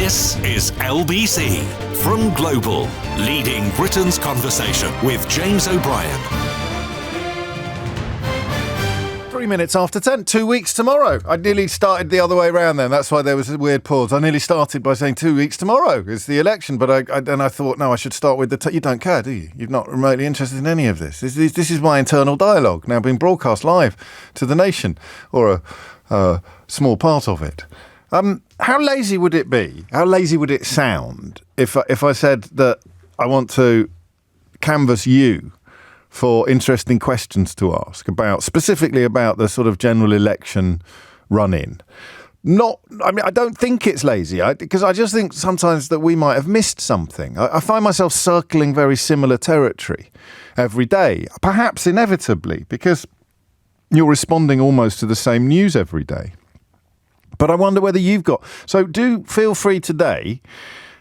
This is LBC from Global, leading Britain's conversation with James O'Brien. 3 minutes after 10, 2 weeks tomorrow. I nearly started the other way around then. That's why there was a weird pause. I nearly started by saying 2 weeks tomorrow is the election, but then I thought, no, I should start with you don't care, do you? You're not remotely interested in any of this. This is my internal dialogue now being broadcast live to the nation, or a small part of it. How lazy would it be? How lazy would it sound if I said that I want to canvass you for interesting questions to ask specifically about the sort of general election run-in? I don't think it's lazy, because I just think sometimes that we might have missed something. I find myself circling very similar territory every day, perhaps inevitably, because you're responding almost to the same news every day. But I wonder whether you've got... So do feel free today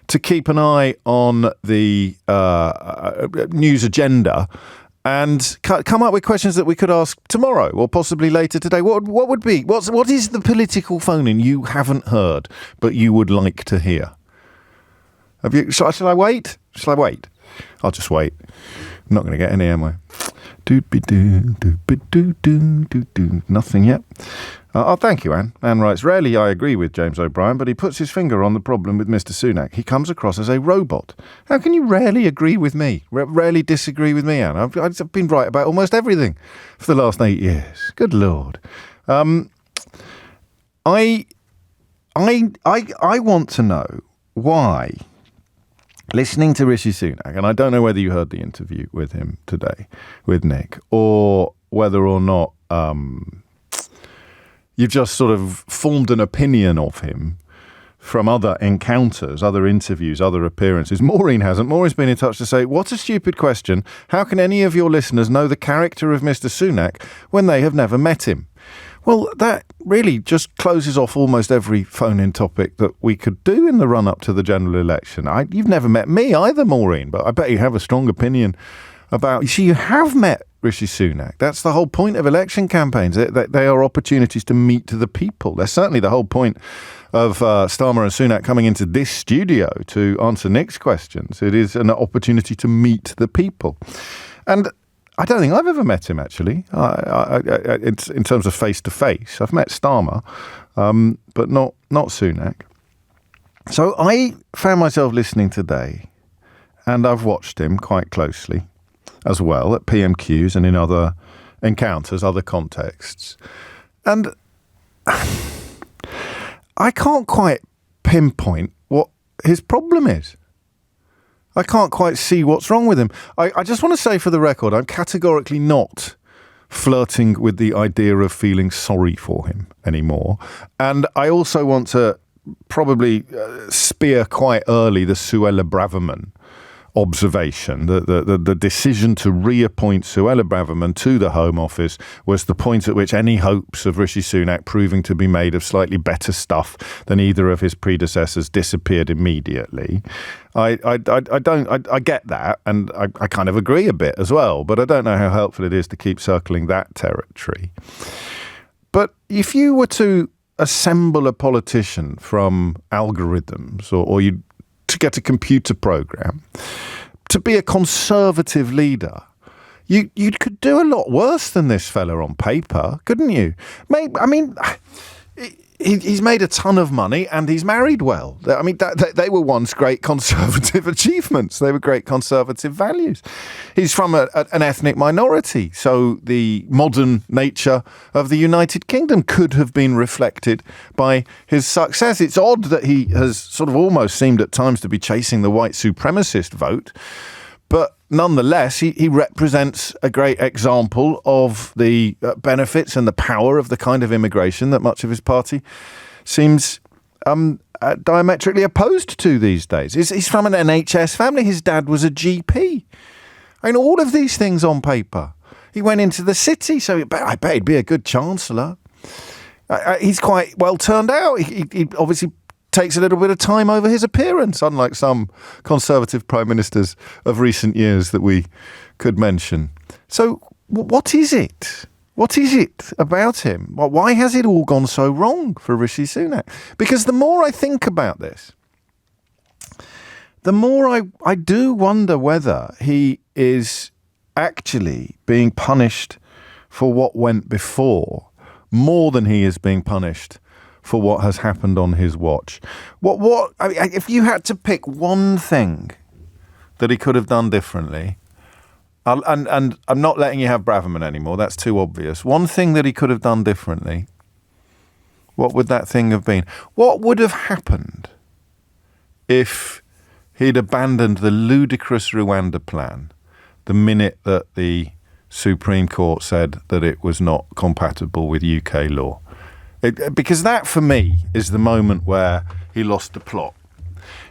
to keep an eye on the news agenda and come up with questions that we could ask tomorrow or possibly later today. What is the political phone-in you haven't heard but you would like to hear? Shall I wait? Shall I wait? I'll just wait. I'm not going to get any, am I? Nothing yet. Thank you, Anne. Anne writes, rarely I agree with James O'Brien, but he puts his finger on the problem with Mr. Sunak. He comes across as a robot. How can you rarely agree with me? Rarely disagree with me, Anne? I've been right about almost everything for the last 8 years. Good Lord. I want to know why, listening to Rishi Sunak, and I don't know whether you heard the interview with him today, with Nick, or whether or not you've just sort of formed an opinion of him from other encounters, other interviews, other appearances. Maureen hasn't. Maureen's been in touch to say, what a stupid question. How can any of your listeners know the character of Mr. Sunak when they have never met him? Well, that really just closes off almost every phone-in topic that we could do in the run-up to the general election. You've never met me either, Maureen, but I bet you have a strong opinion about... You see, you have met Rishi Sunak. That's the whole point of election campaigns. They are opportunities to meet the people. They're certainly the whole point of Starmer and Sunak coming into this studio to answer Nick's questions. It is an opportunity to meet the people. And I don't think I've ever met him, actually, in terms of face-to-face. I've met Starmer, but not Sunak. So I found myself listening today, and I've watched him quite closely as well at PMQs and in other encounters, other contexts. And I can't quite pinpoint what his problem is. I can't quite see what's wrong with him. I just want to say for the record, I'm categorically not flirting with the idea of feeling sorry for him anymore. And I also want to probably spear quite early the Suella Braverman observation. The decision to reappoint Suella Braverman to the Home Office was the point at which any hopes of Rishi Sunak proving to be made of slightly better stuff than either of his predecessors disappeared immediately. I get that, and I kind of agree a bit as well, but I don't know how helpful it is to keep circling that territory. But if you were to assemble a politician from algorithms, or you to get a computer program, to be a conservative leader, you could do a lot worse than this fella on paper, couldn't you? I mean, he's made a ton of money and he's married well. I mean, they were once great conservative achievements. They were great conservative values. He's from an ethnic minority, so the modern nature of the United Kingdom could have been reflected by his success. It's odd that he has sort of almost seemed at times to be chasing the white supremacist vote, but nonetheless, he represents a great example of the benefits and the power of the kind of immigration that much of his party seems diametrically opposed to these days. He's from an NHS family. His dad was a GP. I mean, all of these things on paper. He went into the city, so I bet he'd be a good chancellor. He's quite well turned out. He obviously takes a little bit of time over his appearance, unlike some Conservative prime ministers of recent years that we could mention. So what is it? What is it about him? Why has it all gone so wrong for Rishi Sunak? Because the more I think about this, the more I do wonder whether he is actually being punished for what went before more than he is being punished for what has happened on his watch. I mean, if you had to pick one thing that he could have done differently, and I'm not letting you have Braverman anymore, that's too obvious. One thing that he could have done differently, what would that thing have been? What would have happened if he'd abandoned the ludicrous Rwanda plan the minute that the Supreme Court said that it was not compatible with UK law? Because that, for me, is the moment where he lost the plot.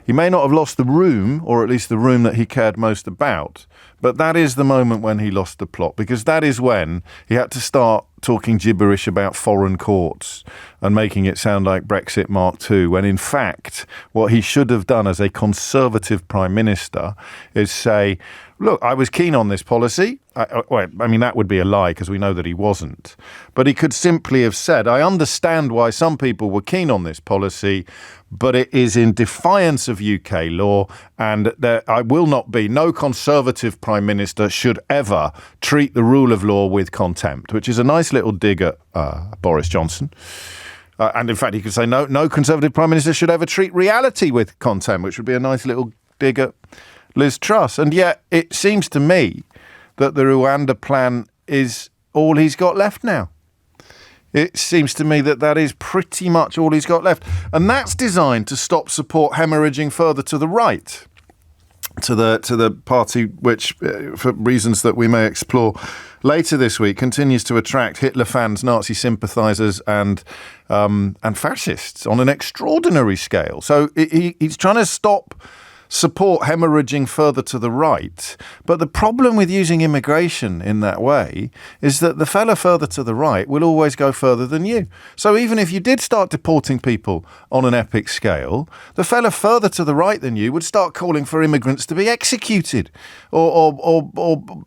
He may not have lost the room, or at least the room that he cared most about, but that is the moment when he lost the plot, because that is when he had to start talking gibberish about foreign courts and making it sound like Brexit Mark II, when in fact what he should have done as a Conservative Prime Minister is say, look, I was keen on this policy. I mean, that would be a lie because we know that he wasn't. But he could simply have said, I understand why some people were keen on this policy, but it is in defiance of UK law, and I will not be, no Conservative Prime Minister should ever treat the rule of law with contempt, which is a nice little dig at Boris Johnson. And in fact, he could say, no Conservative Prime Minister should ever treat reality with contempt, which would be a nice little dig at Liz Truss. And yet it seems to me that the Rwanda plan is all he's got left now. It seems to me that that is pretty much all he's got left. And that's designed to stop support hemorrhaging further to the right, to the party which, for reasons that we may explore later this week, continues to attract Hitler fans, Nazi sympathisers and fascists on an extraordinary scale. So he's trying to stop support hemorrhaging further to the right. But the problem with using immigration in that way is that the fella further to the right will always go further than you. So even if you did start deporting people on an epic scale, the fella further to the right than you would start calling for immigrants to be executed or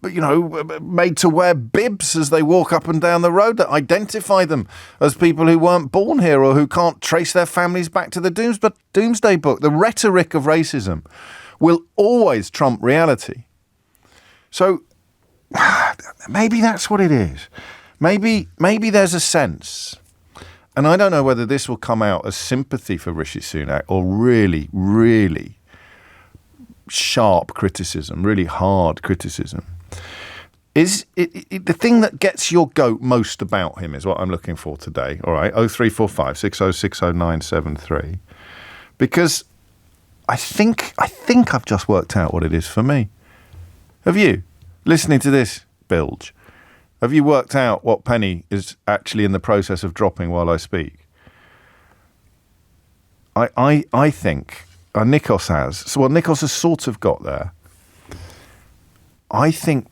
you know, made to wear bibs as they walk up and down the road that identify them as people who weren't born here or who can't trace their families back to the Doomsday Book. The rhetoric of racism will always trump reality. So maybe that's what it is. Maybe there's a sense, and I don't know whether this will come out as sympathy for Rishi Sunak or really, really sharp criticism, really hard criticism. Is it the thing that gets your goat most about him is what I'm looking for today. All right, 0345 6060973. Because I think I've just worked out what it is for me. Have you? Listening to this bilge, have you worked out what penny is actually in the process of dropping while I speak? I think Nikos has. So what Nikos has sort of got there. I think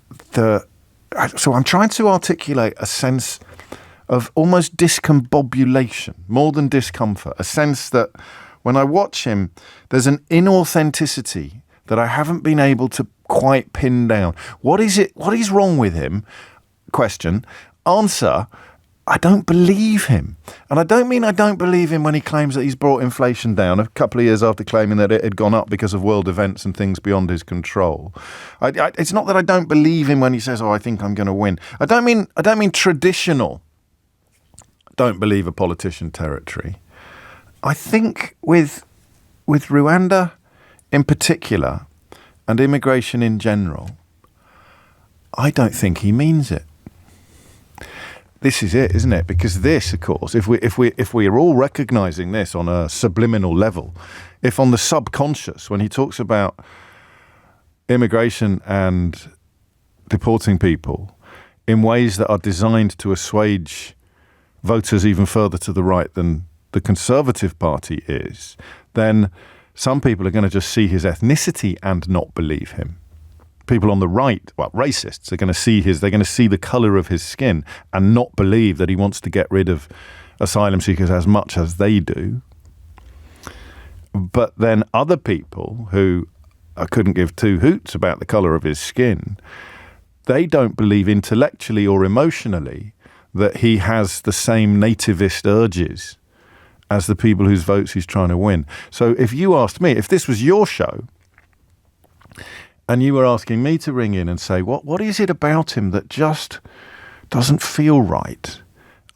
so I'm trying to articulate a sense of almost discombobulation, more than discomfort, a sense that when I watch him, there's an inauthenticity that I haven't been able to quite pin down. What is it? What is wrong with him? Question. Answer. I don't believe him. And I don't mean I don't believe him when he claims that he's brought inflation down a couple of years after claiming that it had gone up because of world events and things beyond his control. It's not that I don't believe him when he says, I think I'm going to win. I don't mean traditional don't believe a politician territory. I think with Rwanda in particular and immigration in general, I don't think he means it. This is it, isn't it? Because this, of course, if we are all recognising this on a subliminal level, if on the subconscious, when he talks about immigration and deporting people in ways that are designed to assuage voters even further to the right than the Conservative Party is, then some people are going to just see his ethnicity and not believe him. People on the right, well, racists, are going to see they're going to see the colour of his skin and not believe that he wants to get rid of asylum seekers as much as they do. But then other people who I couldn't give two hoots about the colour of his skin, they don't believe intellectually or emotionally that he has the same nativist urges as the people whose votes he's trying to win. So if you asked me, if this was your show, and you were asking me to ring in and say, what is it about him that just doesn't feel right?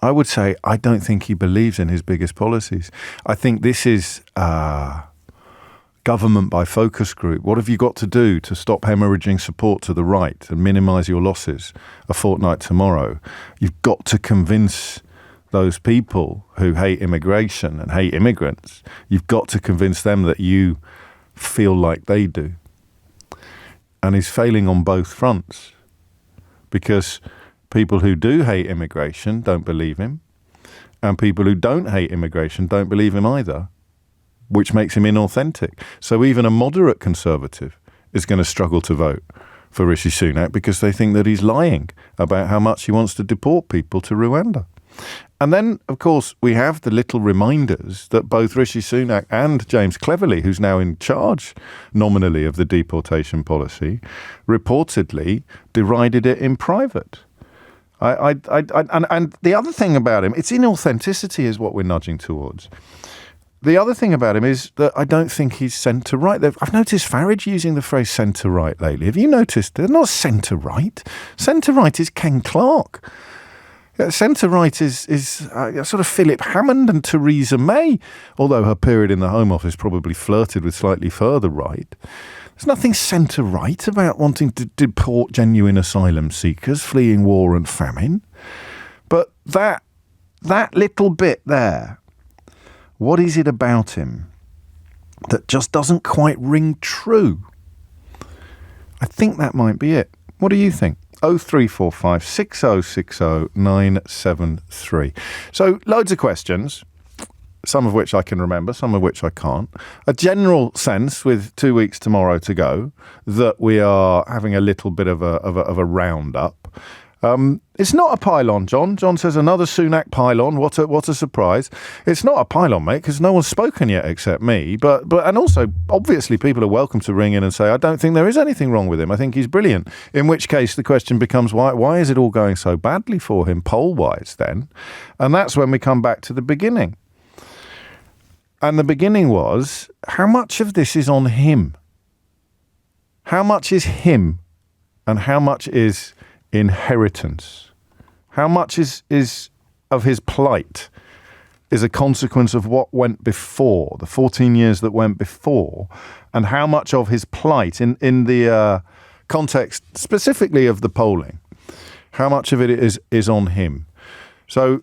I would say, I don't think he believes in his biggest policies. I think this is government by focus group. What have you got to do to stop hemorrhaging support to the right and minimise your losses a fortnight tomorrow? You've got to convince those people who hate immigration and hate immigrants, you've got to convince them that you feel like they do. And he's failing on both fronts, because people who do hate immigration don't believe him, and people who don't hate immigration don't believe him either, which makes him inauthentic. So even a moderate Conservative is going to struggle to vote for Rishi Sunak because they think that he's lying about how much he wants to deport people to Rwanda. And then, of course, we have the little reminders that both Rishi Sunak and James Cleverly, who's now in charge nominally of the deportation policy, reportedly derided it in private. And the other thing about him, it's inauthenticity is what we're nudging towards. The other thing about him is that I don't think he's centre-right. I've noticed Farage using the phrase centre-right lately. Have you noticed? They're not centre-right. Centre-right is Ken Clarke. Centre-right is sort of Philip Hammond and Theresa May, although her period in the Home Office probably flirted with slightly further right. There's nothing centre-right about wanting to deport genuine asylum seekers fleeing war and famine. But that little bit there, what is it about him that just doesn't quite ring true? I think that might be it. What do you think? 0345 6060 973. So loads of questions, some of which I can remember, some of which I can't. A general sense, with 2 weeks tomorrow to go, that we are having a little bit of a roundup. It's not a pylon, John. John says another Sunak pylon. What a surprise! It's not a pylon, mate, because no one's spoken yet except me. But and also, obviously, people are welcome to ring in and say, I don't think there is anything wrong with him. I think he's brilliant. In which case, the question becomes, why is it all going so badly for him poll-wise then? And that's when we come back to the beginning. And the beginning was, how much of this is on him? How much is him, and how much is inheritance? How much is of his plight is a consequence of what went before, the 14 years that went before, and how much of his plight in the context specifically of the polling, how much of it is on him? So,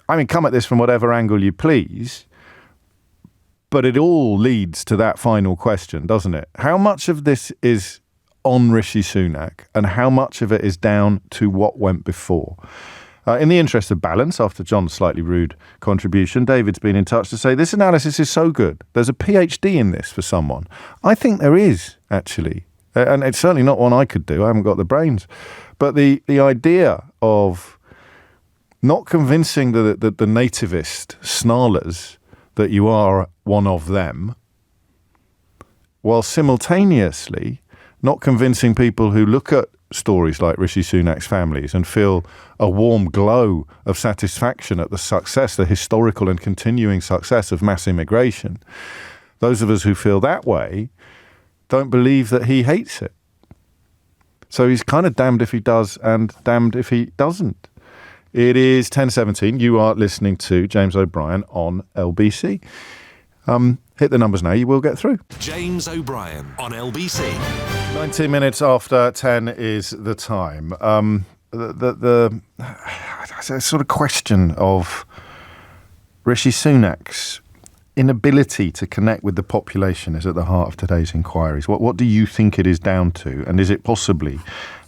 I mean, come at this from whatever angle you please, but it all leads to that final question, doesn't it? How much of this is on Rishi Sunak, and how much of it is down to what went before? In the interest of balance, after John's slightly rude contribution, David's been in touch to say this analysis is so good. There's a PhD in this for someone. I think there is, actually. And it's certainly not one I could do. I haven't got the brains. But the idea of not convincing the nativist snarlers that you are one of them, while simultaneously not convincing people who look at stories like Rishi Sunak's families and feel a warm glow of satisfaction at the success, the historical and continuing success of mass immigration. Those of us who feel that way don't believe that he hates it. So he's kind of damned if he does and damned if he doesn't. It is 10:17. You are listening to James O'Brien on LBC. Hit the numbers now, you will get through. James O'Brien on LBC. 19 minutes after 10 is the time. The sort of question of Rishi Sunak's inability to connect with the population is at the heart of today's inquiries. What do you think it is down to? And is it possibly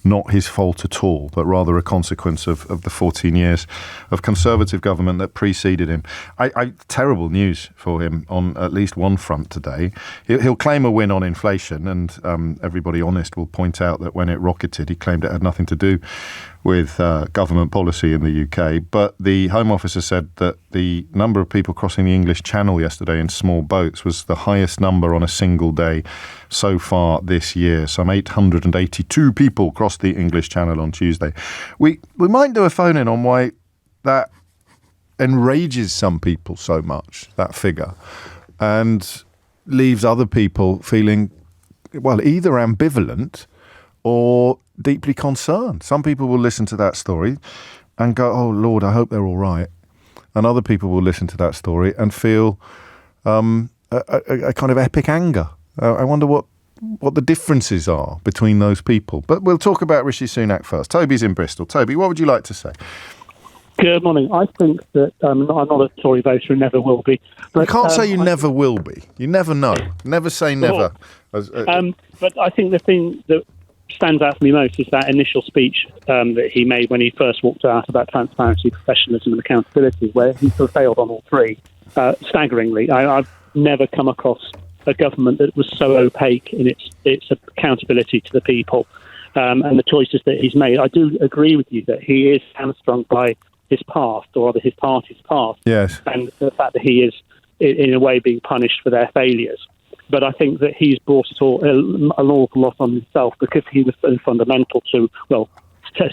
not his fault at all, but rather a consequence of the 14 years of Conservative government that preceded him? Terrible news for him on at least one front today. He'll claim a win on inflation, and everybody honest will point out that when it rocketed, he claimed it had nothing to do with government policy in the UK. But the Home Office has said that the number of people crossing the English Channel yesterday in small boats was the highest number on a single day so far this year. Some 882 people crossed the English Channel on Tuesday. We might do a phone-in on why that enrages some people so much, that figure, and leaves other people feeling either ambivalent or deeply concerned. Some people will listen to that story and go, oh, Lord, I hope they're all right. And other people will listen to that story and feel a kind of epic anger. I wonder what the differences are between those people. But we'll talk about Rishi Sunak first. Toby's in Bristol. Toby, what would you like to say? Good morning. I think that I'm not a Tory voter and never will be. But, you can't say you never will be. You never know. Never say never. But I think the thing that stands out for me most is that initial speech that he made when he first walked out about transparency, professionalism and accountability, where he sort of failed on all three, staggeringly. I've never come across a government that was so opaque in its accountability to the people and the choices that he's made. I do agree with you that he is hamstrung by his past, or rather his party's past, yes, and the fact that he is, in a way, being punished for their failures. But I think that he's brought it all an awful lot on himself, because he was so fundamental to,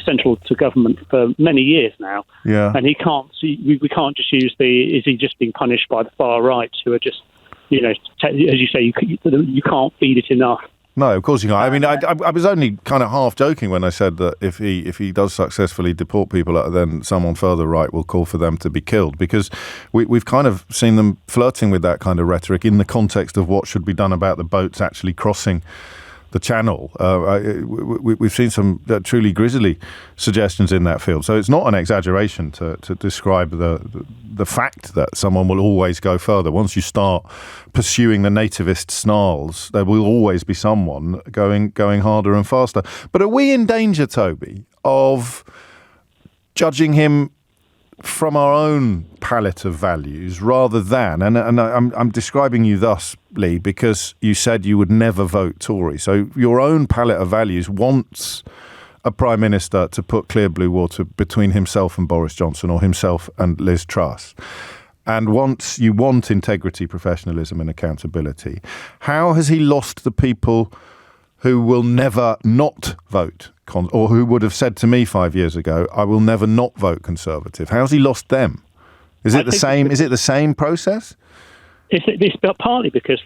central to government for many years now. Yeah. And we can't just use is he just being punished by the far right, who are just, as you say, you can't feed it enough. No, of course you can't. I mean, I was only kind of half joking when I said that if he does successfully deport people, then someone further right will call for them to be killed, because we've kind of seen them flirting with that kind of rhetoric in the context of what should be done about the boats actually crossing the channel. We've seen some truly grisly suggestions in that field. So it's not an exaggeration to describe the fact that someone will always go further. Once you start pursuing the nativist snarls, there will always be someone going harder and faster. But are we in danger, Toby, of judging him from our own palette of values rather than, and I'm describing you thus, Lee, because you said you would never vote Tory. So your own palette of values wants a Prime Minister to put clear blue water between himself and Boris Johnson, or himself and Liz Truss. And once you want integrity, professionalism and accountability, how has he lost the people who will never not vote, or who would have said to me 5 years ago, I will never not vote Conservative? How's he lost them? Is it the same process? It's partly because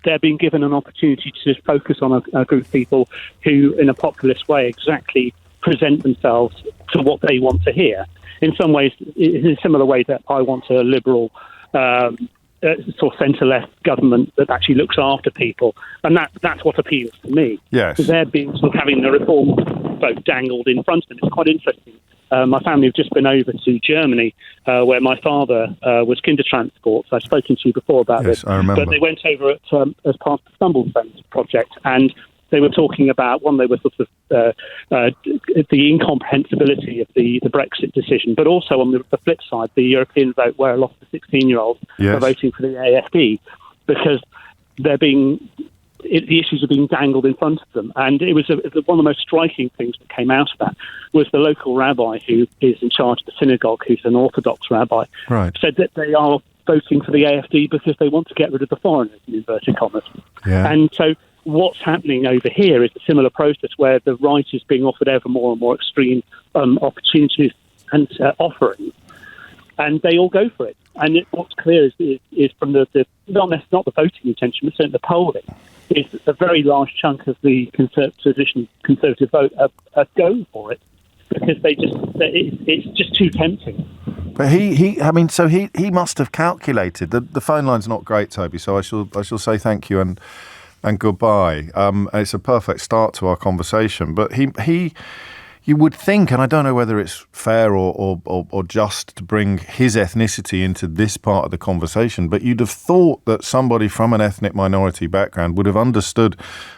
they're being given an opportunity to focus on a group of people who, in a populist way, exactly present themselves to what they want to hear. In some ways, in a similar way that I want a liberal sort of centre-left government that actually looks after people, and that's what appeals to me. Yes, they're being sort of having the reform vote dangled in front of them. It's quite interesting. My family have just been over to Germany, where my father was Kindertransport. So I've spoken to you before about this. I remember. But they went over as part of the Stumblefence project, and they were talking about, they were sort of the incomprehensibility of the Brexit decision, but also on the flip side, the European vote, where a lot of the 16-year-olds are voting for the AfD, because the issues are being dangled in front of them. And it was one of the most striking things that came out of that was the local rabbi who is in charge of the synagogue, who's an Orthodox rabbi, said that they are voting for the AfD because they want to get rid of the foreigners, in inverted commas. Yeah. And so what's happening over here is a similar process where the right is being offered ever more and more extreme opportunities and offerings, and they all go for it. And what's clear is from the not the voting intention, but certainly the polling, is a very large chunk of the conservative vote are going for it because it's just too tempting. But he must have calculated. The phone line's not great, Toby, so I shall say thank you and goodbye. It's a perfect start to our conversation. But you would think, and I don't know whether it's fair or just to bring his ethnicity into this part of the conversation, but you'd have thought that somebody from an ethnic minority background would have understood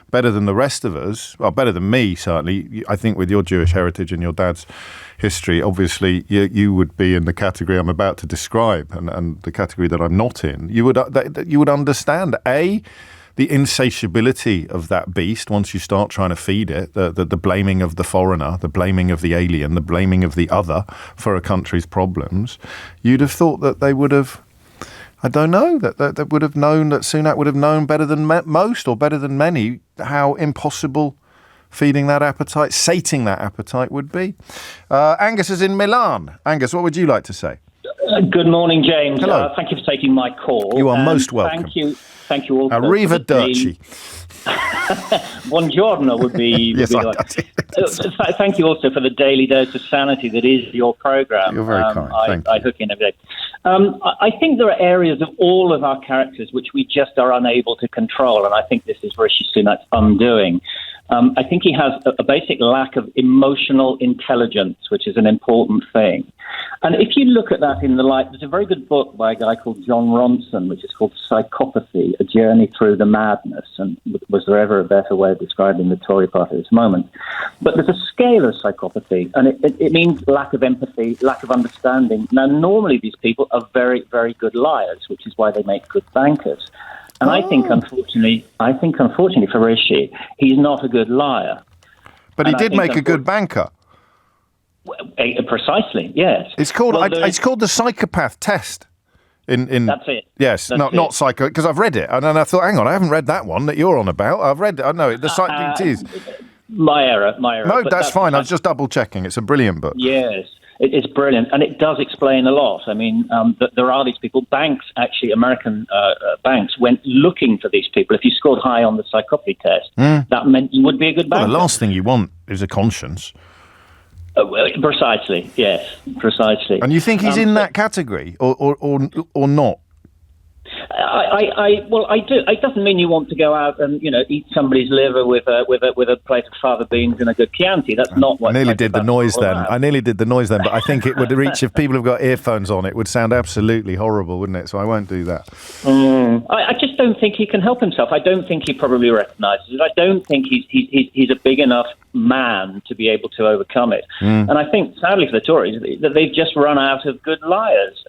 better than the rest of us, well, better than me, certainly. I think with your Jewish heritage and your dad's history, obviously you would be in the category I'm about to describe and the category that I'm not in. You would understand, the insatiability of that beast once you start trying to feed it, the blaming of the foreigner, the blaming of the alien, the blaming of the other for a country's problems. You'd have thought that they would have, I don't know, that they would have known, that Sunak would have known better than most or better than many how impossible feeding that appetite, sating that appetite would be. Angus is in Milan. Angus, what would you like to say? Good morning, James. Hello. Thank you for taking my call. You are most welcome. Thank you all. Arrivederci. Buongiorno would be. Yes, would be thank you also for the daily dose of sanity that is your program. You're very kind. Thank you. I hook in every day. I think there are areas of all of our characters which we just are unable to control, and I think this is Rishi Sunak's undoing. I think he has a basic lack of emotional intelligence, which is an important thing. And if you look at that in the light, there's a very good book by a guy called John Ronson, which is called Psychopathy, A Journey Through the Madness. And was there ever a better way of describing the Tory party at this moment? But there's a scale of psychopathy, and it means lack of empathy, lack of understanding. Now, normally these people are very, very good liars, which is why they make good bankers. And I think, unfortunately for Rishi, he's not a good liar. But he did make a good banker. Precisely, yes. It's called the psychopath test. That's it. Yes, That's not psycho, because I've read it, and then I thought, hang on, I haven't read that one that you're on about. I've read it. I know it. It is. My error. No, that's fine. I was just double checking. It's a brilliant book. Yes. It's brilliant, and it does explain a lot. I mean, there are these people. Banks, actually, American banks, went looking for these people. If you scored high on the psychopathy test, that meant you would be a good banker. Well, the last thing you want is a conscience. Precisely, yes, precisely. And you think he's in that category, or not? Well, I do. It doesn't mean you want to go out and eat somebody's liver with a plate of fava beans and a good Chianti. That's not what. I nearly did the noise then. But I think it would reach, if people have got earphones on, it would sound absolutely horrible, wouldn't it? So I won't do that. I just don't think he can help himself. I don't think he probably recognises it. I don't think he's a big enough man to be able to overcome it. And I think, sadly for the Tories, that they've just run out of good liars.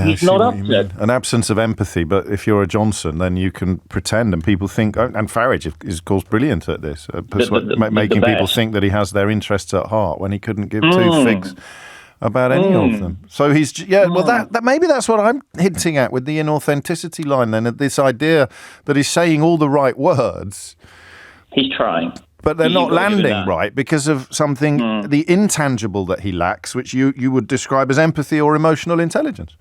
He's not up to it. An absence of empathy, but if you're a Johnson, then you can pretend, and people think, and Farage is, of course, brilliant at this, making people think that he has their interests at heart when he couldn't give two figs about any of them. So he's, well, that maybe that's what I'm hinting at with the inauthenticity line then, this idea that he's saying all the right words. He's trying. But they're not landing right because of something, the intangible that he lacks, which you would describe as empathy or emotional intelligence.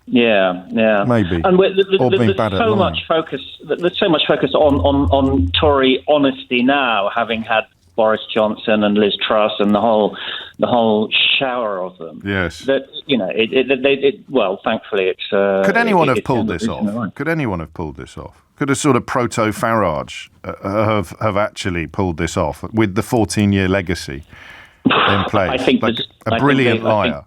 Yeah, maybe. And there's so much focus. There's so much focus on Tory honesty now, having had Boris Johnson and Liz Truss and the whole shower of them. Yes. That well, thankfully it's. Could anyone have pulled this off? Could anyone have pulled this off? Could a sort of proto-Farage have actually pulled this off with the 14-year legacy in place? I think a brilliant liar.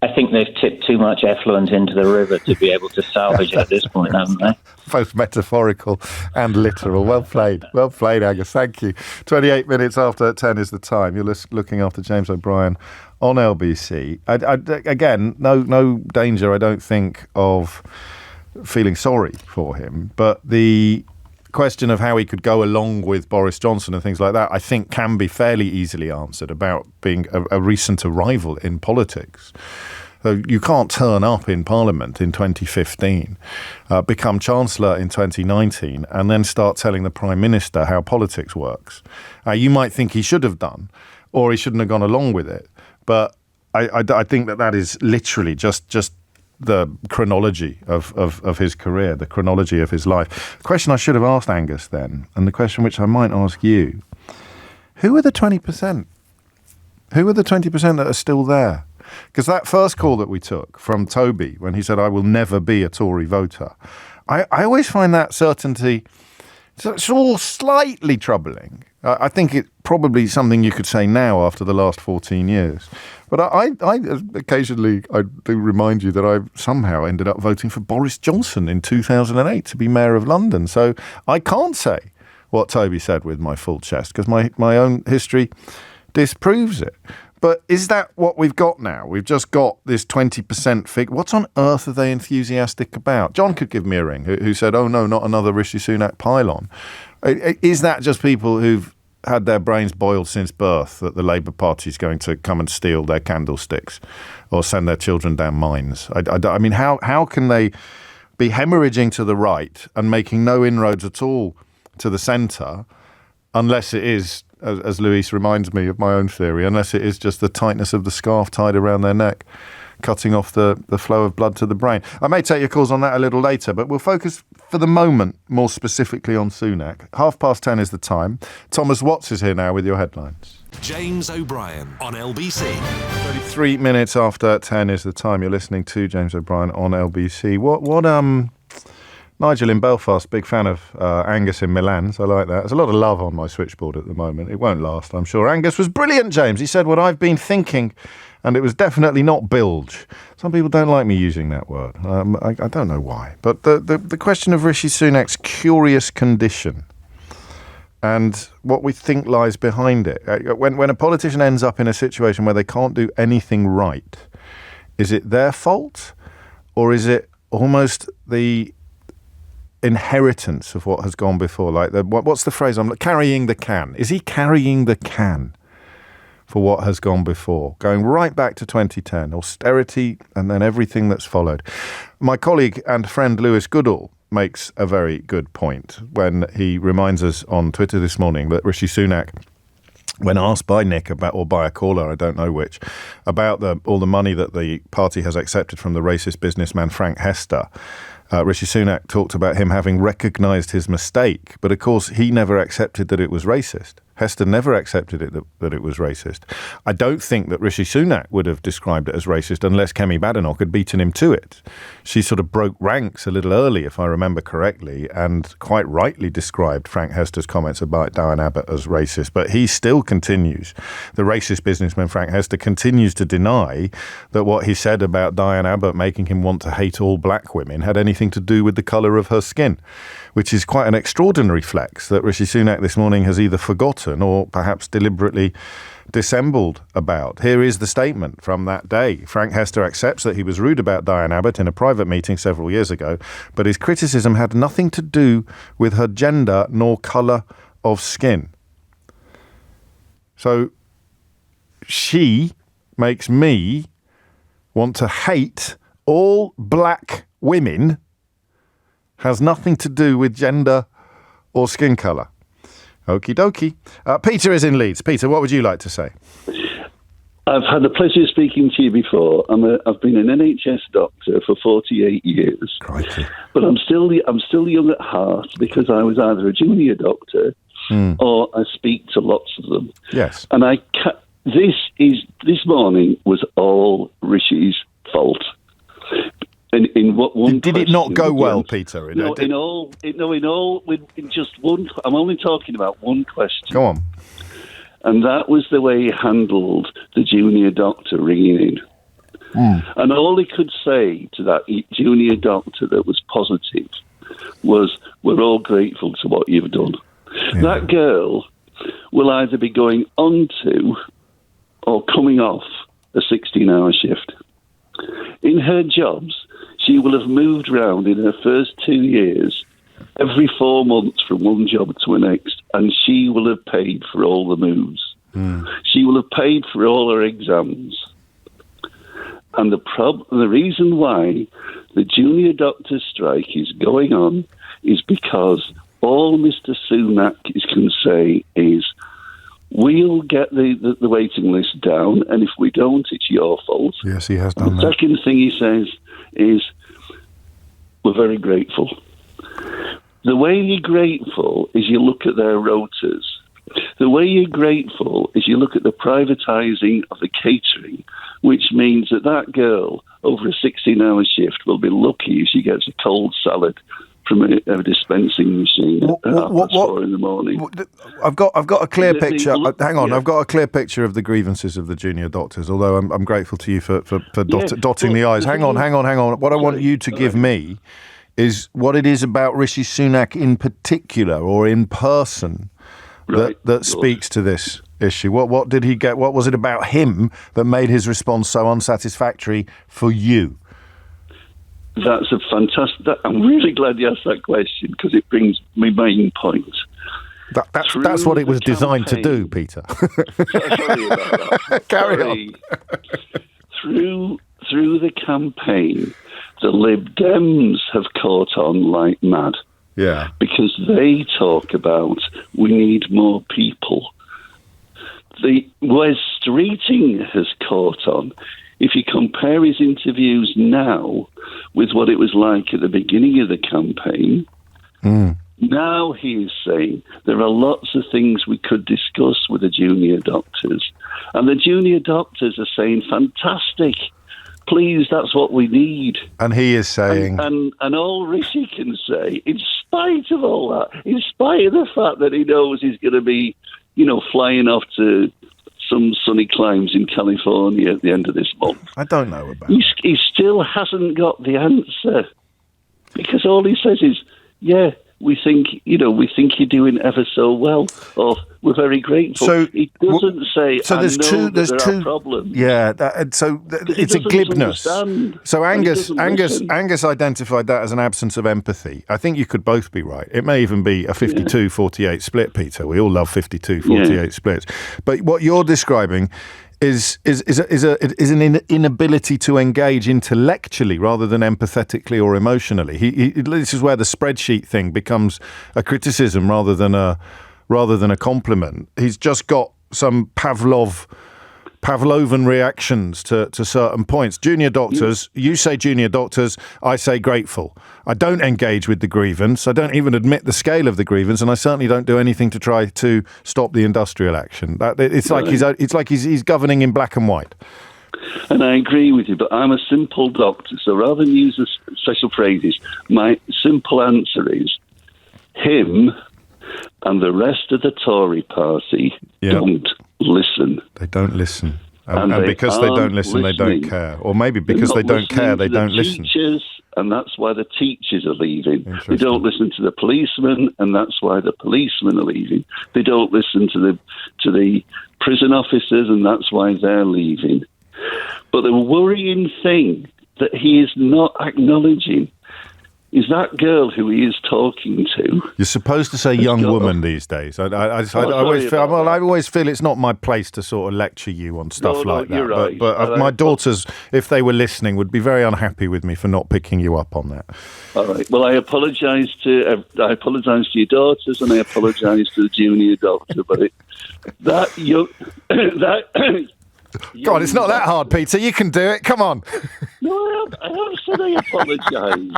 I think they've tipped too much effluent into the river to be able to salvage it at this point, haven't they? Both metaphorical and literal. Well played, Angus. Thank you. 28 minutes after 10 is the time. You're looking after James O'Brien on LBC. Again, no danger, I don't think, of feeling sorry for him, but the question of how he could go along with Boris Johnson and things like that, I think, can be fairly easily answered about being a recent arrival in politics. So you can't turn up in Parliament in 2015, become Chancellor in 2019, and then start telling the Prime Minister how politics works. You might think he should have done, or he shouldn't have gone along with it, but I think that is literally just the chronology of his career, the chronology of his life. The question I should have asked Angus then, and the question which I might ask you, who are the 20%? Who are the 20% that are still there? Because that first call that we took from Toby, when he said, I will never be a Tory voter, I always find that certainty, it's all slightly troubling. I think it's probably something you could say now after the last 14 years. But I occasionally do remind you that I somehow ended up voting for Boris Johnson in 2008 to be Mayor of London. So I can't say what Toby said with my full chest because my own history disproves it. But is that what we've got now? We've just got this 20% figure. What on earth are they enthusiastic about? John could give me a ring who said, oh no, not another Rishi Sunak pylon. Is that just people who've had their brains boiled since birth that the Labour Party is going to come and steal their candlesticks or send their children down mines? I mean, how can they be hemorrhaging to the right and making no inroads at all to the centre unless it is, as Luis reminds me of my own theory, unless it is just the tightness of the scarf tied around their neck cutting off the flow of blood to the brain. I may take your calls on that a little later, but we'll focus for the moment more specifically on Sunak. 10:30 is the time. Thomas Watts is here now with your headlines. James O'Brien on LBC. 33 minutes after 10 is the time. You're listening to James O'Brien on LBC. Nigel in Belfast, big fan of Angus in Milan, so I like that. There's a lot of love on my switchboard at the moment. It won't last, I'm sure. Angus was brilliant, James. He said what I've been thinking, and it was definitely not bilge. Some people don't like me using that word. I don't know why. But the question of Rishi Sunak's curious condition and what we think lies behind it. When a politician ends up in a situation where they can't do anything right, is it their fault, or is it almost the inheritance of what has gone before? Like, what's the phrase? Carrying the can. Is he carrying the can for what has gone before? Going right back to 2010, austerity, and then everything that's followed. My colleague and friend Lewis Goodall makes a very good point when he reminds us on Twitter this morning that Rishi Sunak, when asked by Nick or by a caller, I don't know which, about all the money that the party has accepted from the racist businessman Frank Hester, Rishi Sunak talked about him having recognised his mistake, but of course he never accepted that it was racist. Hester never accepted that it was racist. I don't think that Rishi Sunak would have described it as racist unless Kemi Badenoch had beaten him to it. She sort of broke ranks a little early, if I remember correctly, and quite rightly described Frank Hester's comments about Diane Abbott as racist. But he still continues, the racist businessman Frank Hester continues to deny that what he said about Diane Abbott making him want to hate all black women had anything to do with the colour of her skin, which is quite an extraordinary flex that Rishi Sunak this morning has either forgotten or perhaps deliberately dissembled about. Here is the statement from that day. Frank Hester accepts that he was rude about Diane Abbott in a private meeting several years ago, but his criticism had nothing to do with her gender nor colour of skin. So she makes me want to hate all black women, has nothing to do with gender or skin colour. Okie dokie. Peter is in Leeds. Peter, what would you like to say? I've had the pleasure of speaking to you before. I've been an NHS doctor for 48 years. Crikey. But I'm still young at heart because I was either a junior doctor or I speak to lots of them. Yes. And this morning was all Rishi's fault. In what one did it not go well, Peter? In just one. I'm only talking about one question. Go on. And that was the way he handled the junior doctor ringing in. And all he could say to that junior doctor that was positive was, "We're all grateful to what you've done." Yeah. That girl will either be going on to or coming off a 16-hour shift. In her jobs, she will have moved around in her first 2 years, every 4 months from one job to the next, and she will have paid for all the moves. She will have paid for all her exams. And the reason why the junior doctor strike is going on is because all Mr. Sunak can say is, we'll get the waiting list down, and if we don't, it's your fault. Yes, he has done that. The second thing he says is, we're very grateful. The way you're grateful is you look at their rotas. The way you're grateful is you look at the privatising of the catering, which means that girl over a 16-hour shift will be lucky if she gets a cold salad from a dispensing machine at 4:30 in the morning. I've got a clear picture. Hang on, yeah. I've got a clear picture of the grievances of the junior doctors. Although I'm grateful to you for dotting the i's. Hang on. What I want you to give me is what it is about Rishi Sunak in particular or in person that speaks to this issue. What did he get? What was it about him that made his response so unsatisfactory for you? That's a fantastic. I'm really glad you asked that question because it brings me main point. That's what it was designed to do, Peter. Sorry about that. Carry on. Through the campaign, the Lib Dems have caught on like mad. Yeah. Because they talk about we need more people. The Wes Streeting has caught on. if you compare his interviews now with what it was like at the beginning of the campaign, now he is saying there are lots of things we could discuss with the junior doctors. And the junior doctors are saying, fantastic, please, that's what we need. And he is saying... And all Rishi can say, in spite of all that, in spite of the fact that he knows he's going to be, flying off to some sunny climes in California at the end of this month. I don't know about he still hasn't got the answer. Because all he says is, we think you're doing ever so well, or we're very grateful. So he doesn't say. So there's two problems. Yeah, it's a glibness. So Angus identified that as an absence of empathy. I think you could both be right. It may even be a 52-48 split, Peter. We all love 52-48 splits. But what you're describing is an inability to engage intellectually rather than empathetically or emotionally. This is where the spreadsheet thing becomes a criticism rather than a compliment. He's just got some Pavlovian reactions to certain points. Junior doctors, you say junior doctors, I say grateful. I don't engage with the grievance. I don't even admit the scale of the grievance, and I certainly don't do anything to try to stop the industrial action. It's like he's governing in black and white. And I agree with you, but I'm a simple doctor, so rather than use the special phrases, my simple answer is him and the rest of the Tory party don't listen. They don't listen. And because they don't listen, they don't care. Or maybe because they don't care, they don't listen. And that's why the teachers are leaving. They don't listen to the policemen, and that's why the policemen are leaving. They don't listen to the prison officers, and that's why they're leaving. But the worrying thing that he is not acknowledging is that girl who he is talking to. You're supposed to say young woman these days. I always feel it's not my place to sort of lecture you on stuff like that. Right. But my daughters, if they were listening, would be very unhappy with me for not picking you up on that. All right. Well, I apologise to your daughters, and I apologise to the junior doctor. But God, it's not that hard, Peter. You can do it. Come on. No, I haven't said I apologise.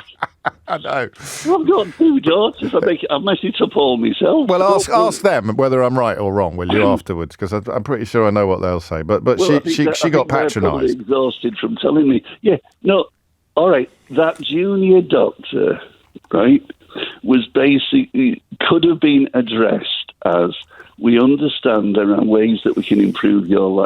I know. I've got two daughters. I mess it up all myself. Well, ask them whether I'm right or wrong, will you, afterwards? Because I'm pretty sure I know what they'll say. But she got patronised. Exhausted from telling me. Yeah, no, all right. That junior doctor, right, was basically could have been addressed as, we understand there are ways that we can improve your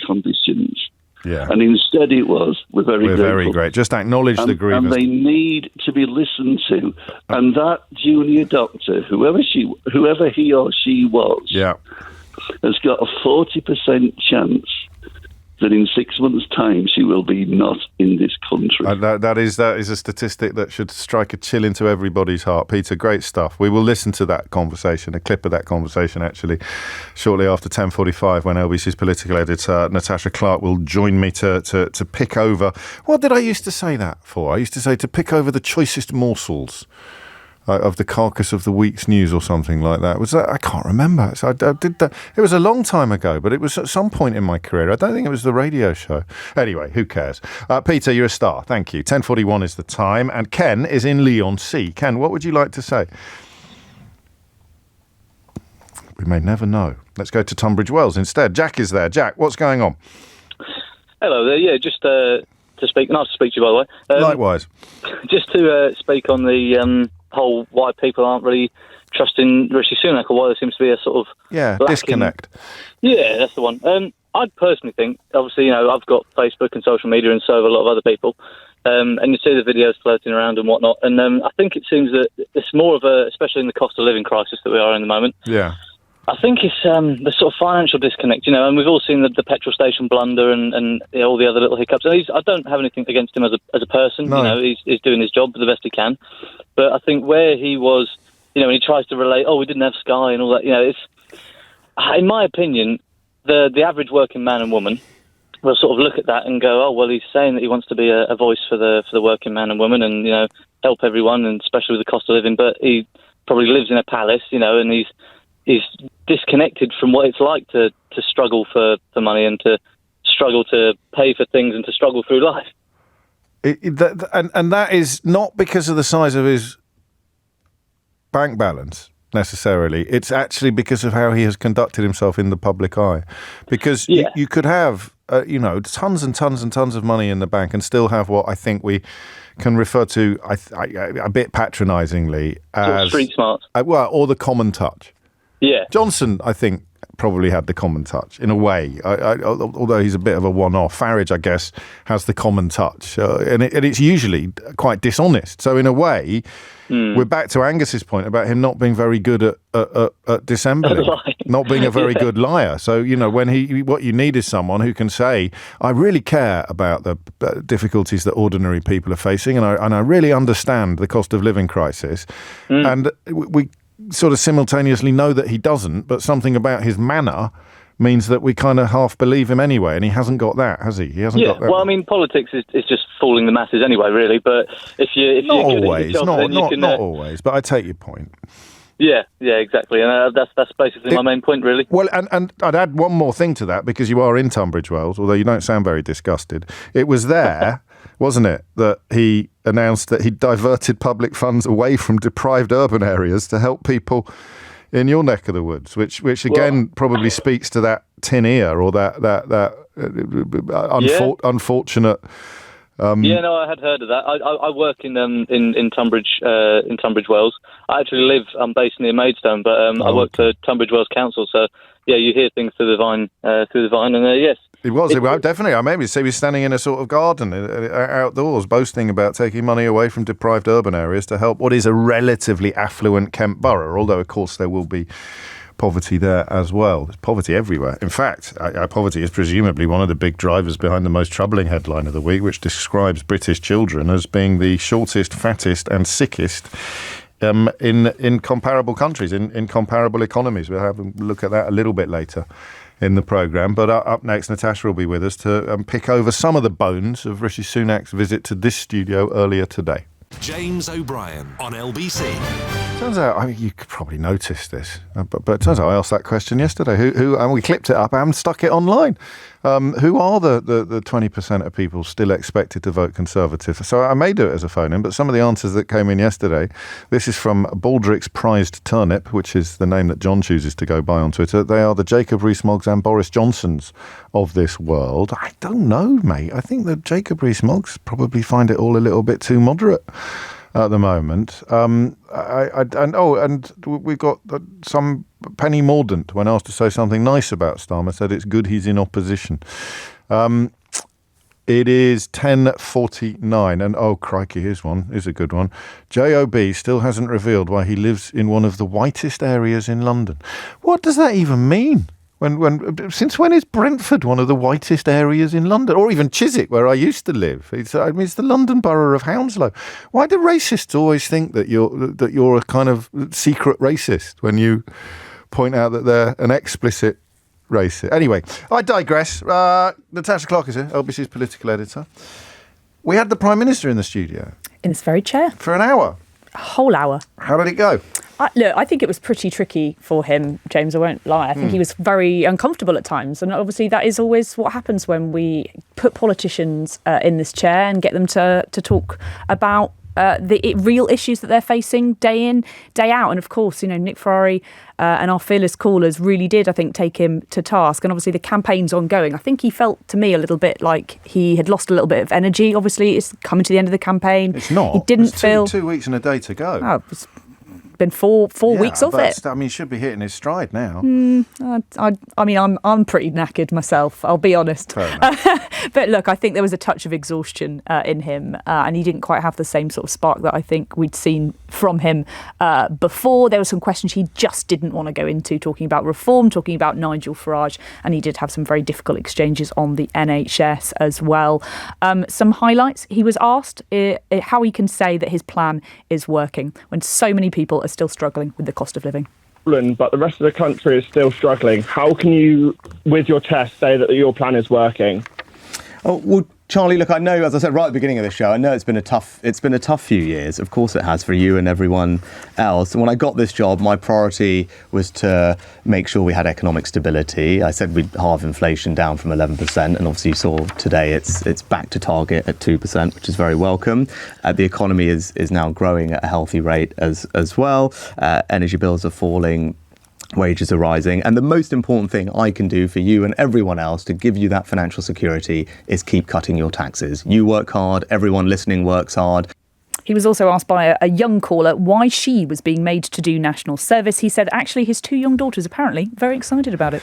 conditions. Yeah. And instead it was, we're very great. Just acknowledge the grievance. And they need to be listened to. And that junior doctor, whoever he or she was, has got a 40% chance that in 6 months' time she will be not in this country. That is a statistic that should strike a chill into everybody's heart. Peter, great stuff. We will listen to that conversation, a clip of that conversation, actually, shortly after 10:45, when LBC's political editor Natasha Clark will join me to pick over. What did I used to say that for? I used to say to pick over the choicest morsels of the carcass of the week's news or something like that. Was that? I can't remember. So I did that. It was a long time ago, but it was at some point in my career. I don't think it was the radio show. Anyway, who cares? Peter, you're a star. Thank you. 10:41 is the time, and Ken is in Leon C. Ken, what would you like to say? We may never know. Let's go to Tunbridge Wells instead. Jack is there. Jack, what's going on? Hello there. Yeah, just to speak. Nice to speak to you, by the way. Likewise. Just to speak on the whole why people aren't really trusting Rishi Sunak, or why there seems to be a sort of disconnect. Yeah, that's the one. I personally think, obviously, I've got Facebook and social media, and so have a lot of other people, and you see the videos floating around and whatnot, and I think it seems that it's more of especially in the cost of living crisis that we are in the moment. Yeah. I think it's the sort of financial disconnect, and we've all seen the petrol station blunder and all the other little hiccups. And I don't have anything against him as a person. No. He's doing his job the best he can. But I think where he was, when he tries to relate, we didn't have Sky and all that, it's, in my opinion, the average working man and woman will sort of look at that and go, he's saying that he wants to be a voice for the working man and woman and, help everyone, and especially with the cost of living. But he probably lives in a palace, and he's disconnected from what it's like to struggle for money and to struggle to pay for things and to struggle through life. And that is not because of the size of his bank balance necessarily. It's actually because of how he has conducted himself in the public eye. Because you could have, tons and tons and tons of money in the bank and still have what I think we can refer to a bit patronisingly as street smart. Or the common touch. Yeah. Johnson, I think, probably had the common touch in a way, although he's a bit of a one-off. Farage, I guess, has the common touch, and it's usually quite dishonest. So in a way, we're back to Angus's point about him not being very good at dissembling, not being a very good liar. So, when what you need is someone who can say, I really care about the difficulties that ordinary people are facing, and I really understand the cost of living crisis. And we sort of simultaneously know that he doesn't, but something about his manner means that we kind of half believe him anyway, and he hasn't got that, has he? He hasn't got that. Well, I mean, politics is just fooling the masses anyway, really. But if you're good at your job, not always. But I take your point. Yeah, exactly, and that's basically my main point, really. Well, and I'd add one more thing to that, because you are in Tunbridge Wells, although you don't sound very disgusted. It was there, wasn't it, that he announced that he diverted public funds away from deprived urban areas to help people in your neck of the woods, which again probably speaks to that tin ear or that unfortunate. I had heard of that. I work in Tunbridge Wells. I'm based near Maidstone, but I work for Tunbridge Wells Council. So you hear things through the vine, and yes. It was definitely. I maybe say he was standing in a sort of garden outdoors, boasting about taking money away from deprived urban areas to help what is a relatively affluent Kent borough. Although, of course, there will be poverty there as well. There's poverty everywhere. In fact, poverty is presumably one of the big drivers behind the most troubling headline of the week, which describes British children as being the shortest, fattest, and sickest in comparable countries, in comparable economies. We'll have a look at that a little bit later in the programme. But up next, Natasha will be with us to pick over some of the bones of Rishi Sunak's visit to this studio earlier today. James O'Brien on LBC. Turns out, you could probably notice this, but it turns out I asked that question yesterday. Who and we clipped it up and stuck it online. Who are the 20% of people still expected to vote Conservative? So I may do it as a phone-in, but some of the answers that came in yesterday, this is from Baldrick's Prized Turnip, which is the name that John chooses to go by on Twitter. They are the Jacob Rees-Moggs and Boris Johnsons of this world. I don't know, mate. I think that Jacob Rees-Moggs probably find it all a little bit too moderate at the moment. And we've got some Penny Mordaunt, when asked to say something nice about Starmer, said it's good he's in opposition. It is 10:49, and oh crikey, here's a good one. JOB still hasn't revealed why he lives in one of the whitest areas in London. What does that even mean? Since when is Brentford one of the whitest areas in London, or even Chiswick, where I used to live? It's the London borough of Hounslow. Why do racists always think that you're a kind of secret racist when you point out that they're an explicit racist? Anyway, I digress. Natasha Clark is here, LBC's political editor. We had the Prime Minister in the studio. In this very chair. For an hour. A whole hour. How did it go? Look, I think it was pretty tricky for him, James, I won't lie. I think he was very uncomfortable at times. And obviously that is always what happens when we put politicians in this chair and get them to talk about the real issues that they're facing day in, day out. And of course, Nick Ferrari and our fearless callers really did, I think, take him to task. And obviously the campaign's ongoing. I think he felt, to me, a little bit like he had lost a little bit of energy. Obviously, it's coming to the end of the campaign. It's not. He didn't feel... 2 weeks and a day to go. Oh, it's been four weeks of it. I mean, he should be hitting his stride now. I'm pretty knackered myself, I'll be honest. Fair enough. But look, I think there was a touch of exhaustion in him, and he didn't quite have the same sort of spark that I think we'd seen from him before. There were some questions he just didn't want to go into, talking about reform, talking about Nigel Farage, and he did have some very difficult exchanges on the NHS as well. Some highlights: he was asked how he can say that his plan is working when so many people are still struggling with the cost of living. But the rest of the country is still struggling. How can you, with your test, say that your plan is working? Oh, well, Charlie, look, I know, as I said right at the beginning of the show, I know it's been a tough few years. Of course it has for you and everyone else. And when I got this job, my priority was to make sure we had economic stability. I said we'd halve inflation down from 11%, and obviously you saw today it's back to target at 2%, which is very welcome. The economy is now growing at a healthy rate as well. Energy bills are falling. Wages are rising, and the most important thing I can do for you and everyone else to give you that financial security is keep cutting your taxes. You work hard, everyone listening works hard. He was also asked by a young caller why she was being made to do national service. He said actually his 2 young daughters apparently very excited about it.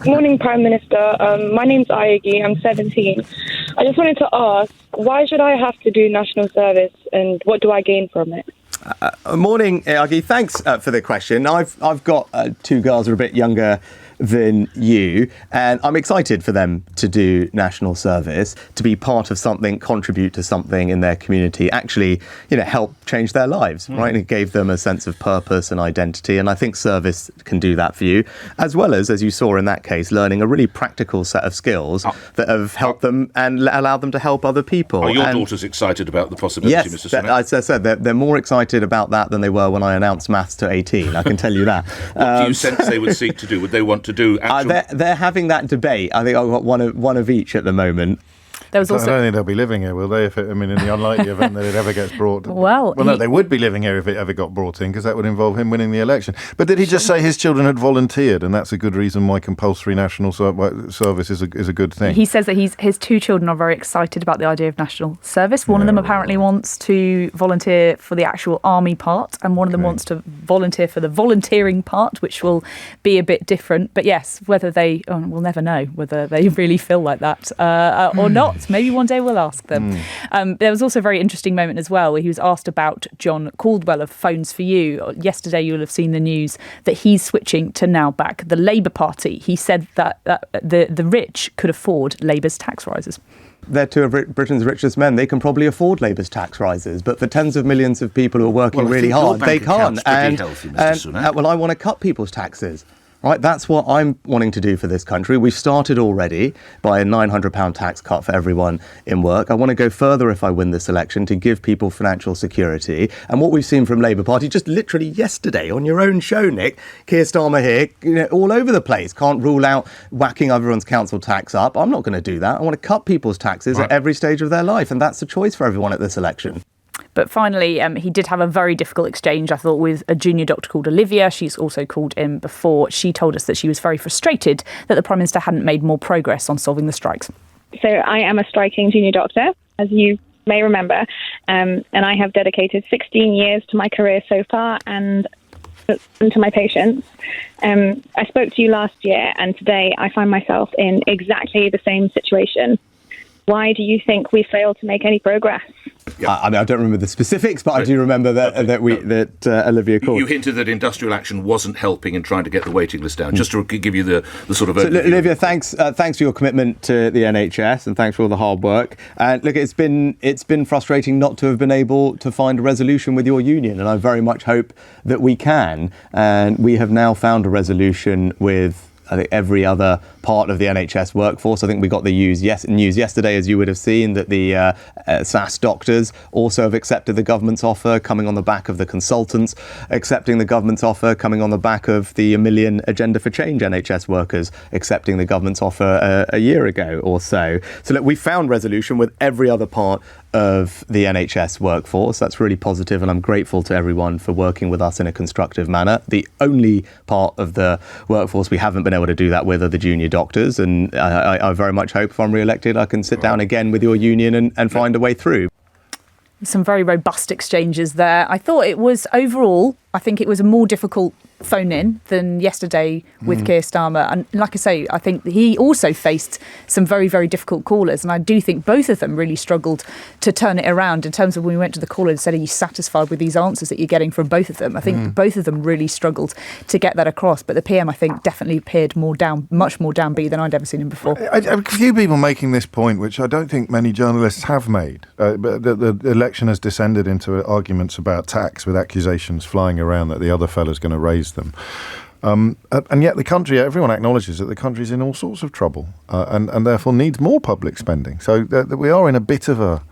Morning, Prime Minister. My name's Ayagi. I'm 17. I just wanted to ask, why should I have to do national service, and what do I gain from it? Morning, Ayagi. Thanks for the question. I've got 2 girls who are a bit younger than you, and I'm excited for them to do national service, to be part of something, contribute to something in their community, actually, help change their lives, right? And it gave them a sense of purpose and identity, and I think service can do that for you, as well as you saw in that case, learning a really practical set of skills that have helped them and allowed them to help other people. Are your daughters excited about the possibility, yes, Mr. Sunak? As I said, they're more excited about that than they were when I announced maths to 18, I can tell you that. What do you sense they would seek to do? Would they want to do actual... They're having that debate. I think I've got one of each at the moment. There was also... I don't think they'll be living here, will they? In the unlikely event that it ever gets brought... No, they would be living here if it ever got brought in, because that would involve him winning the election. But did he just say his children had volunteered, and that's a good reason why compulsory national service is a good thing? He says that his 2 children are very excited about the idea of national service. One of them apparently wants to volunteer for the actual army part, and one of them wants to volunteer for the volunteering part, which will be a bit different. But yes, whether they... we'll never know whether they really feel like that or not. Maybe one day we'll ask them. There was also a very interesting moment as well where he was asked about John Caldwell of Phones for You. Yesterday you'll have seen the news that he's switching to now back the Labour Party. He said that the rich could afford Labour's tax rises. They're 2 of Britain's richest men. They can probably afford Labour's tax rises, but for tens of millions of people who are working really hard, they can't. And I want to cut people's taxes. Right, that's what I'm wanting to do for this country. We've started already by a £900 tax cut for everyone in work. I want to go further if I win this election to give people financial security. And what we've seen from Labour Party just literally yesterday on your own show, Nick, Keir Starmer here, all over the place, can't rule out whacking everyone's council tax up. I'm not going to do that. I want to cut people's taxes at every stage of their life. And that's the choice for everyone at this election. But finally, he did have a very difficult exchange, I thought, with a junior doctor called Olivia. She's also called in before. She told us that she was very frustrated that the Prime Minister hadn't made more progress on solving the strikes. So I am a striking junior doctor, as you may remember, and I have dedicated 16 years to my career so far and to my patients. I spoke to you last year, and today I find myself in exactly the same situation. Why do you think we failed to make any progress? I don't remember the specifics, but I do remember that Olivia called. You hinted that industrial action wasn't helping in trying to get the waiting list down. Just to give you the sort of... Olivia, thanks for your commitment to the NHS, and thanks for all the hard work. And look, it's been frustrating not to have been able to find a resolution with your union, and I very much hope that we can. And we have now found a resolution with, I think, every other part of the NHS workforce. I think we got the news yesterday, as you would have seen, that the SAS doctors also have accepted the government's offer, coming on the back of the consultants accepting the government's offer, coming on the back of the 1 million Agenda for Change NHS workers accepting the government's offer a year ago or so. So look, we found resolution with every other part of the NHS workforce. That's really positive, and I'm grateful to everyone for working with us in a constructive manner. The only part of the workforce we haven't been able to do that with are the junior doctors, and I very much hope if I'm re-elected I can sit down again with your union and find a way through. Some very robust exchanges there. I thought it was overall, I think it was a more difficult phone-in than yesterday with Keir Starmer. And like I say, I think he also faced some very, very difficult callers. And I do think both of them really struggled to turn it around in terms of when we went to the caller and said, are you satisfied with these answers that you're getting from both of them? I think both of them really struggled to get that across. But the PM, I think, definitely appeared much more downbeat than I'd ever seen him before. A few people making this point, which I don't think many journalists have made. But the election has descended into arguments about tax, with accusations flying around that the other fella's going to raise them. And yet the country, everyone acknowledges that the country's in all sorts of trouble and therefore needs more public spending. So we are in a bit of a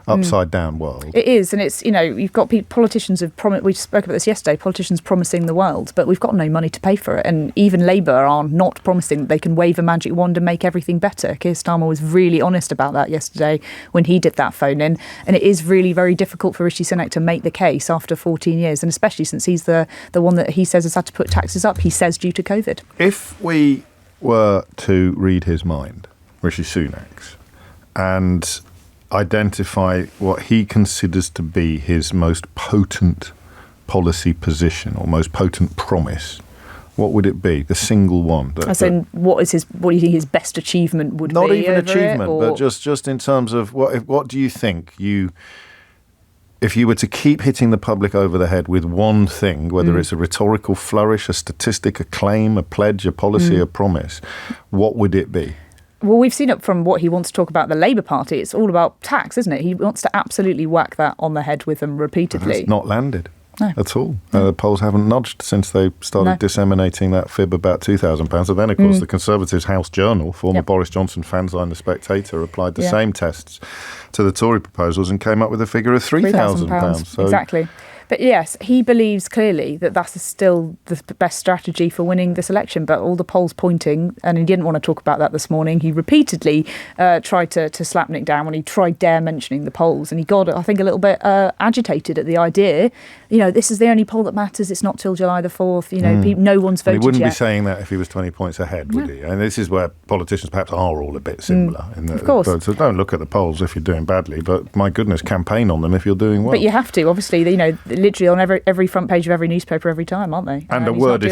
upside down world. It is, and it's, you've got politicians we spoke about this yesterday, politicians promising the world, but we've got no money to pay for it. And even Labour are not promising that they can wave a magic wand and make everything better. Keir Starmer was really honest about that yesterday when he did that phone in. And it is really very difficult for Rishi Sunak to make the case after 14 years, and especially since he's the one that he says has had to put taxes up, he says, due to COVID. If we were to read his mind, Rishi Sunak's, and identify what he considers to be his most potent policy position or most potent promise, what would it be? The single one. As in, what do you think his best achievement would be? Not even achievement, but just in terms of what do you think if you were to keep hitting the public over the head with one thing, whether it's a rhetorical flourish, a statistic, a claim, a pledge, a policy, a promise, what would it be? Well, we've seen it from what he wants to talk about the Labour Party. It's all about tax, isn't it? He wants to absolutely whack that on the head with them repeatedly. It's not landed. No. At all. The polls haven't nudged since they started disseminating that fib about £2,000. And then, of course, the Conservatives' House Journal, former Boris Johnson fanzine The Spectator, applied the same tests to the Tory proposals and came up with a figure of £3,000. So, exactly. But yes, he believes clearly that that's still the best strategy for winning this election. But all the polls pointing, and he didn't want to talk about that this morning. He repeatedly tried to slap Nick down when he tried mentioning the polls. And he got, I think, a little bit agitated at the idea. This is the only poll that matters. It's not till July the 4th. No one's voted yet. He wouldn't be saying that if he was 20 points ahead, would he? And this is where politicians perhaps are all a bit similar. Of course. So don't look at the polls if you're doing badly, but my goodness, campaign on them if you're doing well. But you have to, obviously, literally on every front page of every newspaper every time, aren't they? And a word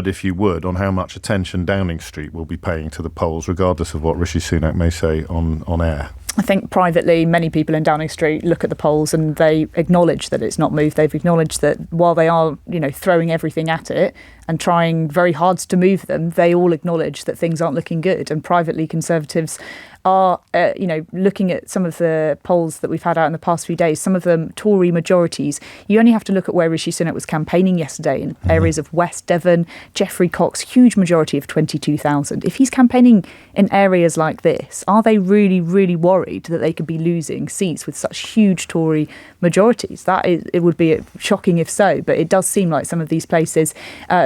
if you would on how much attention Downing Street will be paying to the polls, regardless of what Rishi Sunak may say on air. I think privately, many people in Downing Street look at the polls and they acknowledge that it's not moved. They've acknowledged that while they are, throwing everything at it and trying very hard to move them, they all acknowledge that things aren't looking good. And privately, Conservatives are, looking at some of the polls that we've had out in the past few days, some of them Tory majorities. You only have to look at where Rishi Sunak was campaigning yesterday in areas of West Devon, Geoffrey Cox, huge majority of 22,000. If he's campaigning in areas like this, are they really, really worried that they could be losing seats with such huge Tory majorities? It would be shocking if so, but it does seem like some of these places,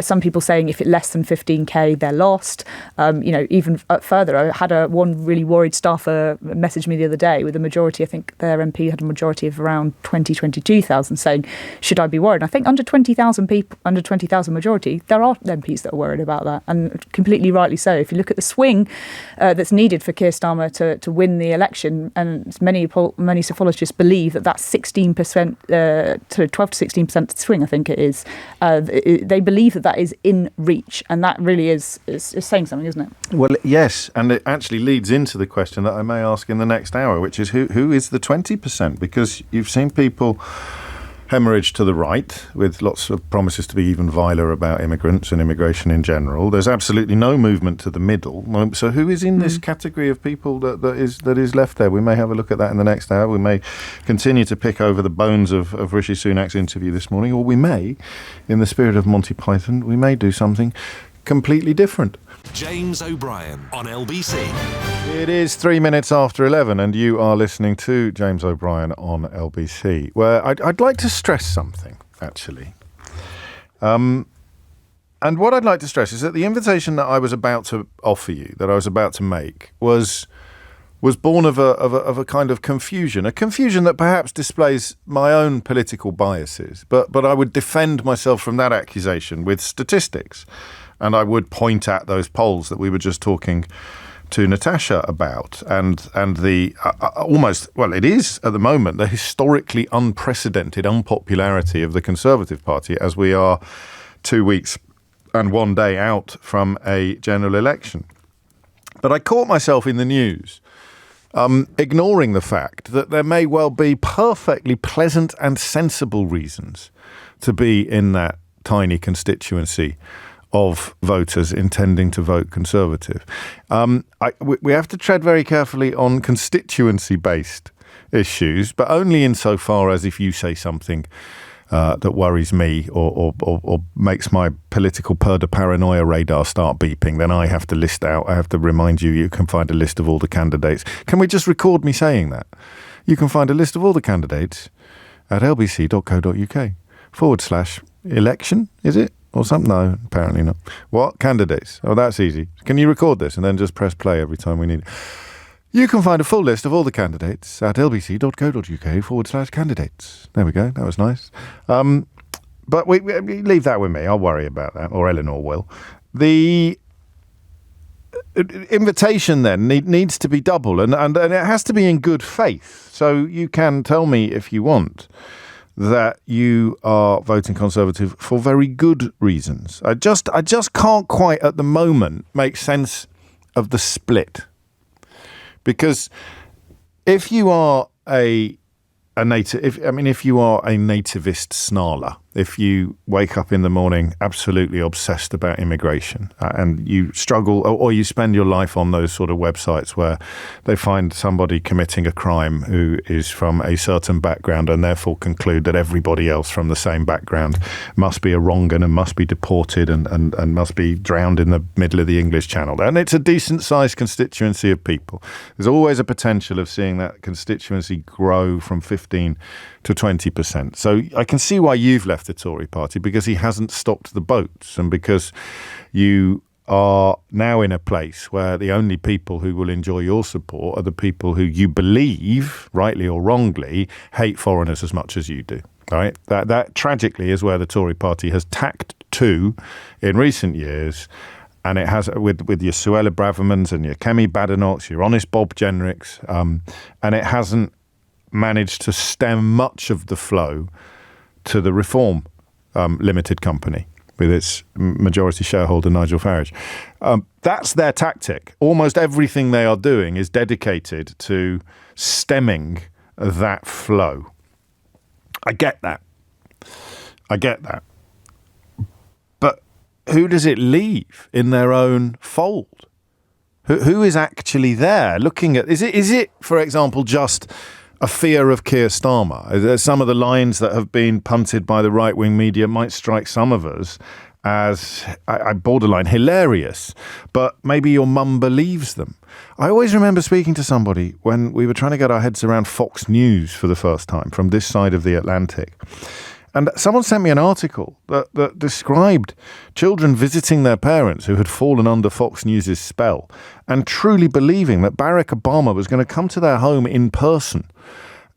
some people saying if it's less than 15k, they're lost. Even further, I had one really worried staffer messaged me the other day with a majority. I think their MP had a majority of around 22,000, saying, should I be worried? And I think under 20,000 people, under 20,000 majority, there are MPs that are worried about that, and completely rightly so. If you look at the swing that's needed for Keir Starmer to win the election, and many psephologists believe that's 16%, to 12 to 16% swing, I think it is. They believe that is in reach, and that really is saying something, isn't it? Well, yes, and it actually leads into the question that I may ask in the next hour, which is who is the 20%? Because you've seen people hemorrhage to the right with lots of promises to be even viler about immigrants and immigration in general. There's absolutely no movement to the middle. So who is in this category of people that is left there? We may have a look at that in the next hour. We may continue to pick over the bones of Rishi Sunak's interview this morning, or we may, in the spirit of Monty Python, we may do something completely different. James O'Brien on LBC. It is 3 minutes after 11 and you are listening to James O'Brien on LBC, where I'd like to stress something, actually. And what I'd like to stress is that the invitation that I was about to offer you, that I was about to make, was born of a kind of confusion, a confusion that perhaps displays my own political biases, but I would defend myself from that accusation with statistics. And I would point at those polls that we were just talking to Natasha about, and the it is at the moment the historically unprecedented unpopularity of the Conservative Party as we are 2 weeks and 1 day out from a general election. But I caught myself in the news ignoring the fact that there may well be perfectly pleasant and sensible reasons to be in that tiny constituency of voters intending to vote Conservative. We have to tread very carefully on constituency-based issues, but only insofar as if you say something that worries me or makes my political paranoia radar start beeping, then I have to remind you can find a list of all the candidates. Can we just record me saying that? You can find a list of all the candidates at lbc.co.uk/election, is it? Or something? No, apparently not. What? Candidates. Oh, that's easy. Can you record this and then just press play every time we need it? You can find a full list of all the candidates at lbc.co.uk/candidates. There we go. That was nice. But we leave that with me. I'll worry about that, or Eleanor will. The invitation then needs to be double, and it has to be in good faith. So you can tell me if you want that you are voting Conservative for very good reasons. I just can't quite at the moment make sense of the split. Because if you are if you are a nativist snarler, if you wake up in the morning absolutely obsessed about immigration and you struggle or you spend your life on those sort of websites where they find somebody committing a crime who is from a certain background and therefore conclude that everybody else from the same background must be a wrong and must be deported and must be drowned in the middle of the English Channel. And it's a decent-sized constituency of people. There's always a potential of seeing that constituency grow from 15 to 20%. So I can see why you've left the Tory party, because he hasn't stopped the boats and because you are now in a place where the only people who will enjoy your support are the people who you believe, rightly or wrongly, hate foreigners as much as you do. Right? That tragically is where the Tory party has tacked to in recent years. And it has with your Suella Bravermans and your Kemi Badenochs, your honest Bob Jenricks, and it hasn't managed to stem much of the flow to the Reform Limited Company with its majority shareholder Nigel Farage. That's their tactic. Almost everything they are doing is dedicated to stemming that flow. I get that. But who does it leave in their own fold? Who is actually there looking at... Is it, for example, just a fear of Keir Starmer? Some of the lines that have been punted by the right-wing media might strike some of us as borderline hilarious, but maybe your mum believes them. I always remember speaking to somebody when we were trying to get our heads around Fox News for the first time from this side of the Atlantic. And someone sent me an article that described children visiting their parents who had fallen under Fox News' spell and truly believing that Barack Obama was going to come to their home in person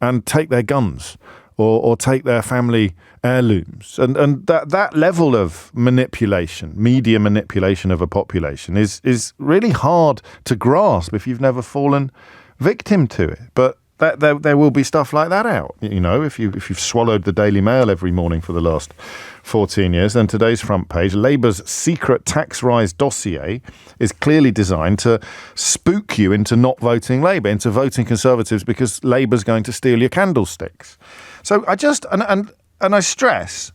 and take their guns or take their family heirlooms. And that level of manipulation, media manipulation of a population is really hard to grasp if you've never fallen victim to it. But there will be stuff like that out. You know, if you've swallowed the Daily Mail every morning for the last 14 years, then today's front page, Labour's secret tax rise dossier is clearly designed to spook you into not voting Labour, into voting Conservatives because Labour's going to steal your candlesticks. So I just, and I stress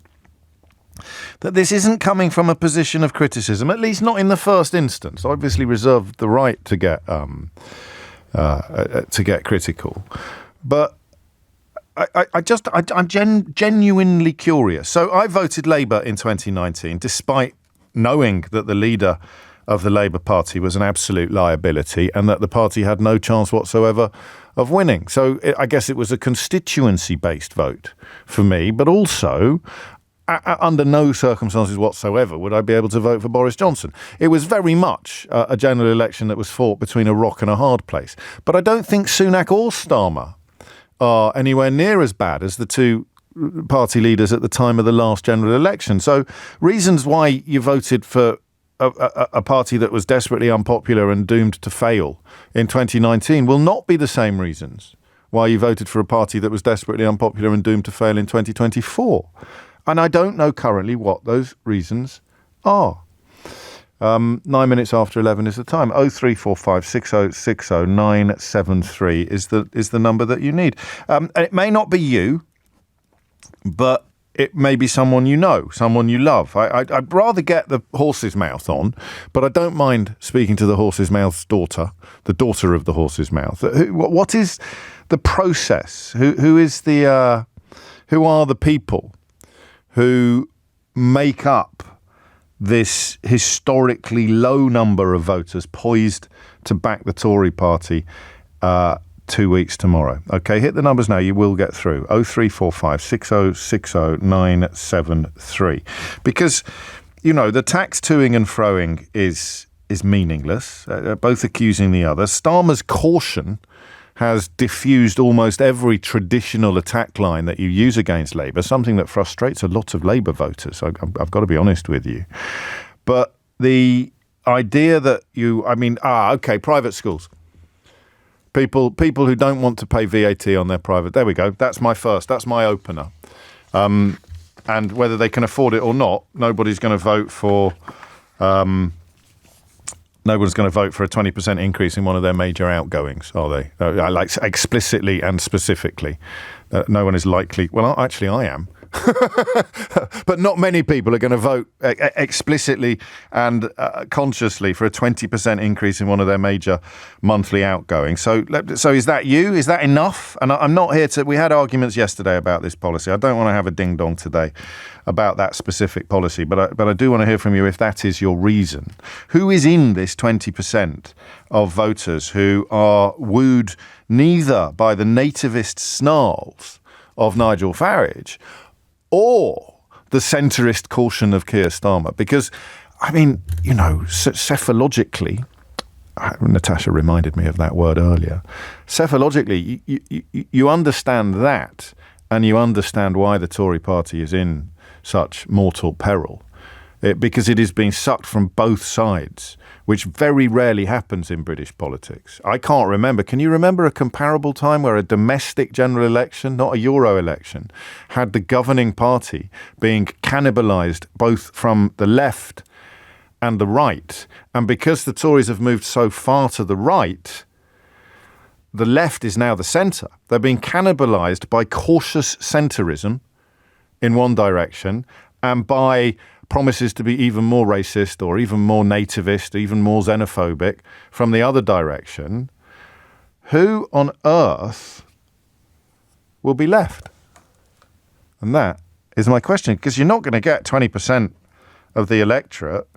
that this isn't coming from a position of criticism, at least not in the first instance. I obviously reserve the right to get critical, but I'm genuinely curious. So I voted Labour in 2019, despite knowing that the leader of the Labour Party was an absolute liability and that the party had no chance whatsoever of winning. So I guess it was a constituency-based vote for me, but also under no circumstances whatsoever would I be able to vote for Boris Johnson. It was very much a general election that was fought between a rock and a hard place. But I don't think Sunak or Starmer are anywhere near as bad as the two party leaders at the time of the last general election. So reasons why you voted for a party that was desperately unpopular and doomed to fail in 2019 will not be the same reasons why you voted for a party that was desperately unpopular and doomed to fail in 2024. And I don't know currently what those reasons are. 9 minutes after 11 is the time. 0345 6060 973 is the number that you need. And it may not be you, but it may be someone you know, someone you love. I'd rather get the horse's mouth on, but I don't mind speaking to the horse's mouth's daughter, the daughter of the horse's mouth. What is the process? Who are the people who make up this historically low number of voters poised to back the Tory party 2 weeks tomorrow. Okay, hit the numbers now. You will get through. 0345 6060 973. Because, you know, the tax toing and froing is meaningless, both accusing the other. Starmer's caution has diffused almost every traditional attack line that you use against Labour, something that frustrates a lot of Labour voters. I've got to be honest with you. But the idea that private schools. People who don't want to pay VAT on their private. There we go. That's my opener. And whether they can afford it or not, nobody's going to vote for a 20% increase in one of their major outgoings, are they? Like explicitly and specifically. No one is likely. Well, actually, I am. But not many people are going to vote explicitly and consciously for a 20% increase in one of their major monthly outgoings. So is that you? Is that enough? And I'm not here to... We had arguments yesterday about this policy. I don't want to have a ding-dong today about that specific policy, but I do want to hear from you if that is your reason. Who is in this 20% of voters who are wooed neither by the nativist snarls of Nigel Farage or the centrist caution of Keir Starmer? Because, I mean, you know, cephalogically, Natasha reminded me of that word earlier. Cephalogically, you understand that, and you understand why the Tory party is in such mortal peril. Because it is being sucked from both sides, which very rarely happens in British politics. I can't remember. Can you remember a comparable time where a domestic general election, not a Euro election, had the governing party being cannibalised both from the left and the right? And because the Tories have moved so far to the right, the left is now the centre. They're being cannibalised by cautious centrism in one direction and by promises to be even more racist or even more nativist, even more xenophobic from the other direction. Who on earth will be left? And that is my question, because you're not going to get 20% of the electorate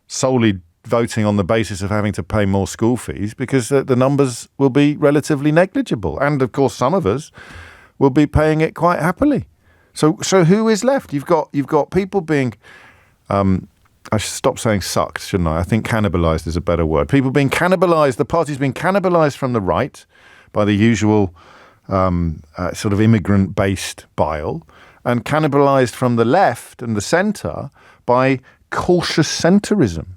solely voting on the basis of having to pay more school fees, because the numbers will be relatively negligible. And, of course, some of us will be paying it quite happily. So who is left? You've got people being, I should stop saying sucked, shouldn't I? I think cannibalised is a better word. People being cannibalised, the party's being cannibalised from the right by the usual sort of immigrant-based bile, and cannibalised from the left and the centre by cautious centrism.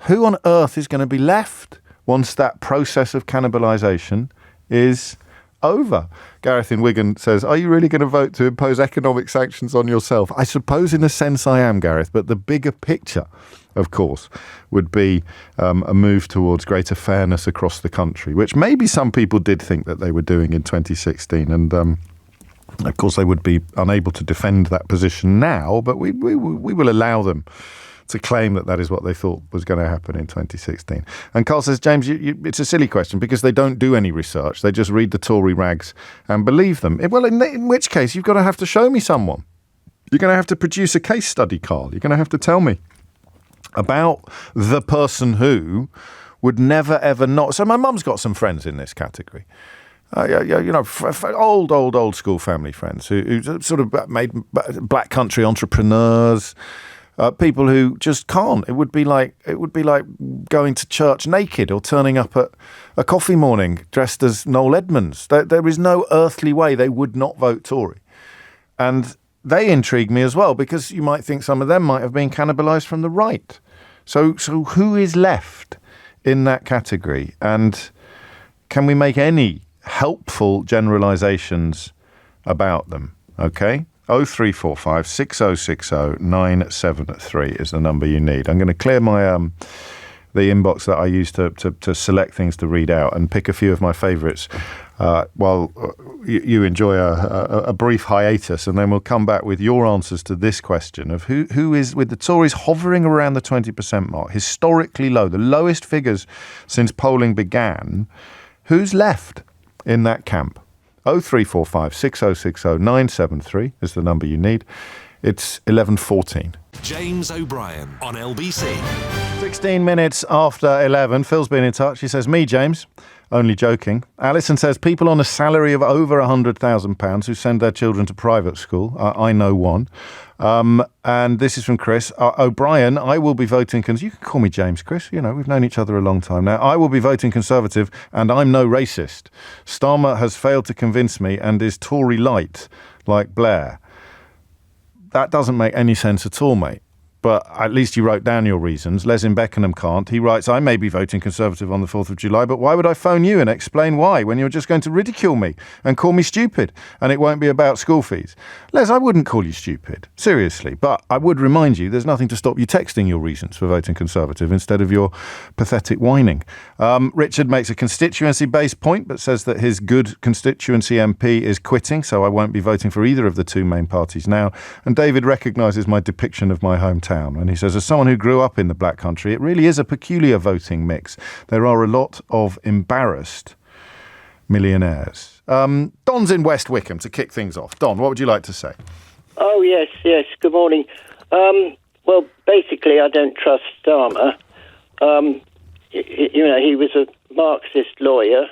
Who on earth is going to be left once that process of cannibalisation is over? Gareth in Wigan says, are you really going to vote to impose economic sanctions on yourself? I suppose in a sense I am, Gareth, but the bigger picture, of course, would be a move towards greater fairness across the country, which maybe some people did think that they were doing in 2016. And of course, they would be unable to defend that position now, but we will allow them to claim that is what they thought was going to happen in 2016. And Carl says, James, it's a silly question because they don't do any research. They just read the Tory rags and believe them. Well, in which case, you've got to have to show me someone. You're going to have to produce a case study, Carl. You're going to have to tell me about the person who would never, ever not. So my mum's got some friends in this category. Old school family friends who sort of made black country entrepreneurs. People who just can't. It would be like going to church naked or turning up at a coffee morning dressed as Noel Edmonds. There is no earthly way they would not vote Tory. And they intrigue me as well, because you might think some of them might have been cannibalised from the right. So who is left in that category? And can we make any helpful generalisations about them? Okay? 0345 6060 973 is the number you need. I'm going to clear my the inbox that I use to select things to read out and pick a few of my favourites while you enjoy a brief hiatus, and then we'll come back with your answers to this question of who is, with the Tories hovering around the 20% mark, historically low, the lowest figures since polling began, who's left in that camp? 0345 6060 973 is the number you need. It's 11:14. James O'Brien on LBC. 16 minutes after 11. Phil's been in touch. He says, me, James. Only joking. Alison says, people on a salary of over £100,000 who send their children to private school. I know one. And this is from Chris. O'Brien, I will be voting... You can call me James, Chris. You know, we've known each other a long time now. I will be voting Conservative, and I'm no racist. Starmer has failed to convince me and is Tory light, like Blair. That doesn't make any sense at all, mate. But at least you wrote down your reasons. Les in Beckenham can't. He writes, I may be voting Conservative on the 4th of July, but why would I phone you and explain why when you're just going to ridicule me and call me stupid? And it won't be about school fees. Les, I wouldn't call you stupid, seriously. But I would remind you, there's nothing to stop you texting your reasons for voting Conservative instead of your pathetic whining. Richard makes a constituency-based point, but says that his good constituency MP is quitting, so I won't be voting for either of the two main parties now. And David recognises my depiction of my hometown. And he says, as someone who grew up in the Black Country, it really is a peculiar voting mix. There are a lot of embarrassed millionaires. Don's in West Wickham to kick things off. Don, what would you like to say? Oh, yes. Good morning. Well, basically, I don't trust Starmer. He was a Marxist lawyer,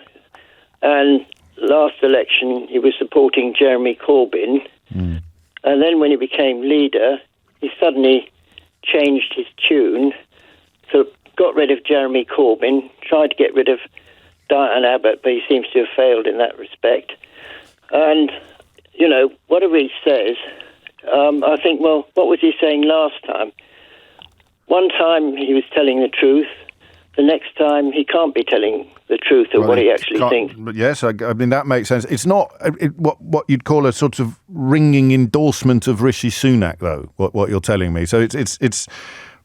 and last election he was supporting Jeremy Corbyn. And then when he became leader, he suddenly changed his tune, so got rid of Jeremy Corbyn, tried to get rid of Diane Abbott, but he seems to have failed in that respect. And, whatever he says, I think, well, what was he saying last time? One time he was telling the truth, the next time he can't be telling the truth of what he actually thinks. But yes, I mean, that makes sense. It's not what you'd call a sort of ringing endorsement of Rishi Sunak, though, what you're telling me. So it's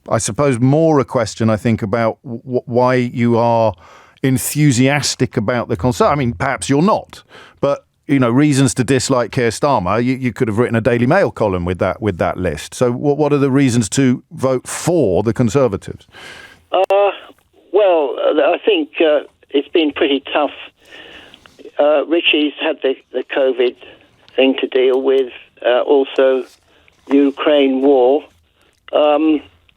I suppose, more a question, I think, about why you are enthusiastic about the concern. I mean, perhaps you're not, but, reasons to dislike Keir Starmer, you could have written a Daily Mail column with that list. So what are the reasons to vote for the Conservatives? Well, I think it's been pretty tough. Richie's had the COVID thing to deal with, also Ukraine war.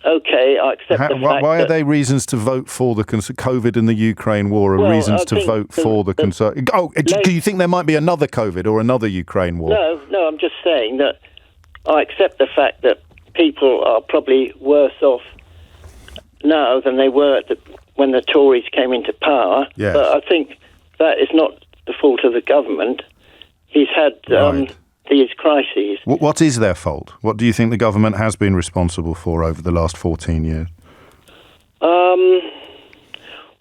Okay, I accept the fact why are they reasons to vote for the COVID and the Ukraine war are reasons to vote for the Conservative? Do you think there might be another COVID or another Ukraine war? No, I'm just saying that I accept the fact that people are probably worse off now than they were when the Tories came into power. Yes. But I think that is not the fault of the government. He's had these crises. What is their fault? What do you think the government has been responsible for over the last 14 years?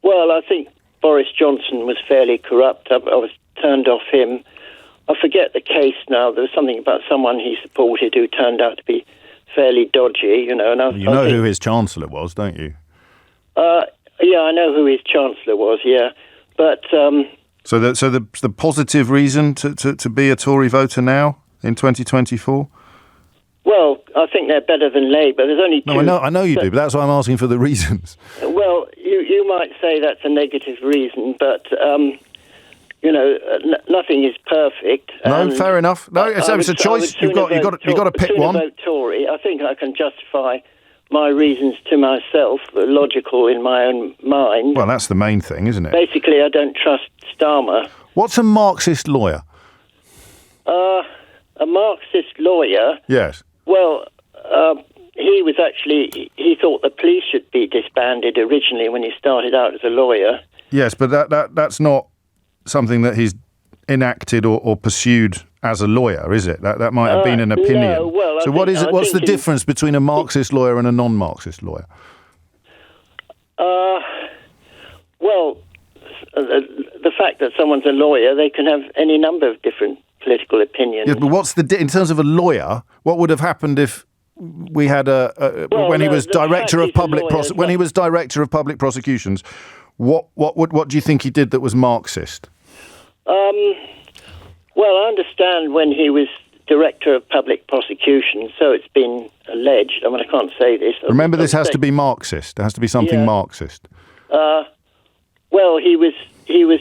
Well, I think Boris Johnson was fairly corrupt. I was turned off him. I forget the case now. There was something about someone he supported who turned out to be fairly dodgy, And who his Chancellor was, don't you? Yeah, I know who his Chancellor was, yeah. But... So the positive reason to be a Tory voter now in 2024? Well, I think they're better than Labour. There's only two. No, I know you do, but that's why I'm asking for the reasons. Well, you might say that's a negative reason, but nothing is perfect. No, fair enough. No, it's a choice. You've got to pick one. Vote Tory. I think I can justify my reasons to myself, logical in my own mind. Well, that's the main thing, isn't it? Basically, I don't trust Starmer. What's a Marxist lawyer? A Marxist lawyer? Yes. Well, he thought the police should be disbanded originally when he started out as a lawyer. Yes, but that's not something that he's enacted or pursued as a lawyer, is it? That might have been an opinion. No, well, so what's the difference between a Marxist lawyer and a non-Marxist lawyer? Well, the fact that someone's a lawyer, they can have any number of different political opinions. Yes, but in terms of a lawyer, what would have happened if we had when he was director of public prosecutions? What do you think he did that was Marxist? Well, I understand when he was director of public prosecutions, so it's been alleged. I mean, I can't say this. Remember, this has to be Marxist. There has to be something Marxist. Well, he he was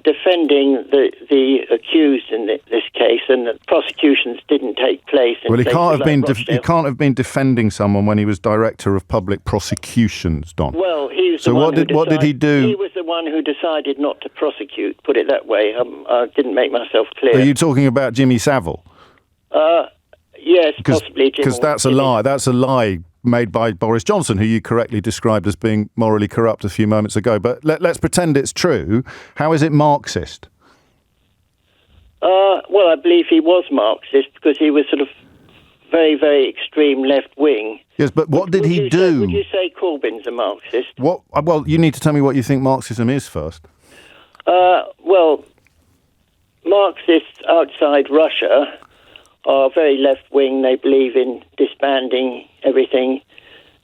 defending the accused in this case, and the prosecutions didn't take place. Well, he can't have been defending someone when he was director of public prosecutions, Don. Well, he was. So what did he do? He was the one who decided not to prosecute. Put it that way. I didn't make myself clear. Are you talking about Jimmy Savile? Yes, possibly. Because that's a lie. That's a lie made by Boris Johnson, who you correctly described as being morally corrupt a few moments ago. But let's pretend it's true. How is it Marxist? Well, I believe he was Marxist because he was sort of very, very extreme left-wing. Yes, but what did he do? Would you say Corbyn's a Marxist? What? Well, you need to tell me what you think Marxism is first. Well, Marxists outside Russia are very left-wing. They believe in disbanding everything,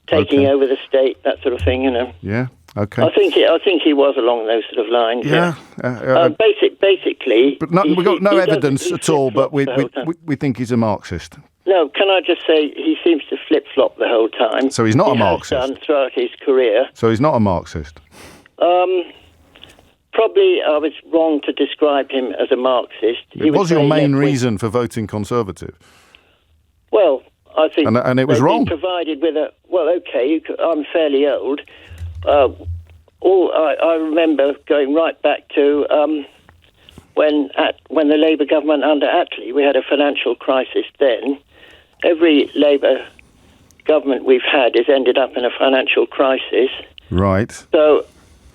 taking over the state, that sort of thing, you know. Yeah, okay. I think he was along those sort of lines. Yeah. Basically... But we've got no evidence at all, but we think he's a Marxist. No, can I just say he seems to flip-flop the whole time. So he's not a Marxist? He has done throughout his career. So he's not a Marxist? Probably I was wrong to describe him as a Marxist. It was your main reason for voting Conservative. Well, I think... And it was wrong. Provided with a... Well, OK, I'm fairly old. I remember going right back to when the Labour government under Attlee, we had a financial crisis then. Every Labour government we've had has ended up in a financial crisis. Right. So,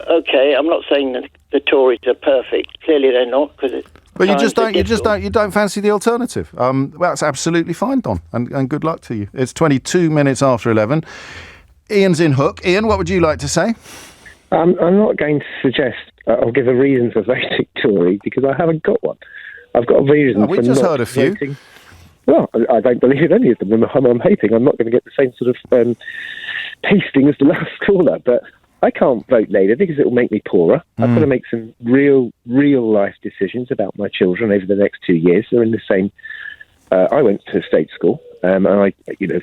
OK, I'm not saying that the Tories are perfect. Clearly they're not, because but you don't fancy the alternative. That's absolutely fine, Don, and good luck to you. It's 22 minutes after 11. Ian's in Hook. Ian, what would you like to say? I'm not going to suggest I'll give a reason for voting Tory, because I haven't got one. I've got a reason for not heard a few. voting. Well, I don't believe in any of them. I'm hoping I'm not going to get the same sort of tasting as the last caller, but I can't vote Labour because it will make me poorer. I've got to make some real life decisions about my children over the next 2 years. They're in the same... I went to state school, and I,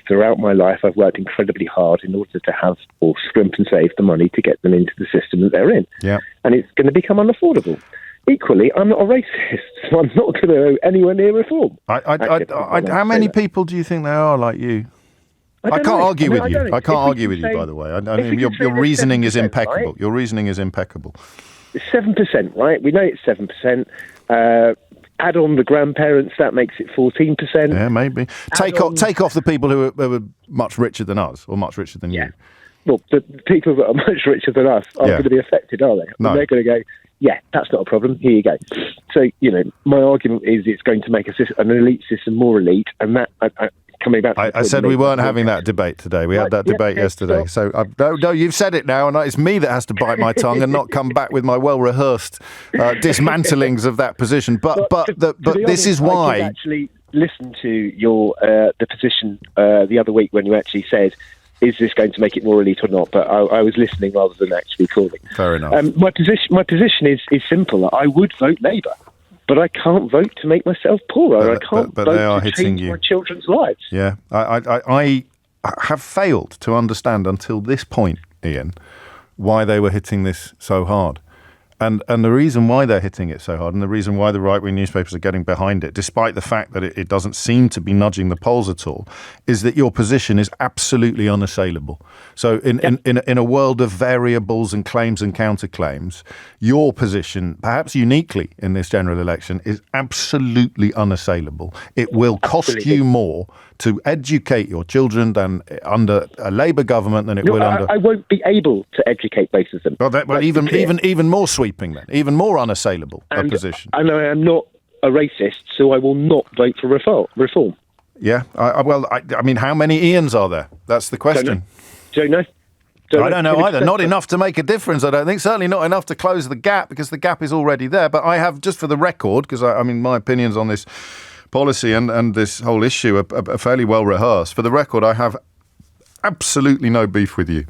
throughout my life, I've worked incredibly hard in order to have or scrimp and save the money to get them into the system that they're in. Yeah. And it's going to become unaffordable. Equally, I'm not a racist, so I'm not going to go anywhere near reform. How many people do you think there are like you? I can't argue with you. I can't argue with you, by the way. I mean, your reasoning is impeccable. Right? Your reasoning is impeccable. 7%, right? We know it's 7%. Add on the grandparents, that makes it 14%. Yeah, maybe. Take off the people who are much richer than us or much richer than you. Well, the people that are much richer than us aren't going to be affected, are they? No. They're going to go, yeah, that's not a problem. Here you go. So, my argument is it's going to make an elite system more elite, and that... Coming back I said we weren't having that debate today. We had that debate yesterday. So no, you've said it now, and it's me that has to bite my tongue and not come back with my well-rehearsed dismantlings of that position. But this is why. I did actually listen to your the position the other week when you actually said, "Is this going to make it more elite or not?" But I was listening rather than actually calling. Fair enough. My position is simple. I would vote Labour. But I can't vote to make myself poorer. I can't vote to change my children's lives. Yeah, I have failed to understand until this point, Ian, why they were hitting this so hard. And the reason why they're hitting it so hard, and the reason why the right-wing newspapers are getting behind it, despite the fact that it doesn't seem to be nudging the polls at all, is that your position is absolutely unassailable. So in a world of variables and claims and counterclaims, your position, perhaps uniquely in this general election, is absolutely unassailable. It will cost you more to educate your children than under a Labour government than it will under... I won't be able to educate both of them. Well, even more sweeping then, even more unassailable a position. And I am not a racist, so I will not vote for reform. Yeah, I mean, how many Ians are there? That's the question. Don't know. I don't know either. Not enough to make a difference, I don't think. Certainly not enough to close the gap, because the gap is already there. But I have, just for the record, because I mean, my opinions on this policy and this whole issue are fairly well rehearsed. For the record, I have absolutely no beef with you.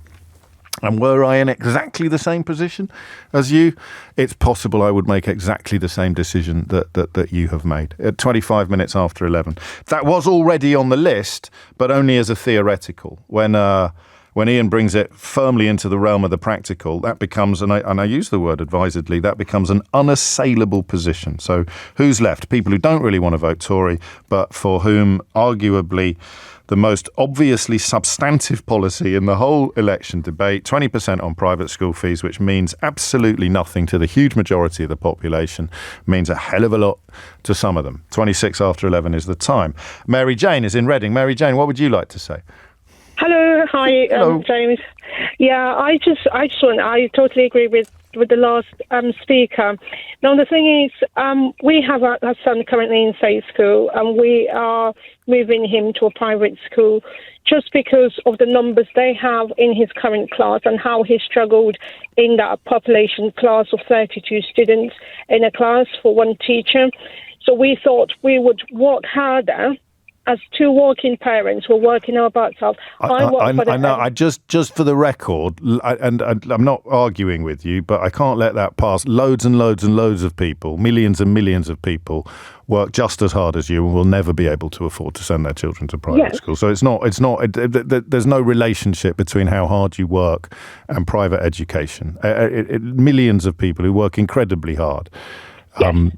And were I in exactly the same position as you, it's possible I would make exactly the same decision that you have made at 25 minutes after 11. That was already on the list, but only as a theoretical. When when Ian brings it firmly into the realm of the practical, that becomes, and I use the word advisedly, that becomes an unassailable position. So who's left? People who don't really want to vote Tory, but for whom arguably the most obviously substantive policy in the whole election debate, 20% on private school fees, which means absolutely nothing to the huge majority of the population, means a hell of a lot to some of them. 26 after 11 is the time. Mary Jane is in Reading. Mary Jane, what would you like to say? Hello, hi, Hello. James. Yeah, I totally agree with the last speaker. Now, the thing is, we have our son currently in state school, and we are moving him to a private school just because of the numbers they have in his current class and how he struggled in that population class of 32 students in a class for one teacher. So we thought we would work harder as two working parents who are working our butts off. I know. Just for the record, and I'm not arguing with you, but I can't let that pass. Loads and loads and loads of people, millions and millions of people, work just as hard as you and will never be able to afford to send their children to private school. So there's no relationship between how hard you work and private education. Millions of people who work incredibly hard.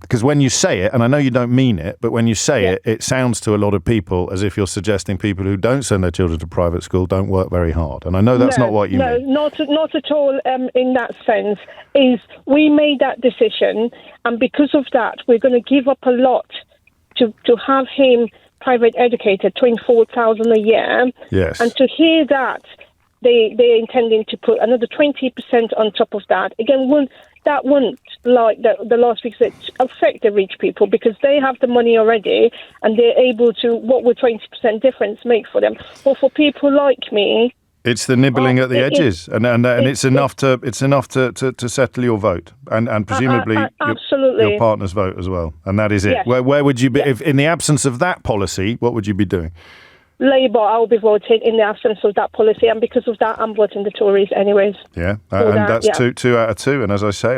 Because when you say it, and I know you don't mean it, but when you say it, it sounds to a lot of people as if you're suggesting people who don't send their children to private school don't work very hard. And I know that's not what you mean. No, not at all in that sense. Is we made that decision, and because of that, we're going to give up a lot to have him private educated, 24,000 a year. Yes. And to hear that they're intending to put another 20% on top of that, again, that won't, like the last week, affect the rich people because they have the money already and they're able to, what would 20% difference make for them? Or for people like me, it's the nibbling at the edges, and it's enough to settle your vote, and presumably your partner's vote as well, and that is it. Yes. Where would you be if, in the absence of that policy? What would you be doing? Labour, I will be voting in the absence of that policy, and because of that, I'm voting the Tories anyways. Yeah, and that's 2 out of 2. And as I say,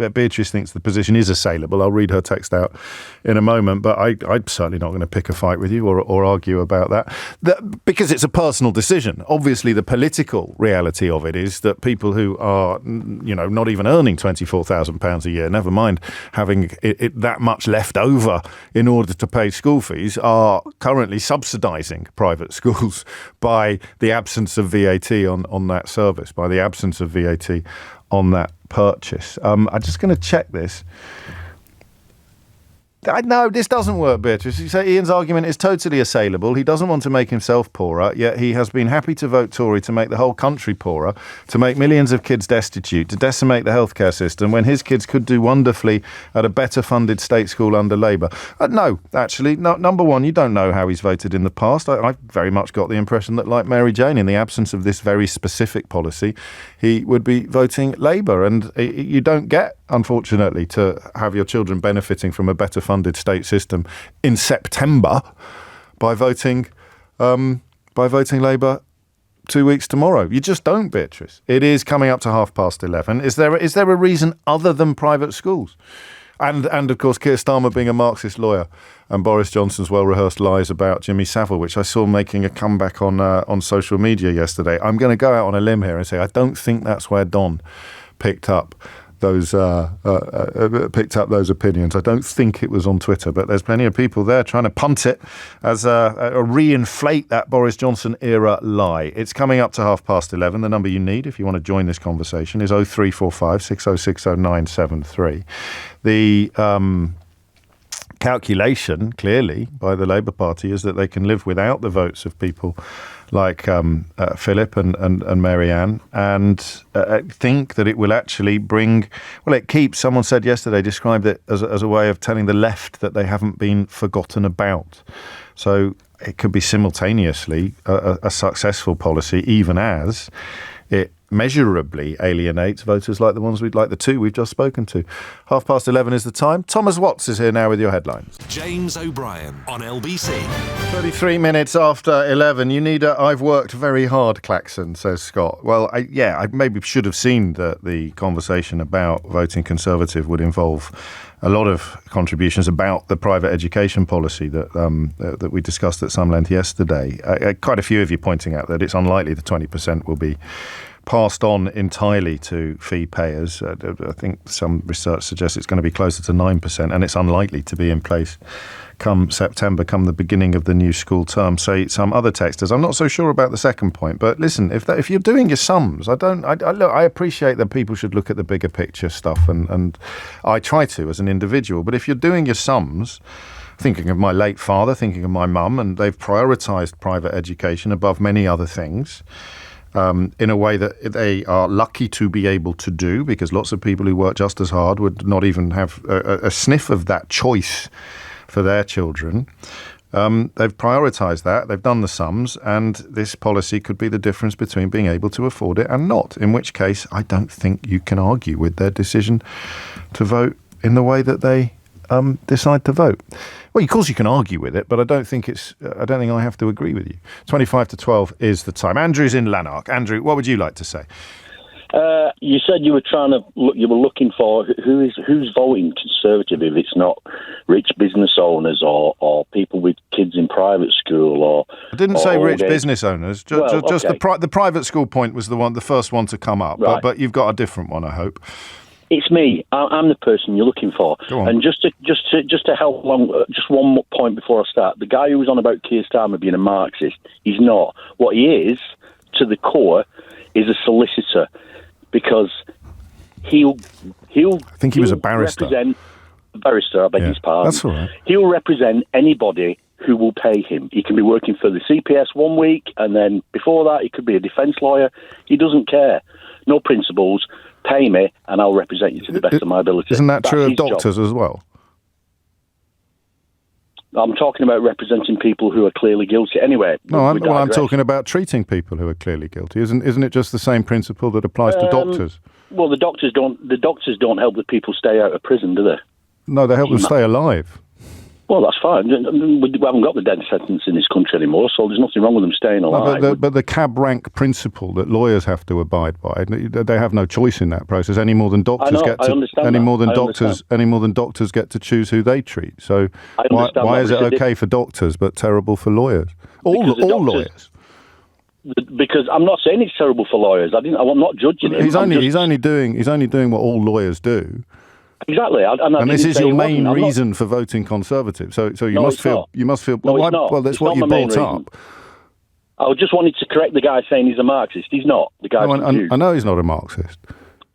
Beatrice thinks the position is assailable. I'll read her text out in a moment, but I'm certainly not going to pick a fight with you or argue about that because it's a personal decision. Obviously, the political reality of it is that people who are, not even earning £24,000 a year, never mind having it that much left over in order to pay school fees, are currently subsidising private schools by the absence of VAT on that service, by the absence of VAT on that purchase. I'm just going to check this. No, this doesn't work, Beatrice. You say Ian's argument is totally assailable. He doesn't want to make himself poorer, yet he has been happy to vote Tory to make the whole country poorer, to make millions of kids destitute, to decimate the healthcare system, when his kids could do wonderfully at a better funded state school under Labour. No, actually, number one, you don't know how he's voted in the past. I very much got the impression that, like Mary Jane, in the absence of this very specific policy, he would be voting Labour. And you don't get, unfortunately, to have your children benefiting from a better funded state system in September by voting Labour 2 weeks tomorrow. You just don't, Beatrice. It is coming up to 11:30. Is there a reason other than private schools? And of course, Keir Starmer being a Marxist lawyer, and Boris Johnson's well-rehearsed lies about Jimmy Savile, which I saw making a comeback on social media yesterday. I'm going to go out on a limb here and say I don't think that's where Don picked up those opinions. I don't think it was on Twitter, but there's plenty of people there trying to punt it as reinflate that Boris Johnson era lie. It's coming up to 11:30. The number you need if you want to join this conversation is 0345 606 0973. The calculation, clearly, by the Labour Party is that they can live without the votes of people like Philip and Marianne, and think that it will actually bring, someone said yesterday, described it as a way of telling the left that they haven't been forgotten about. So it could be simultaneously a successful policy, even as it measurably alienates voters like the two we've just spoken to. 11:30 is the time. Thomas Watts is here now with your headlines. James O'Brien on LBC. 33 minutes after 11. You need a "I've worked very hard" klaxon, says Scott. Well, I maybe should have seen that the conversation about voting Conservative would involve a lot of contributions about the private education policy that we discussed at some length yesterday. Quite a few of you pointing out that it's unlikely the 20% will be passed on entirely to fee payers. I think some research suggests it's going to be closer to 9%, and it's unlikely to be in place come September, come the beginning of the new school term. Say some other texters. I'm not so sure about the second point, but listen, if you're doing your sums, I appreciate that people should look at the bigger picture stuff, and I try to as an individual. But if you're doing your sums, thinking of my late father, thinking of my mum, and they've prioritised private education above many other things, in a way that they are lucky to be able to do, because lots of people who work just as hard would not even have a sniff of that choice for their children. They've prioritised that, they've done the sums, and this policy could be the difference between being able to afford it and not, in which case I don't think you can argue with their decision to vote in the way that they decide to vote. Well, of course you can argue with it, but I don't think I have to agree with you. 11:25 is the time. Andrew's in Lanark. Andrew, what would you like to say? You said you were looking for who's voting Conservative if it's not rich business owners or people with kids in private school or. I didn't say rich business owners. Just the private school point was the first one to come up. Right. But you've got a different one, I hope. It's me. I'm the person you're looking for. Go on. And just to help along, just one more point before I start. The guy who was on about Keir Starmer being a Marxist, he's not. What he is, to the core, is a solicitor, because he'll. I think he was a barrister. Barrister, I beg his pardon. That's all right. He'll represent anybody who will pay him. He can be working for the CPS 1 week, and then before that, he could be a defence lawyer. He doesn't care. No principles. Pay me, and I'll represent you to the best of my ability. Isn't that true of doctors as well? I'm talking about representing people who are clearly guilty. Anyway, I'm talking about treating people who are clearly guilty. Isn't it just the same principle that applies to doctors? Well, the doctors don't help the people stay out of prison, do they? No, they help them stay alive. Well, that's fine. We haven't got the death sentence in this country anymore, so there's nothing wrong with them staying alive. No, but the cab rank principle that lawyers have to abide by, they have no choice in that process any more than doctors get to choose who they treat. So why is it okay for doctors but terrible for lawyers? All lawyers. Because I'm not saying it's terrible for lawyers. I'm not judging him. He's only doing what all lawyers do. Exactly, and this is your main reason for voting Conservative. So you must feel. Well, that's what you brought up. I just wanted to correct the guy saying he's a Marxist. He's not. The guy. I know he's not a Marxist.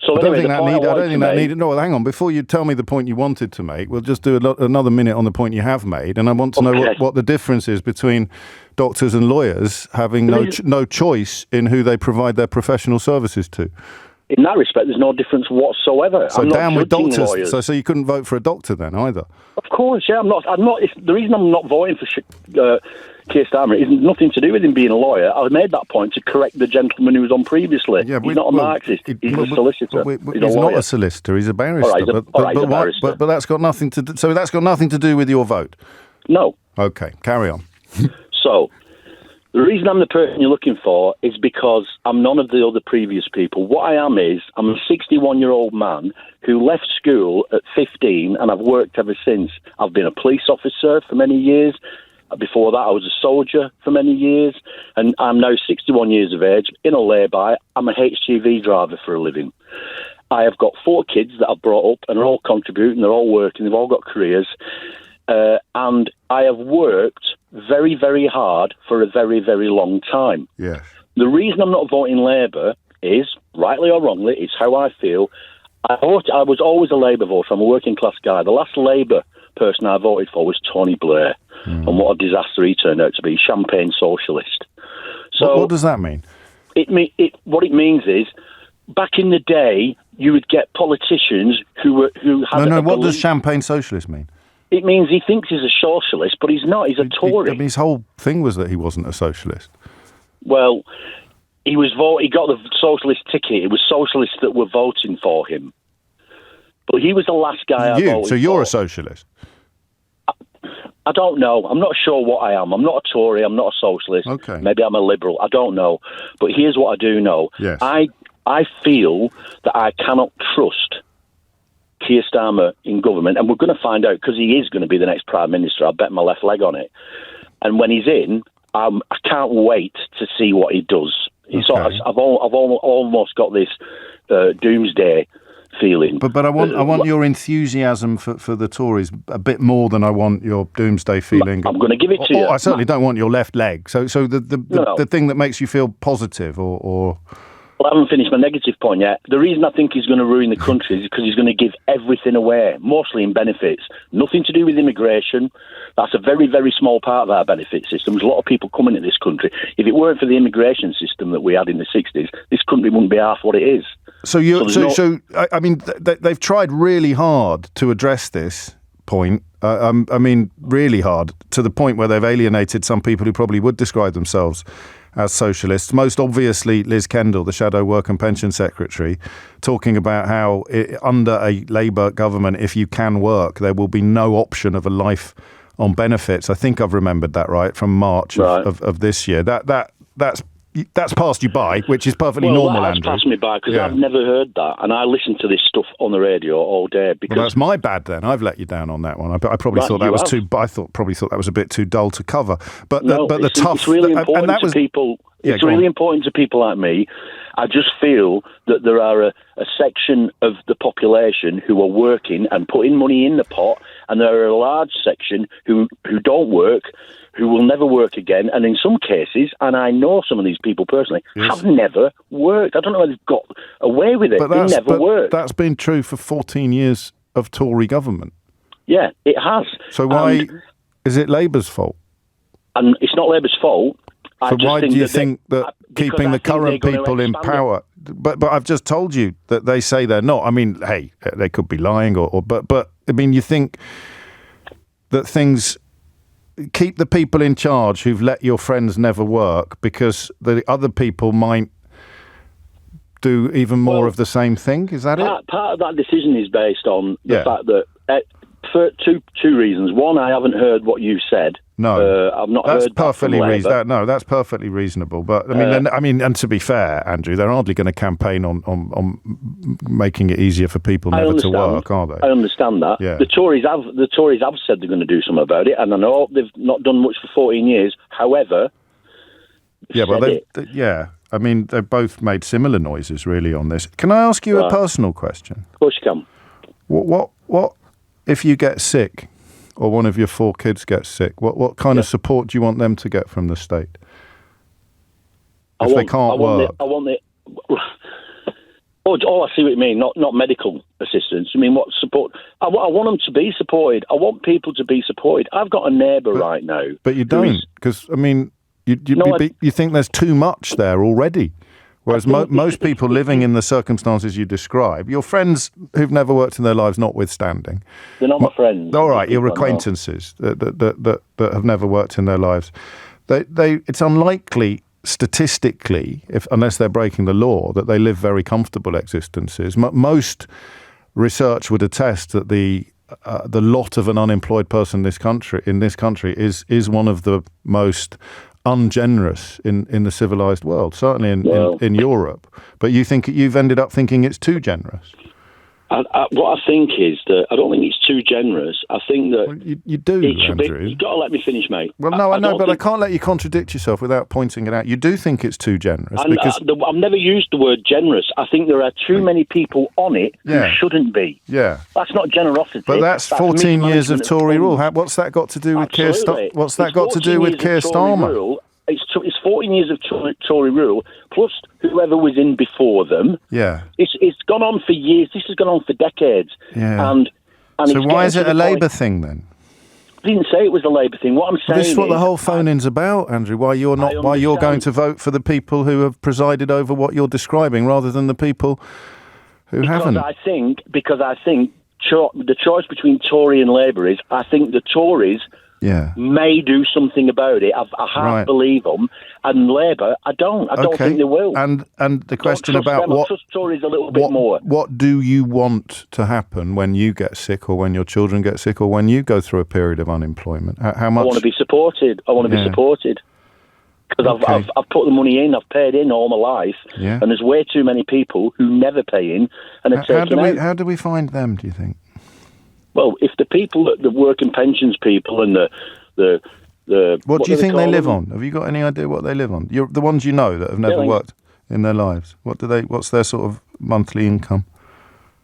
So I don't think that needed. No, hang on. Before you tell me the point you wanted to make, we'll just do another minute on the point you have made, and I want to know what the difference is between doctors and lawyers having no choice in who they provide their professional services to. In that respect, there's no difference whatsoever. So down with doctors. So you couldn't vote for a doctor then either? Of course, yeah. I'm not. The reason I'm not voting for Keir Starmer is nothing to do with him being a lawyer. I made that point to correct the gentleman who was on previously. Yeah, he's not a Marxist. He's a solicitor. He's not a solicitor. He's a barrister. But that's got nothing to do. So that's got nothing to do with your vote. No. Okay, carry on. So. The reason I'm the person you're looking for is because I'm none of the other previous people. What I am is, I'm a 61-year-old man who left school at 15, and I've worked ever since. I've been a police officer for many years. Before that, I was a soldier for many years, and I'm now 61 years of age, in a lay-by. I'm a HGV driver for a living. I have got 4 kids that I've brought up, and they're all contributing, they're all working, they've all got careers, and I have worked very, very hard for a very, very long time. Yes. The reason I'm not voting Labour is, rightly or wrongly, it's how I feel. I was always a Labour voter. I'm a working class guy. The last Labour person I voted for was Tony Blair, and what a disaster he turned out to be, champagne socialist. So what does that mean? What it means is, back in the day, you would get politicians who had. What does champagne socialist mean? It means he thinks he's a socialist, but he's not. He's a Tory. His whole thing was that he wasn't a socialist. Well, He got the socialist ticket. It was socialists that were voting for him. But he was the last guy I voted for. So you're a socialist? I don't know. I'm not sure what I am. I'm not a Tory. I'm not a socialist. Okay. Maybe I'm a liberal. I don't know. But here's what I do know. Yes. I feel that I cannot trust Keir Starmer in government, and we're going to find out because he is going to be the next Prime Minister. I'll bet my left leg on it. And when he's in, I can't wait to see what he does. Okay. I've almost got this doomsday feeling. But I want your enthusiasm for the Tories a bit more than I want your doomsday feeling. I'm going to give it to you. I certainly don't want your left leg. So the thing that makes you feel positive or... Well, I haven't finished my negative point yet. The reason I think he's going to ruin the country is because he's going to give everything away, mostly in benefits. Nothing to do with immigration. That's a very, very small part of our benefit system. There's a lot of people coming to this country. If it weren't for the immigration system that we had in the 60s, this country wouldn't be half what it is. I mean, they've tried really hard to address this point. I mean, really hard, to the point where they've alienated some people who probably would describe themselves as socialists. Most obviously, Liz Kendall, the Shadow Work and Pension Secretary, talking about how under a Labour government, if you can work, there will be no option of a life on benefits. I think I've remembered that right from March of this year. That's passed you by, which is perfectly normal, Andrew. That's passed me by because I've never heard that, and I listen to this stuff on the radio all day. Because that's my bad then. I've let you down on that one. I probably thought that was too. I probably thought that was a bit too dull to cover. But the tough. It's really important to people. It's really important to people like me. I just feel that there are a section of the population who are working and putting money in the pot, and there are a large section who don't work, who will never work again, and in some cases, and I know some of these people personally, have never worked. I don't know how they've got away with it. They never worked. That's been true for 14 years of Tory government. Yeah, it has. So why is it Labour's fault? And it's not Labour's fault. So why do you think that keeping the current people in power? But I've just told you that they say they're not. I mean, hey, they could be lying, but I mean, you think that things keep the people in charge who've let your friends never work because the other people might do even more of the same thing? Is that it? Part of that decision is based on the fact that for two reasons. One, I haven't heard what you said. No, I've not that's heard perfectly that reasonable. No, that's perfectly reasonable. But I mean, and to be fair, Andrew, they're hardly going to campaign on making it easier for people never to work, are they? I understand that. Yeah. The Tories have said they're going to do something about it, and I know they've not done much for 14 years. However, I mean, they've both made similar noises really on this. Can I ask you a personal question? Of course you can. What if you get sick? Or one of your 4 kids gets sick, what kind of support do you want them to get from the state? If they can't work. I see what you mean, not medical assistance. I mean, what support? I want them to be supported. I want people to be supported. I've got a neighbour right now. But you don't, because, I mean, you think there's too much there already. Whereas most people living in the circumstances you describe, your friends who've never worked in their lives notwithstanding. They're not my friends. All right, your acquaintances that have never worked in their lives. It's unlikely statistically, unless they're breaking the law, that they live very comfortable existences. Most research would attest that the lot of an unemployed person in this country is one of the most ungenerous in the civilized world, certainly in Europe. But you've ended up thinking it's too generous. What I think is that I don't think it's too generous. I think that you do, Andrew. You've got to let me finish, mate. Well, no, I know, but I can't let you contradict yourself without pointing it out. You do think it's too generous. Because I've never used the word generous. I think there are too many people on it who shouldn't be. Yeah. That's not generosity. But that's 14 years of Tory rule. What's that got to do with Keir Starmer? What's that got to do with Keir Starmer? It's 14 years of Tory rule, plus whoever was in before them. Yeah. It's gone on for years. This has gone on for decades. Yeah. And so why is it a Labour thing then? I didn't say it was a Labour thing. What I'm saying this is what the whole phone-in's about, Andrew. Why you're going to vote for the people who have presided over what you're describing, rather than the people who haven't. Because I think the choice between Tory and Labour is, I think the Tories may do something about it. I half believe them, and Labour, I don't think they will. And the question about what trust Tories a little bit more. What do you want to happen when you get sick, or when your children get sick, or when you go through a period of unemployment? How much? I want to be supported. Be supported. Because I've put the money in, I've paid in all my life, and there's way too many people who never pay in and are taking out. How do we find them, do you think? Well, if the people, the working pensions people and the what do you think they live on? Have you got any idea what they live on? You're the ones you know that have never worked in their lives. What's their sort of monthly income?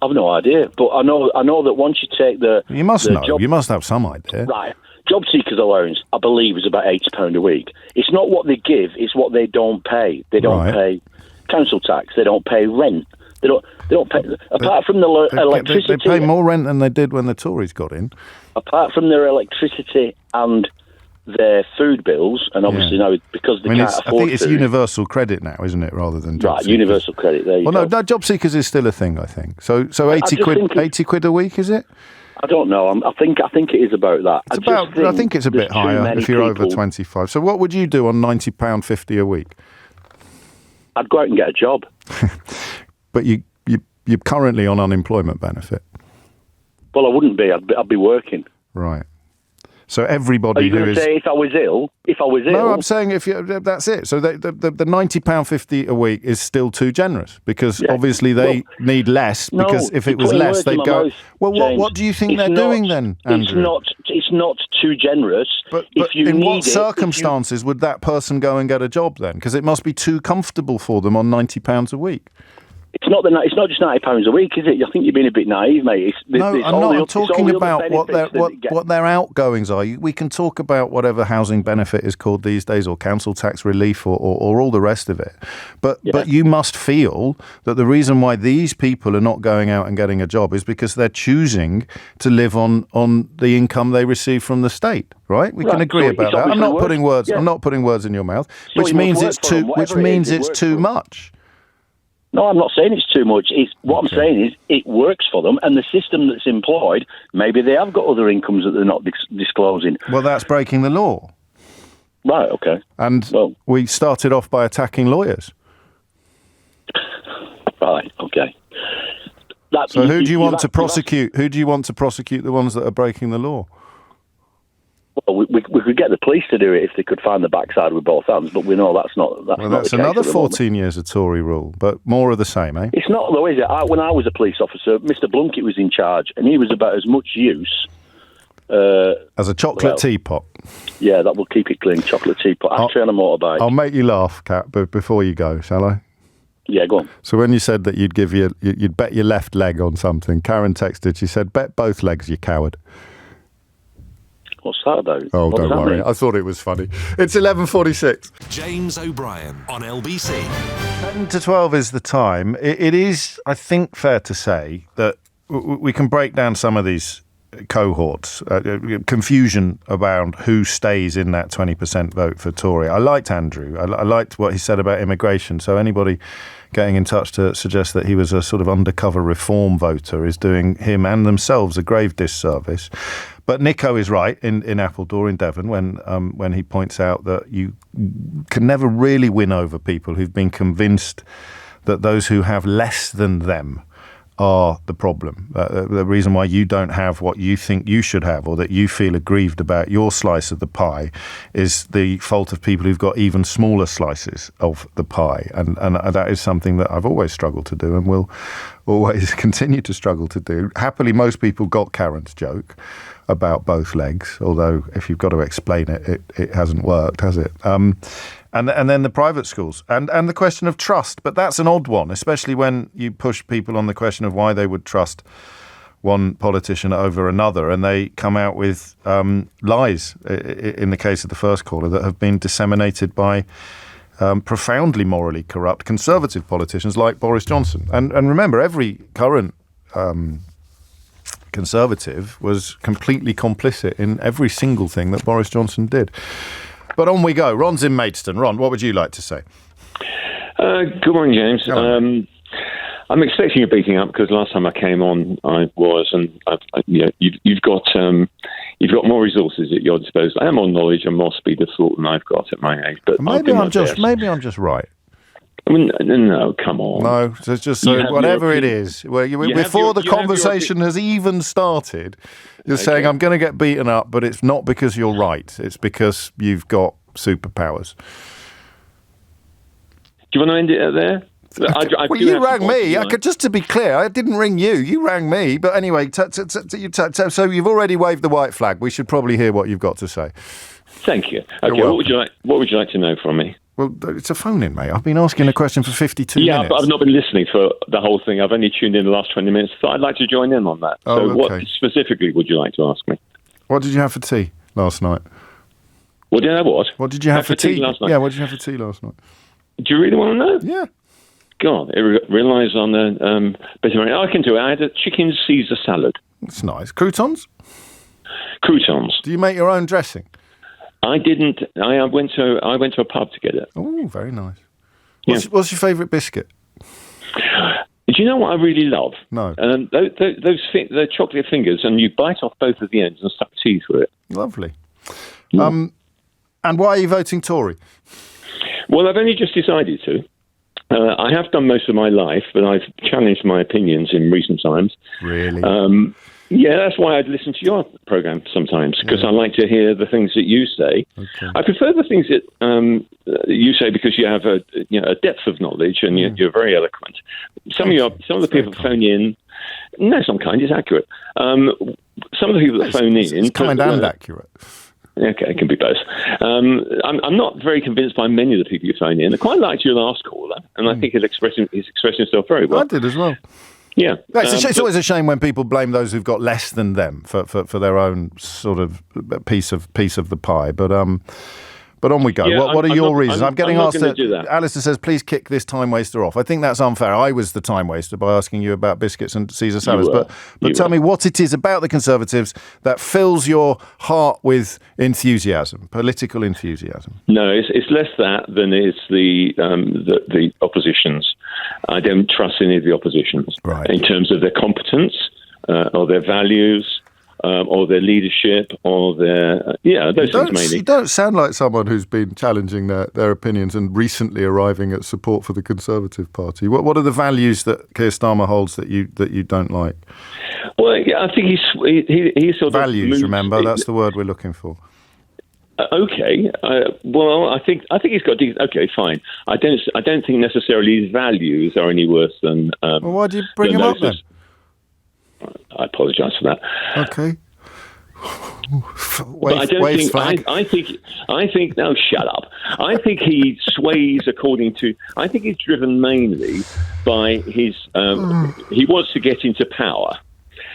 I've no idea, but I know that once you take you must know. You must have some idea, right? Job seekers allowance, I believe, is about £80 a week. It's not what they give; it's what they don't pay. They don't pay council tax. They don't pay rent. They don't pay apart from the electricity. They pay more rent than they did when the Tories got in. Apart from their electricity and their food bills, and obviously now because they can't afford. I think it's universal credit now, isn't it, rather than job seekers? Universal credit. There you go. No, job seekers is still a thing. I think so. 80 quid a week, is it? I don't know. I think it is about that. I think it's a bit higher if you're over 25. So what would you do on £90.50 a week? I'd go out and get a job. But you're currently on unemployment benefit. Well, I wouldn't be. I'd be working. Right. So everybody Are you going to say if I was ill? No, I'm saying that's it. So the £90.50 a week is still too generous because obviously they need less. Because if it was less, they'd go. Well, what do you think they're doing then, Andrew? It's not too generous. But in what circumstances would that person go and get a job then? Because it must be too comfortable for them on £90 a week. It's not just £90 a week, is it? I think you're being a bit naive, mate. I'm not. I'm talking about what their outgoings are. We can talk about whatever housing benefit is called these days, or council tax relief, or all the rest of it. But you must feel that the reason why these people are not going out and getting a job is because they're choosing to live on the income they receive from the state. Right? We can agree about that. I'm not putting words. I'm not putting words in your mouth, which means it's too. Which means it's too much. No, I'm not saying it's too much. What I'm saying is it works for them, and the system that's employed, maybe they have got other incomes that they're not disclosing. Well, that's breaking the law. Right, okay. And we started off by attacking lawyers. Right, okay. So who do you want to prosecute? Who do you want to prosecute the ones that are breaking the law? Well, we could get the police to do it if they could find the backside with both hands, but we know that's not. That's another 14 years of Tory rule, but more of the same, eh? It's not though, is it? When I was a police officer, Mr. Blunkett was in charge, and he was about as much use as a chocolate teapot. Yeah, that will keep it clean. Chocolate teapot. Actually, on a motorbike. I'll make you laugh, Kat, but before you go, shall I? Yeah, go on. So when you said that you'd bet your left leg on something, Karen texted. She said, "Bet both legs, you coward." What's that about? Oh, don't worry. I thought it was funny. It's 11:46. James O'Brien on LBC. 10 to 12 is the time. It is, I think, fair to say that we can break down some of these cohorts, confusion about who stays in that 20% vote for Tory. I liked Andrew. I liked what he said about immigration. So anybody getting in touch to suggest that he was a sort of undercover reform voter is doing him and themselves a grave disservice. But Nico is right in Appledore in Devon when he points out that you can never really win over people who've been convinced that those who have less than them are the problem. The reason why you don't have what you think you should have, or that you feel aggrieved about your slice of the pie, is the fault of people who've got even smaller slices of the pie. And that is something that I've always struggled to do and will always continue to struggle to do. Happily, most people got Karen's joke about both legs, although if you've got to explain it, it hasn't worked, has it? And then the private schools and the question of trust. But that's an odd one, especially when you push people on the question of why they would trust one politician over another. And they come out with lies, in the case of the first caller, that have been disseminated by profoundly morally corrupt Conservative politicians like Boris Johnson. And remember, every current Conservative was completely complicit in every single thing that Boris Johnson did. But on we go. Ron's in Maidstone. Ron, what would you like to say? Good morning, James. I'm expecting a beating up because last time I came on, I was, and you've got You've got more resources at your disposal and more knowledge and more speed of thought than I've got at my age. But maybe I'm just right. I mean, no, come on. No, it's just whatever it is. Before the conversation has even started, you're saying I'm going to get beaten up, but it's not because you're right. It's because you've got superpowers. Do you want to end it there? You rang me. Just to be clear, I didn't ring you. You rang me. But anyway, so you've already waved the white flag. We should probably hear what you've got to say. Thank you. Okay, what would you like to know from me? Well, it's a phone-in, mate. I've been asking a question for 52 minutes. Yeah, but I've not been listening for the whole thing. I've only tuned in the last 20 minutes, so I'd like to join in on that. What specifically would you like to ask me? What did you have for tea last night? What did I what? What did you have for tea last night? Yeah, what did you have for tea last night? Do you really want to know? Yeah. God, it relies on a bit of... I can do it. I had a chicken Caesar salad. That's nice. Croutons? Croutons. Do you make your own dressing? I didn't. I went to a pub to get it. Oh, very nice. What's your favourite biscuit? Do you know what I really love? No. The chocolate fingers, and you bite off both of the ends and suck tea through it. Lovely. And why are you voting Tory? Well, I've only just decided to. I have done most of my life, but I've challenged my opinions in recent times. Really? Yeah, that's why I'd listen to your programme sometimes, because I like to hear the things that you say. Okay. I prefer the things that you say because you have a depth of knowledge and you're very eloquent. Some of the people that phone in, no, it's not kind, it's accurate. Some of the people that phone in... It's kind and accurate. Okay, it can be both. I'm not very convinced by many of the people you phone in. I quite liked your last caller, and I think he's expressing himself very well. I did as well. Yeah. It's always a shame when people blame those who've got less than them for their own sort of piece of the pie. But on we go. Yeah, what are your reasons? I'm getting asked to do that. Alistair says, please kick this time waster off. I think that's unfair. I was the time waster by asking you about biscuits and Caesar salads. But tell me what it is about the Conservatives that fills your heart with enthusiasm, political enthusiasm. No, it's less that than it's the oppositions. I don't trust any of the oppositions in terms of their competence or their values. Or their leadership, or their... those things mainly. You don't sound like someone who's been challenging their opinions and recently arriving at support for the Conservative Party. What are the values that Keir Starmer holds that you don't like? Well, I think he's sort of... Values, remember? That's the word we're looking for. Okay. Well, I think he's got... Okay, fine. I don't think necessarily his values are any worse than... well, why do you bring him up then? I apologise for that. Okay. I think. No, shut up. I think he sways according to. I think he's driven mainly by his. He wants to get into power.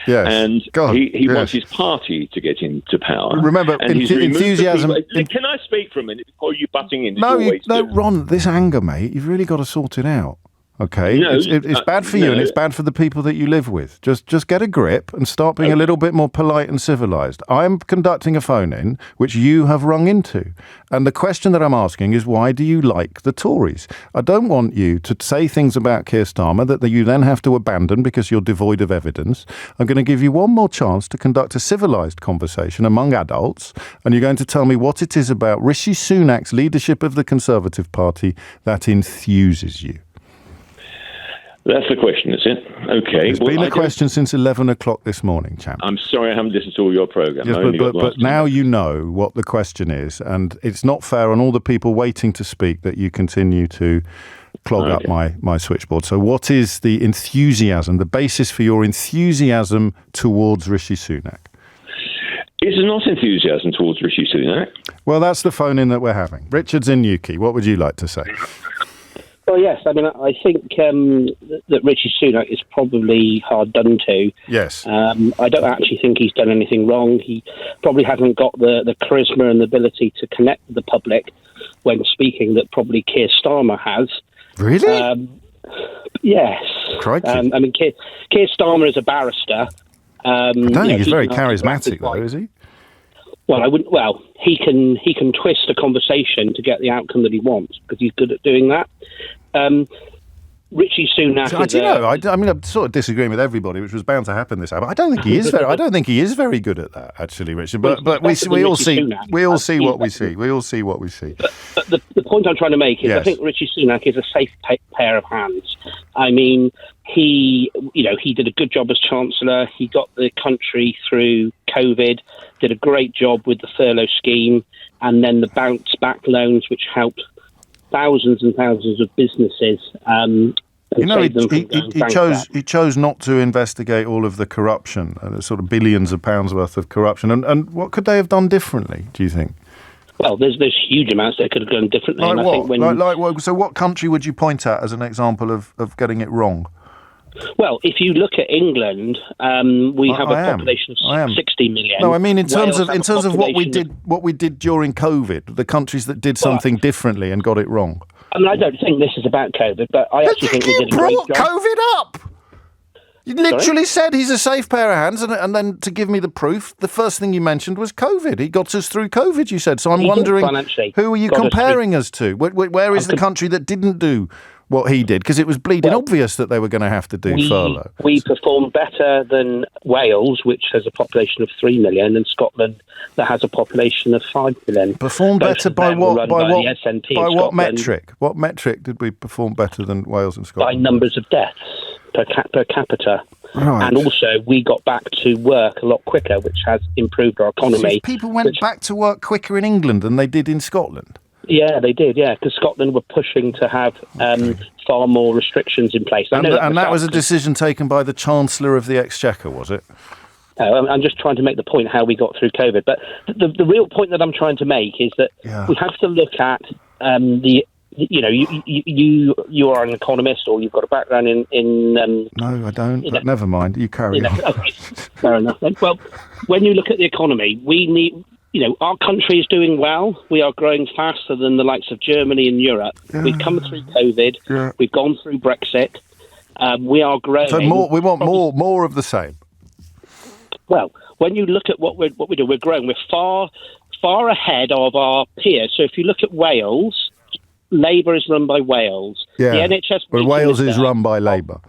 Yes. And he wants his party to get into power. Remember, enthusiasm. Can I speak for a minute before you butting in? No, Ron. This anger, mate. You've really got to sort it out. Okay, no, it's bad for you and it's bad for the people that you live with. Just get a grip and start being a little bit more polite and civilised. I'm conducting a phone-in, which you have rung into. And the question that I'm asking is, why do you like the Tories? I don't want you to say things about Keir Starmer that you then have to abandon because you're devoid of evidence. I'm going to give you one more chance to conduct a civilised conversation among adults, and you're going to tell me what it is about Rishi Sunak's leadership of the Conservative Party that enthuses you. That's the question, is it? Okay. It's been a question since 11 o'clock this morning, champ. I'm sorry I haven't listened to all your programme. Yes, but now you know what the question is, and it's not fair on all the people waiting to speak that you continue to clog up my switchboard. So what is the enthusiasm, the basis for your enthusiasm towards Rishi Sunak? Is there not enthusiasm towards Rishi Sunak? Well, that's the phone-in that we're having. Richard's in Newquay. What would you like to say? Well, yes. I mean, I think that Rishi Sunak is probably hard done to. Yes. I don't actually think he's done anything wrong. He probably hasn't got the charisma and the ability to connect with the public when speaking that probably Keir Starmer has. Really? Yes. Crikey. I mean, Keir Starmer is a barrister. I don't think he's very charismatic, though, is he? Well, I wouldn't. Well, he can twist a conversation to get the outcome that he wants because he's good at doing that. Richie Sunak. I'm sort of disagreeing with everybody, which was bound to happen this hour. But I don't think he is very. I don't think he is very good at that, actually, Richard. But we all see what we see. We all see what we see. But the point I'm trying to make is, I think Richie Sunak is a safe pair of hands. I mean, he did a good job as Chancellor. He got the country through COVID. Did a great job with the furlough scheme, and then the bounce back loans, which helped thousands and thousands of businesses. He chose not to investigate all of the corruption, sort of billions of pounds worth of corruption. And what could they have done differently, do you think? Well, there's huge amounts they could have done differently. Like what? So what country would you point at as an example of getting it wrong? Well, if you look at England, we have a population of 60 million. No, I mean in terms of what we did during COVID, the countries that did something differently and got it wrong. I mean, I don't think this is about COVID, but I actually think we did a great job. You brought COVID up! You literally said he's a safe pair of hands, and then to give me the proof, the first thing you mentioned was COVID. He got us through COVID, you said. So I'm wondering, who are you comparing us to? Where is the country that didn't do what he did? Because it was bleeding obvious that they were going to have to do furlough. We performed better than Wales, which has a population of 3 million, and Scotland, that has a population of 5 million. Performed better by what? By what metric? What metric did we perform better than Wales and Scotland? By numbers of deaths per capita. Right. And also, we got back to work a lot quicker, which has improved our economy. So people went back to work quicker in England than they did in Scotland? Yeah, they did, because Scotland were pushing to have far more restrictions in place. And that was a decision taken by the Chancellor of the Exchequer, was it? I'm just trying to make the point how we got through COVID. But the real point that I'm trying to make is that we have to look at you are an economist, or you've got a background in no, I don't. But never mind. You carry on. Okay, fair enough. Then. Well, when you look at the economy, we need. Our country is doing well. We are growing faster than the likes of Germany and Europe. Yeah. We've come through COVID. Yeah. We've gone through Brexit. We are growing. So we want more of the same. Well, when you look at what we do, we're growing. We're far ahead of our peers. So if you look at Wales, Labour is run by Wales. Yeah. The NHS. But Wales is run by Labour.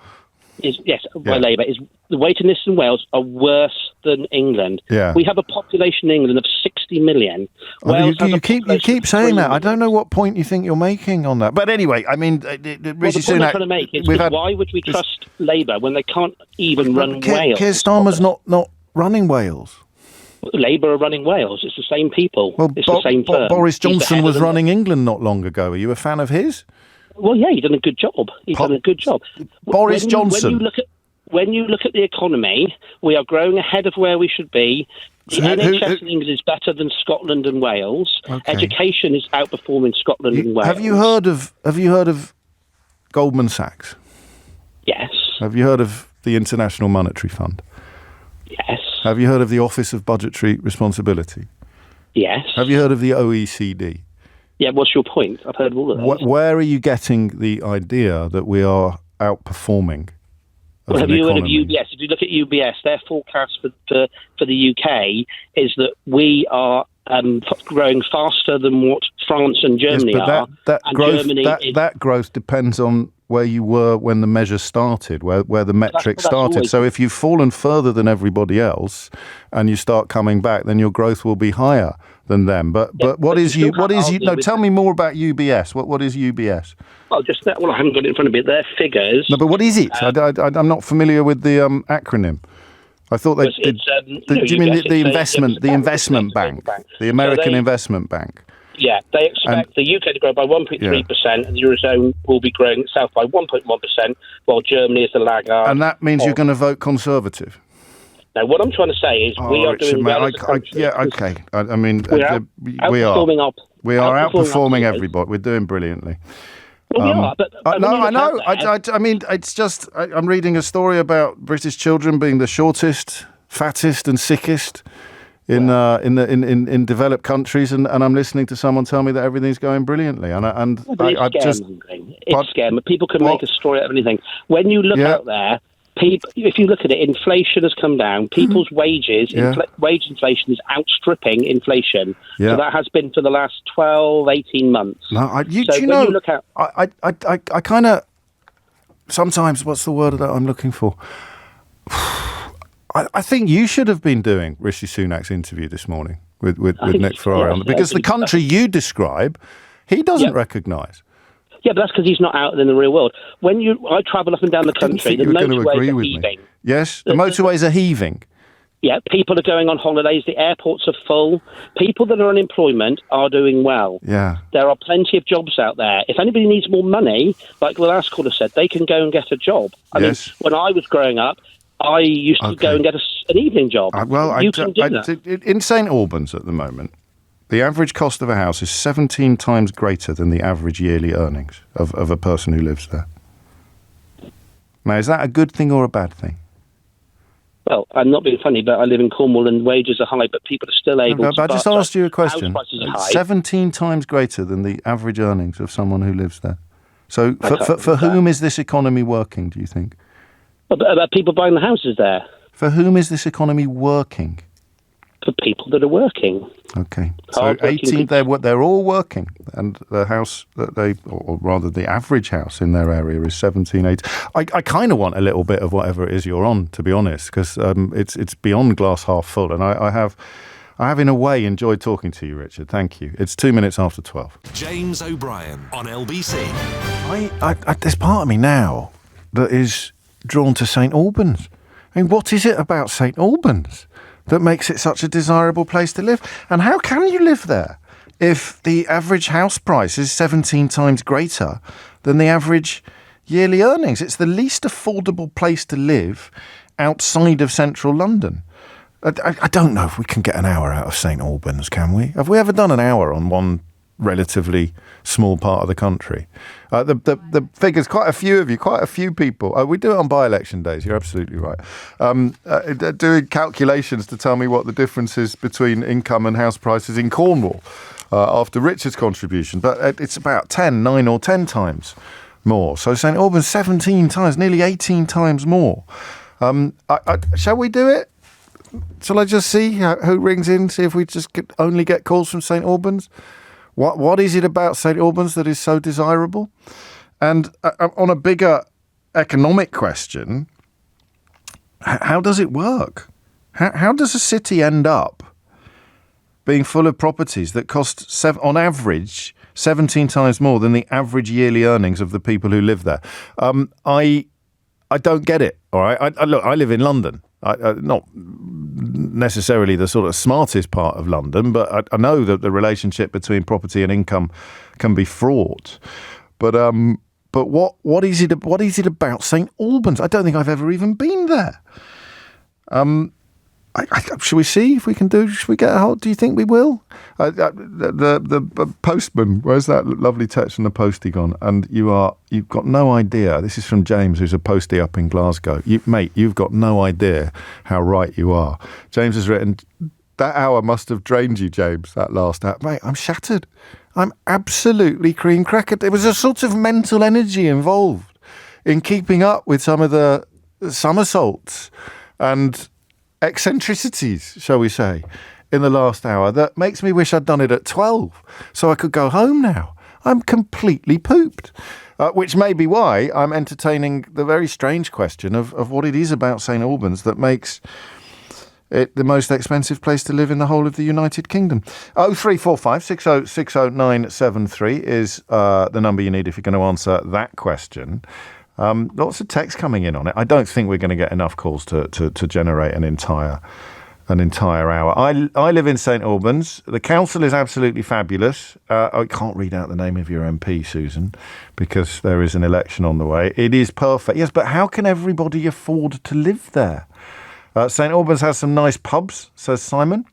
By Labour. The waiting lists in Wales are worse than England. Yeah. We have a population in England of 60 million. You keep saying that. I don't know what point you think you're making on that. But anyway, I mean, Rishi Sunak. I'm trying to make is why would we trust Labour when they can't even run Wales? Keir Starmer's not running Wales. Labour are running Wales. It's the same people. Well, it's the same firm. Boris Johnson was running England not long ago. Are you a fan of his? Well, yeah, he's done a good job. Boris Johnson. When you look at the economy, we are growing ahead of where we should be. The NHS in England is better than Scotland and Wales. Okay. Education is outperforming Scotland and Wales. Have you heard of Goldman Sachs? Yes. Have you heard of the International Monetary Fund? Yes. Have you heard of the Office of Budgetary Responsibility? Yes. Have you heard of the OECD? Yeah, what's your point? I've heard of all of those. Where are you getting the idea that we are outperforming? Well, have you heard of UBS? If you look at UBS, their forecast for the UK is that we are growing faster than what France and Germany are. That growth depends on where you were when the measure started, where the metric started. So if you've fallen further than everybody else and you start coming back, then your growth will be higher than them. But what is tell me more about UBS. What is UBS? Well, I haven't got it in front of me. Their figures. No, but what is it? I'm not familiar with the acronym. I thought they did. Do you mean the investment bank, the American Investment Bank? Yeah, they expect the UK to grow by 1.3%, and the Eurozone will be growing itself by 1.1%, while Germany is the laggard. And that means you're going to vote Conservative? Now, what I'm trying to say is we are doing well as a country. Okay. I mean, we are outperforming everybody. We're doing brilliantly. Well, we are, but I know. I mean, it's just I'm reading a story about British children being the shortest, fattest, and sickest in developed countries, and I'm listening to someone tell me that everything's going brilliantly, it's scary. People can make a story out of anything. When you look out there, if you look at it, inflation has come down. People's wages, wage inflation is outstripping inflation. Yeah. So that has been for the last 12, 18 months. No, I kind of, sometimes, what's the word that I'm looking for? I think you should have been doing Rishi Sunak's interview this morning with Nick Ferrari on, because the country you describe, he doesn't recognise. Yeah, but that's because he's not out in the real world. I travel up and down the country, the motorways are heaving. Yes, the motorways are heaving. Yeah, people are going on holidays. The airports are full. People that are on unemployment are doing well. Yeah. There are plenty of jobs out there. If anybody needs more money, like the last caller said, they can go and get a job. I mean, when I was growing up, I used to go and get an evening job. You can do that. In St Albans at the moment, the average cost of a house is 17 times greater than the average yearly earnings of a person who lives there. Now, is that a good thing or a bad thing? Well, I'm not being funny, but I live in Cornwall and wages are high, but people are still able to... But I just asked you a question. House prices are high. 17 times greater than the average earnings of someone who lives there. So for whom is this economy working, do you think? About people buying the houses there. For whom is this economy working? For people that are working. Okay. So 18, they're all working, and the house that or rather the average house in their area is 17, 18. I kind of want a little bit of whatever it is you're on, to be honest, because it's beyond glass half full, and I have in a way enjoyed talking to you, Richard. Thank you. It's 2 minutes after 12. James O'Brien on LBC. There's part of me now that is drawn to St Albans. I mean, what is it about St Albans that makes it such a desirable place to live? And how can you live there if the average house price is 17 times greater than the average yearly earnings? It's the least affordable place to live outside of central London. I don't know if we can get an hour out of St Albans, can we? Have we ever done an hour on one relatively small part of the country? The figures, quite a few people, we do it on by-election days, you're absolutely right, doing calculations to tell me what the difference is between income and house prices in Cornwall after Richard's contribution, but it's about 9 or 10 times more. So St Albans 17 times, nearly 18 times more. Shall we do it? Shall I just see who rings in, see if we just only get calls from St Albans? What is it about St Albans that is so desirable? And on a bigger economic question, how does it work? How does a city end up being full of properties that cost, on average, 17 times more than the average yearly earnings of the people who live there? I don't get it, all right? Look, I live in London. Not necessarily the sort of smartest part of London, but I know that the relationship between property and income can be fraught. But what is it about St Albans? I don't think I've ever even been there. Shall we see if we can do? Should we get a hold? Do you think we will? The postman. Where's that lovely text from the postie gone? And you've got no idea. This is from James, who's a postie up in Glasgow. You've got no idea how right you are. James has written, that hour must have drained you, James. That last hour, mate. I'm shattered. I'm absolutely cream crackered. There was a sort of mental energy involved in keeping up with some of the somersaults and eccentricities, shall we say, in the last hour that makes me wish I'd done it at 12 so I could go home now. I'm completely pooped, which may be why I'm entertaining the very strange question of what it is about St Albans that makes it the most expensive place to live in the whole of the United Kingdom. 0345 60 60973 is the number you need if you're going to answer that question. Lots of text coming in on it. I don't think we're going to get enough calls to generate an entire hour. I live in St Albans. The council is absolutely fabulous. I can't read out the name of your MP, Susan, because there is an election on the way. It is perfect. Yes, but how can everybody afford to live there? St Albans has some nice pubs, says Simon.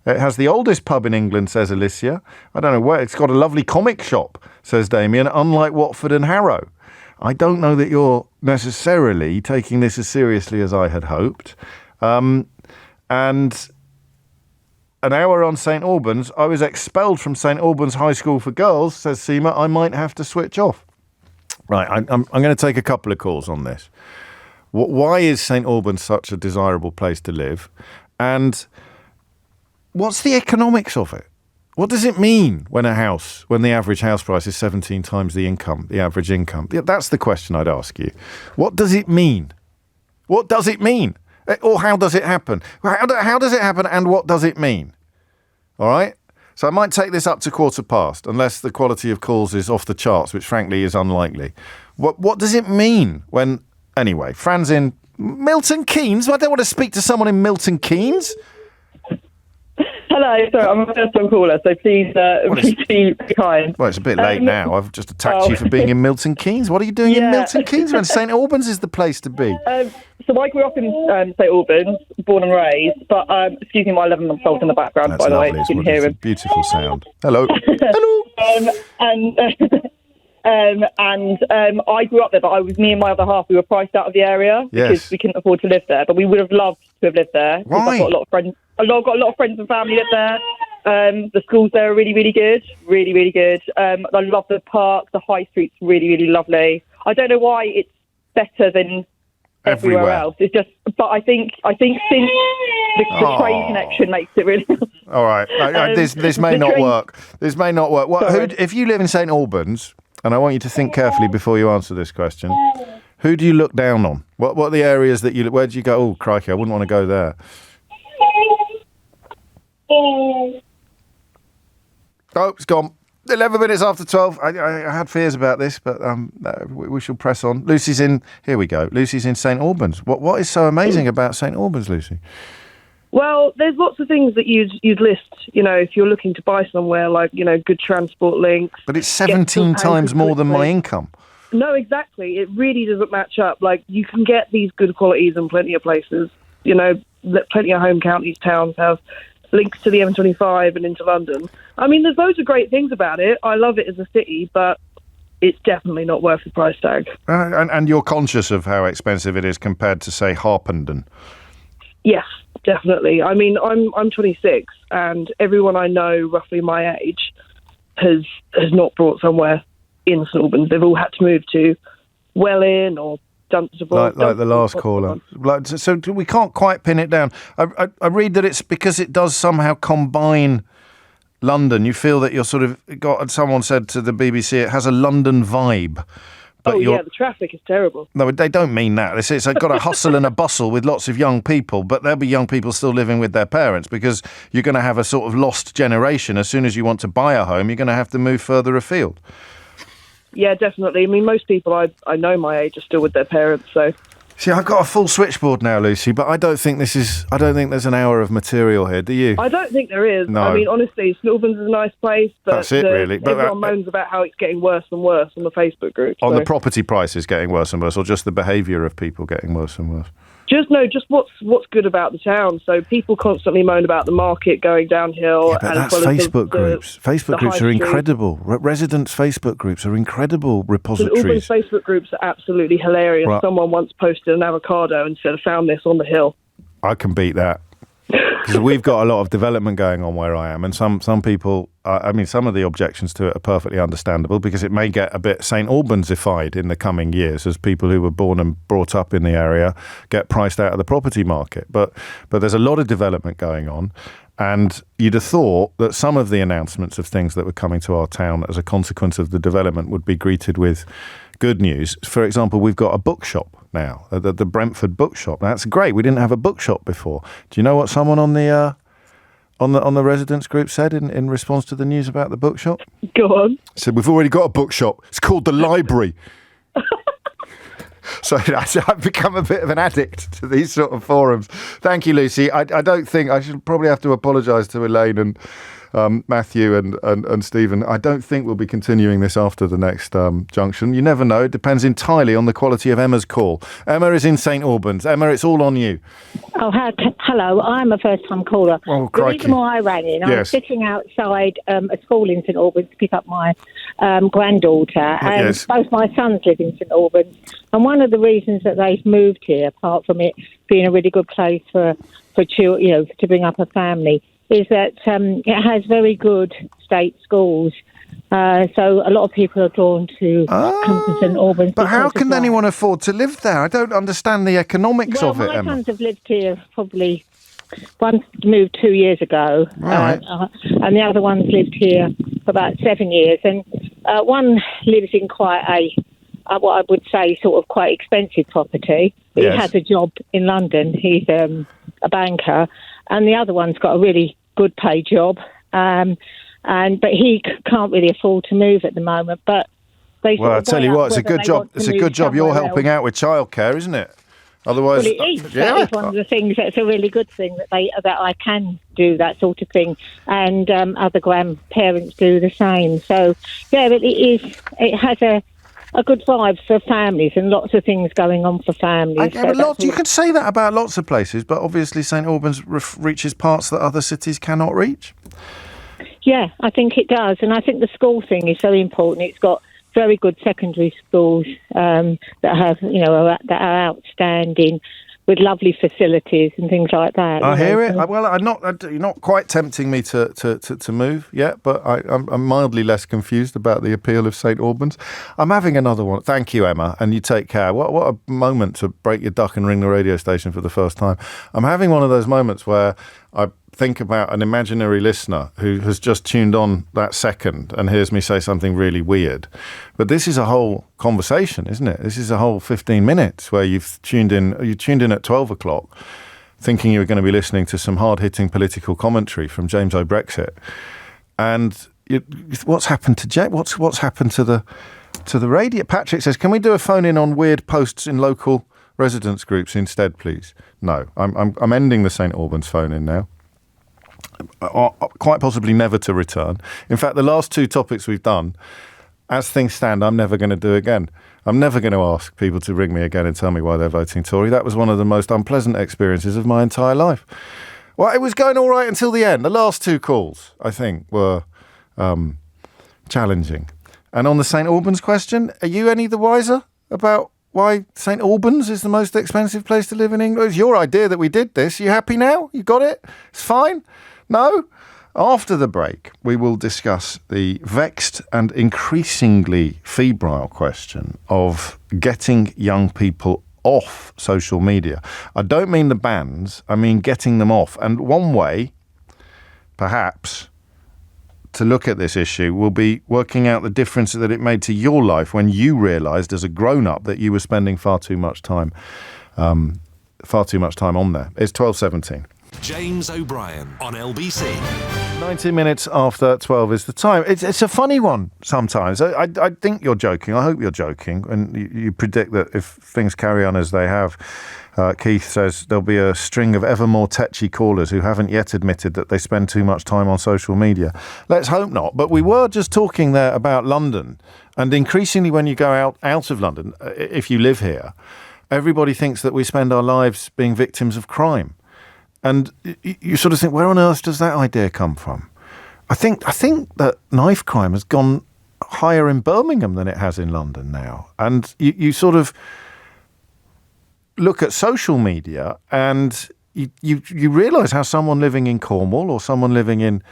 It has the oldest pub in England, says Alicia. I don't know where. It's got a lovely comic shop, says Damien, unlike Watford and Harrow. I don't know that you're necessarily taking this as seriously as I had hoped. And an hour on St Albans, I was expelled from St Albans High School for Girls, says Seema. I might have to switch off. Right, I'm going to take a couple of calls on this. Why is St Albans such a desirable place to live? And what's the economics of it? What does it mean when the average house price is 17 times the average income? That's the question I'd ask you. What does it mean? What does it mean? Or how does it happen? How does it happen and what does it mean? All right? So I might take this up to 15:15, unless the quality of calls is off the charts, which frankly is unlikely. What does it mean when... Anyway, Fran's in Milton Keynes? I don't want to speak to someone in Milton Keynes. Hello, sorry, I'm a first-time caller, so please be kind. Well, it's a bit late now. I've just attacked you for being in Milton Keynes. What are you doing in Milton Keynes when St Albans is the place to be? So I grew up in St Albans, born and raised, but excuse me, my 11-month-old in the background, by the way, you can hear him. Beautiful sound. Hello. And I grew up there, but me and my other half, we were priced out of the area because we couldn't afford to live there, but we would have loved to have lived there. Why? I've got a lot of friends. I've got a lot of friends and family live there. The schools there are really, really good. Really, really good. I love the park. The high street's really, really lovely. I don't know why it's better than everywhere else. It's just, but I think since the train connection makes it really. All right. This may not work. This may not work. If you live in St Albans, and I want you to think carefully before you answer this question, who do you look down on? What are the areas that where do you go, oh, crikey, I wouldn't want to go there? Oh, it's gone. 11 minutes after 12. I had fears about this, but we shall press on. Lucy's in. Here we go. Lucy's in St Albans. What is so amazing about St Albans, Lucy? Well, there's lots of things that you'd list, if you're looking to buy somewhere, like, good transport links. But it's 17 times more than my income. No, exactly. It really doesn't match up. Like, you can get these good qualities in plenty of places. Plenty of home counties, towns have links to the M25 and into London. I mean, there's loads of great things about it. I love it as a city, but it's definitely not worth the price tag. And you're conscious of how expensive it is compared to, say, Harpenden? Yes, definitely. I mean, I'm 26, and everyone I know roughly my age has not bought somewhere in St Albans. They've all had to move to Welwyn or Dunstable. Like the last caller. So we can't quite pin it down. I read that it's because it does somehow combine London. You feel that you're sort of someone said to the BBC, it has a London vibe. But the traffic is terrible. No, they don't mean that. It's got a hustle and a bustle with lots of young people, but there'll be young people still living with their parents because you're going to have a sort of lost generation. As soon as you want to buy a home, you're going to have to move further afield. Yeah, definitely. I mean, most people I know my age are still with their parents, so... See, I've got a full switchboard now, Lucy, but I don't think there's an hour of material here, do you? I don't think there is. No. I mean, honestly, St Albans is a nice place, but that's it, really. But everyone moans about how it's getting worse and worse on the Facebook group. On the property prices getting worse and worse, or just the behaviour of people getting worse and worse? Just what's good about the town. So people constantly moan about the market going downhill. Yeah, but that's Facebook groups. Facebook groups are incredible. Residents' Facebook groups are incredible repositories. All those Facebook groups are absolutely hilarious. Right. Someone once posted an avocado and said, I found this on the hill. I can beat that. Because we've got a lot of development going on where I am, and some people, some of the objections to it are perfectly understandable because it may get a bit St Albans-ified in the coming years as people who were born and brought up in the area get priced out of the property market. But there's a lot of development going on, and you'd have thought that some of the announcements of things that were coming to our town as a consequence of the development would be greeted with good news. For example, we've got a bookshop now, the Brentford bookshop. That's great. We didn't have a bookshop before. Do you know what someone on the residents group said in response to the news about the bookshop? Go on. Said, we've already got a bookshop. It's called the library. So I've become a bit of an addict to these sort of forums. Thank you, Lucy. I don't think I should probably have to apologise to Elaine and Matthew and Stephen. I don't think we'll be continuing this after the next junction. You never know. It depends entirely on the quality of Emma's call. Emma is in St Albans. Emma, it's all on you. Oh, hello. I'm a first-time caller. Oh, the reason why I rang in, I was sitting outside a school in St Albans to pick up my granddaughter, and both my sons live in St Albans. And one of the reasons that they've moved here, apart from it being a really good place for children, to bring up a family, is that it has very good state schools. So a lot of people are drawn to come to St Albans. But how can anyone afford to live there? I don't understand the economics of it, my Emma. sons have lived here probably one moved 2 years ago, Right. and the other one's lived here for about 7 years. And one lives in quite what I would say, sort of quite expensive property. He Yes. has a job in London. He's a banker, and the other one's got a really good paid job. But he can't really afford to move at the moment. But they Well, I tell you what, it's a good job. It's a good job you're helping out with childcare, isn't it? Otherwise, well, it is. That is one of the things that's a really good thing that I can do that sort of thing, and other grandparents do the same. So yeah, it is. It has a good vibe for families and lots of things going on for families. You can say that about lots of places, but obviously St Albans reaches parts that other cities cannot reach. Yeah, I think it does, and I think the school thing is so important. It's got very good secondary schools that have, that are outstanding, with lovely facilities and things like that. I hear it. Well, you're not quite tempting me to move yet, but I'm mildly less confused about the appeal of St Albans. I'm having another one. Thank you, Emma, and you take care. What a moment to break your duck and ring the radio station for the first time. I'm having one of those moments where I think about an imaginary listener who has just tuned on that second and hears me say something really weird. But this is a whole conversation, isn't it? This is a whole 15 minutes where you tuned in at 12 o'clock thinking you were going to be listening to some hard-hitting political commentary from James O'Brexit. And what's happened to what's happened to the radio? Patrick says, can we do a phone-in on weird posts in local residents groups instead, please? No, I'm ending the St Albans phone-in now. Quite possibly never to return. In fact, the last two topics we've done, as things stand, I'm never going to do again. I'm never going to ask people to ring me again and tell me why they're voting Tory. That was one of the most unpleasant experiences of my entire life. Well, it was going all right until the end. The last two calls, I think, were challenging. And on the St Albans question, are you any the wiser about why St Albans is the most expensive place to live in England? It was your idea that we did this. You happy now? You got it? It's fine? No? After the break, we will discuss the vexed and increasingly febrile question of getting young people off social media. I don't mean the bans, I mean getting them off. And one way, perhaps, to look at this issue will be working out the difference that it made to your life when you realised as a grown-up that you were spending far too much time on there. It's 12:17. James O'Brien on LBC. 90 minutes after 12 is the time. It's a funny one sometimes. I think you're joking. I hope you're joking. And you predict that if things carry on as they have, Keith says there'll be a string of ever more tetchy callers who haven't yet admitted that they spend too much time on social media. Let's hope not. But we were just talking there about London. And increasingly when you go out of London, if you live here, everybody thinks that we spend our lives being victims of crime. And you sort of think, where on earth does that idea come from? I think that knife crime has gone higher in Birmingham than it has in London now. And you sort of look at social media and you realise how someone living in Cornwall or someone living in,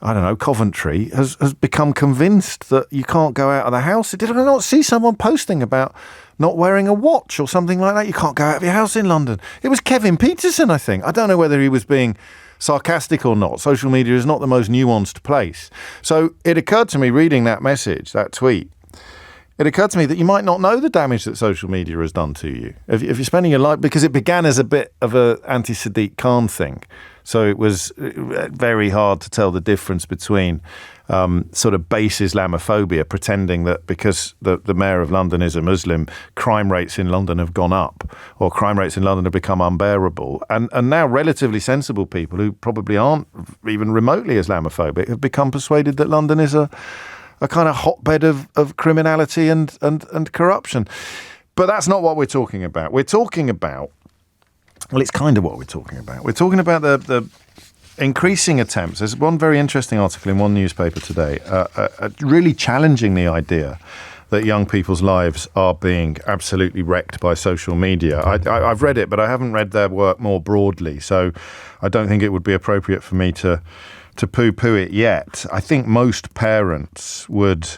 I don't know, Coventry has become convinced that you can't go out of the house. Did I not see someone posting about not wearing a watch or something like that? You can't go out of your house in London. It was Kevin Peterson, I think. I don't know whether he was being sarcastic or not. Social media is not the most nuanced place. So it occurred to me reading that message, that tweet, it occurred to me that you might not know the damage that social media has done to you. If you're spending your life, because it began as a bit of an anti-Sadiq Khan thing. So it was very hard to tell the difference between sort of base Islamophobia, pretending that because the mayor of London is a Muslim, crime rates in London have gone up, or crime rates in London have become unbearable. And now relatively sensible people who probably aren't even remotely Islamophobic have become persuaded that London is a kind of hotbed of criminality and corruption. But that's not what we're talking about. We're talking about, well, it's kind of what we're talking about. We're talking about the increasing attempts. There's one very interesting article in one newspaper today, really challenging the idea that young people's lives are being absolutely wrecked by social media. I've read it, but I haven't read their work more broadly, so I don't think it would be appropriate for me to poo-poo it yet. I think most parents would,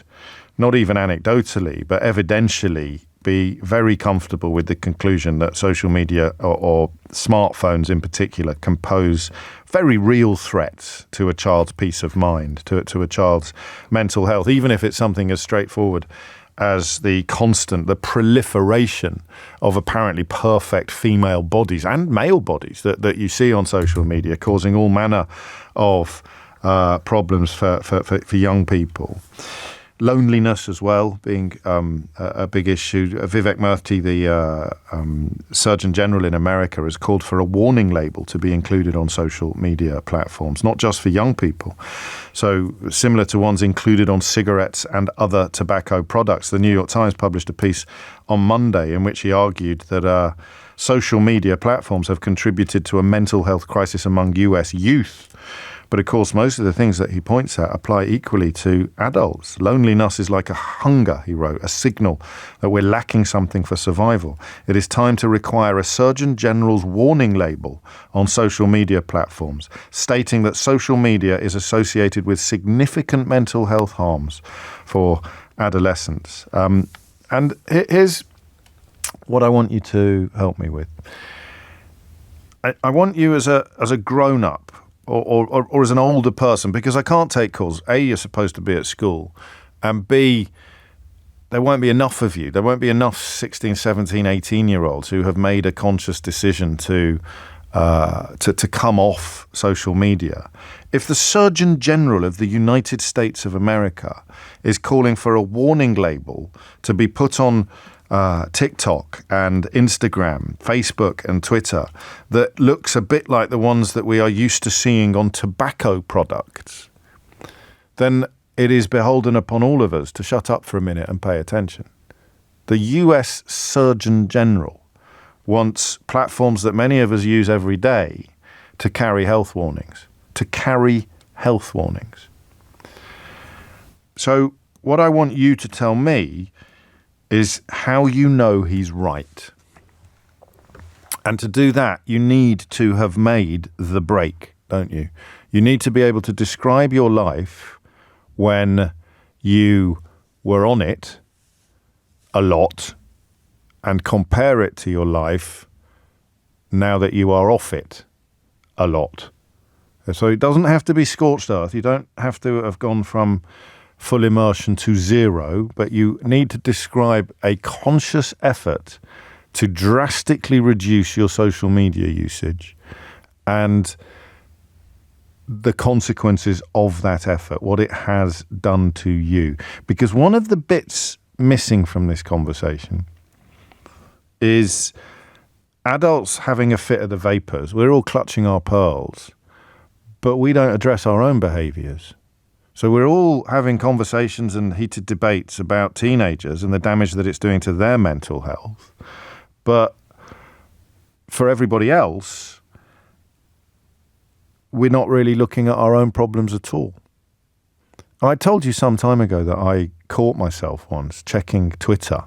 not even anecdotally, but evidentially, be very comfortable with the conclusion that social media or smartphones in particular can pose very real threats to a child's peace of mind, to a child's mental health, even if it's something as straightforward as the proliferation of apparently perfect female bodies and male bodies that you see on social media, causing all manner of problems for young people. Loneliness as well being a big issue. Vivek Murthy, the Surgeon General in America, has called for a warning label to be included on social media platforms, not just for young people. So similar to ones included on cigarettes and other tobacco products. The New York Times published a piece on Monday in which he argued that social media platforms have contributed to a mental health crisis among US youth. But of course, most of the things that he points at apply equally to adults. Loneliness is like a hunger, he wrote, a signal that we're lacking something for survival. It is time to require a Surgeon General's warning label on social media platforms, stating that social media is associated with significant mental health harms for adolescents. And here's what I want you to help me with. I want you as a grown-up, or as an older person, because I can't take calls. A, you're supposed to be at school, and B, there won't be enough of you. There won't be enough 16, 17, 18-year-olds who have made a conscious decision to come off social media. If the Surgeon General of the United States of America is calling for a warning label to be put on TikTok and Instagram, Facebook and Twitter that looks a bit like the ones that we are used to seeing on tobacco products, then it is beholden upon all of us to shut up for a minute and pay attention. The US Surgeon General wants platforms that many of us use every day to carry health warnings. So what I want you to tell me is how you know he's right. And to do that, you need to have made the break, don't you? You need to be able to describe your life when you were on it a lot and compare it to your life now that you are off it a lot. So it doesn't have to be scorched earth. You don't have to have gone from full immersion to zero, but you need to describe a conscious effort to drastically reduce your social media usage and the consequences of that effort, what it has done to you. Because one of the bits missing from this conversation is adults having a fit of the vapors. We're all clutching our pearls, but we don't address our own behaviours. So we're all having conversations and heated debates about teenagers and the damage that it's doing to their mental health. But for everybody else, we're not really looking at our own problems at all. I told you some time ago that I caught myself once checking Twitter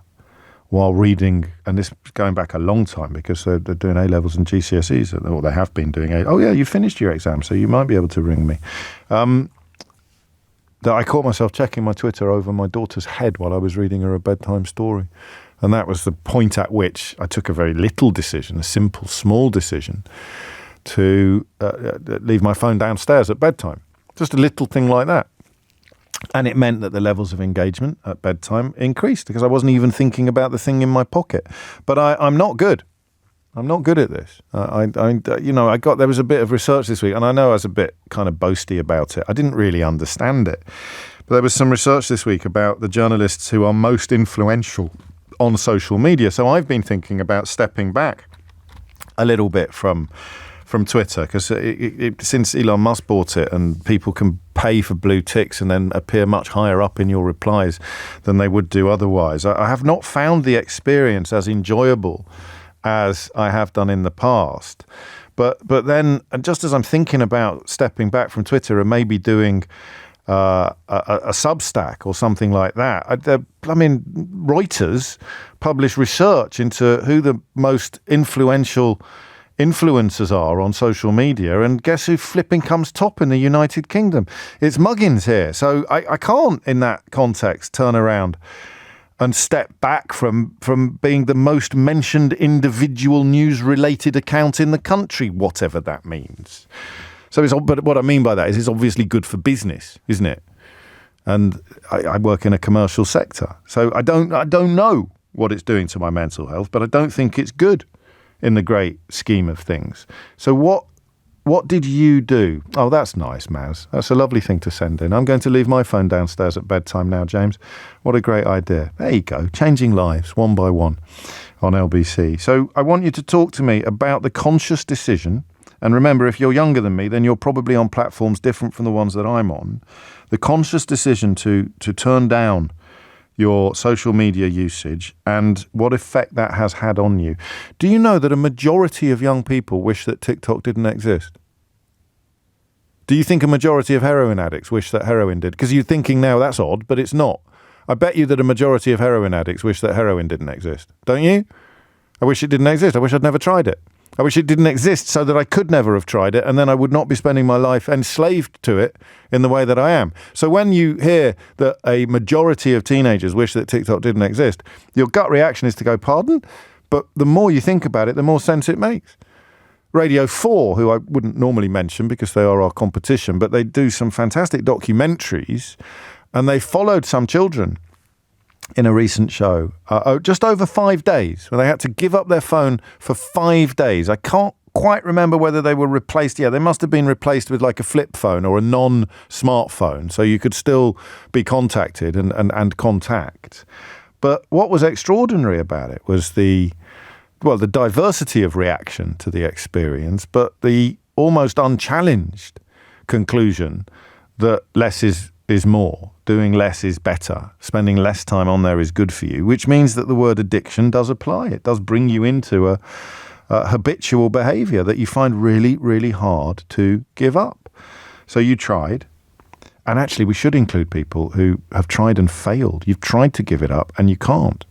while reading, and this is going back a long time because they're doing A-levels and GCSEs, or they have been doing Oh yeah, you finished your exam, so you might be able to ring me. That I caught myself checking my Twitter over my daughter's head while I was reading her a bedtime story. And that was the point at which I took a very little decision, a simple, small decision, to leave my phone downstairs at bedtime. Just a little thing like that. And it meant that the levels of engagement at bedtime increased because I wasn't even thinking about the thing in my pocket. But I'm not good. I'm not good at this. There was a bit of research this week, and I know I was a bit kind of boasty about it. I didn't really understand it. But there was some research this week about the journalists who are most influential on social media. So I've been thinking about stepping back a little bit from Twitter, because since Elon Musk bought it and people can pay for blue ticks and then appear much higher up in your replies than they would do otherwise, I have not found the experience as enjoyable as I have done in the past. But then, and just as I'm thinking about stepping back from Twitter and maybe doing a Substack or something like that, Reuters publish research into who the most influential influencers are on social media, and guess who flipping comes top in the United Kingdom? It's Muggins here. So I can't, in that context, turn around and step back from being the most mentioned individual news-related account in the country, whatever that means. But what I mean by that is it's obviously good for business, isn't it? And I work in a commercial sector, so I don't know what it's doing to my mental health, but I don't think it's good in the great scheme of things. So what did you do? Oh, that's nice, Maz. That's a lovely thing to send in. I'm going to leave my phone downstairs at bedtime now, James. What a great idea. There you go. Changing lives one by one on LBC. So I want you to talk to me about the conscious decision. And remember, if you're younger than me, then you're probably on platforms different from the ones that I'm on. The conscious decision to turn down your social media usage and what effect that has had on you. Do you know that a majority of young people wish that TikTok didn't exist? Do you think a majority of heroin addicts wish that heroin did? Because you're thinking now that's odd, but it's not. I bet you that a majority of heroin addicts wish that heroin didn't exist. Don't you? I wish it didn't exist. I wish I'd never tried it. I wish it didn't exist so that I could never have tried it, and then I would not be spending my life enslaved to it in the way that I am. So when you hear that a majority of teenagers wish that TikTok didn't exist, your gut reaction is to go, pardon? But the more you think about it, the more sense it makes. Radio 4, who I wouldn't normally mention because they are our competition, but they do some fantastic documentaries, and they followed some children in a recent show, just over 5 days, where they had to give up their phone for 5 days. I can't quite remember whether they were replaced. Yeah, they must have been replaced with like a flip phone or a non-smartphone, so you could still be contacted and contact. But what was extraordinary about it was the diversity of reaction to the experience, but the almost unchallenged conclusion that less is more. Doing less is better. Spending less time on there is good for you, which means that the word addiction does apply. It does bring you into a habitual behavior that you find really, really hard to give up. So you tried, and actually we should include people who have tried and failed. You've tried to give it up and you can't.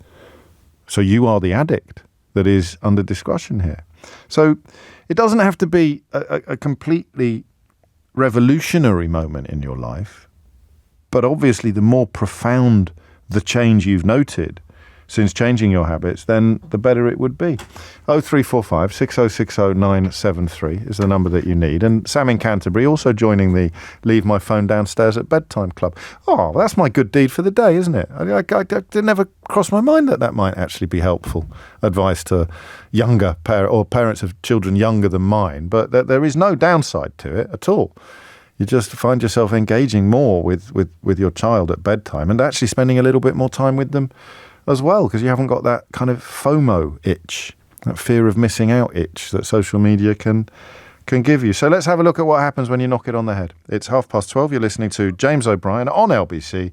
So you are the addict that is under discussion here. So it doesn't have to be a completely revolutionary moment in your life. But obviously, the more profound the change you've noted since changing your habits, then the better it would be. 0345 6060 973 is the number that you need. And Sam in Canterbury also joining the Leave My Phone Downstairs at Bedtime Club. Oh, that's my good deed for the day, isn't it? I didn't ever cross my mind that might actually be helpful advice to younger parents of children younger than mine. But there is no downside to it at all. You just find yourself engaging more with your child at bedtime and actually spending a little bit more time with them as well, because you haven't got that kind of FOMO itch, that fear of missing out itch that social media can give you. So let's have a look at what happens when you knock it on the head. It's 12:30. You're listening to James O'Brien on LBC,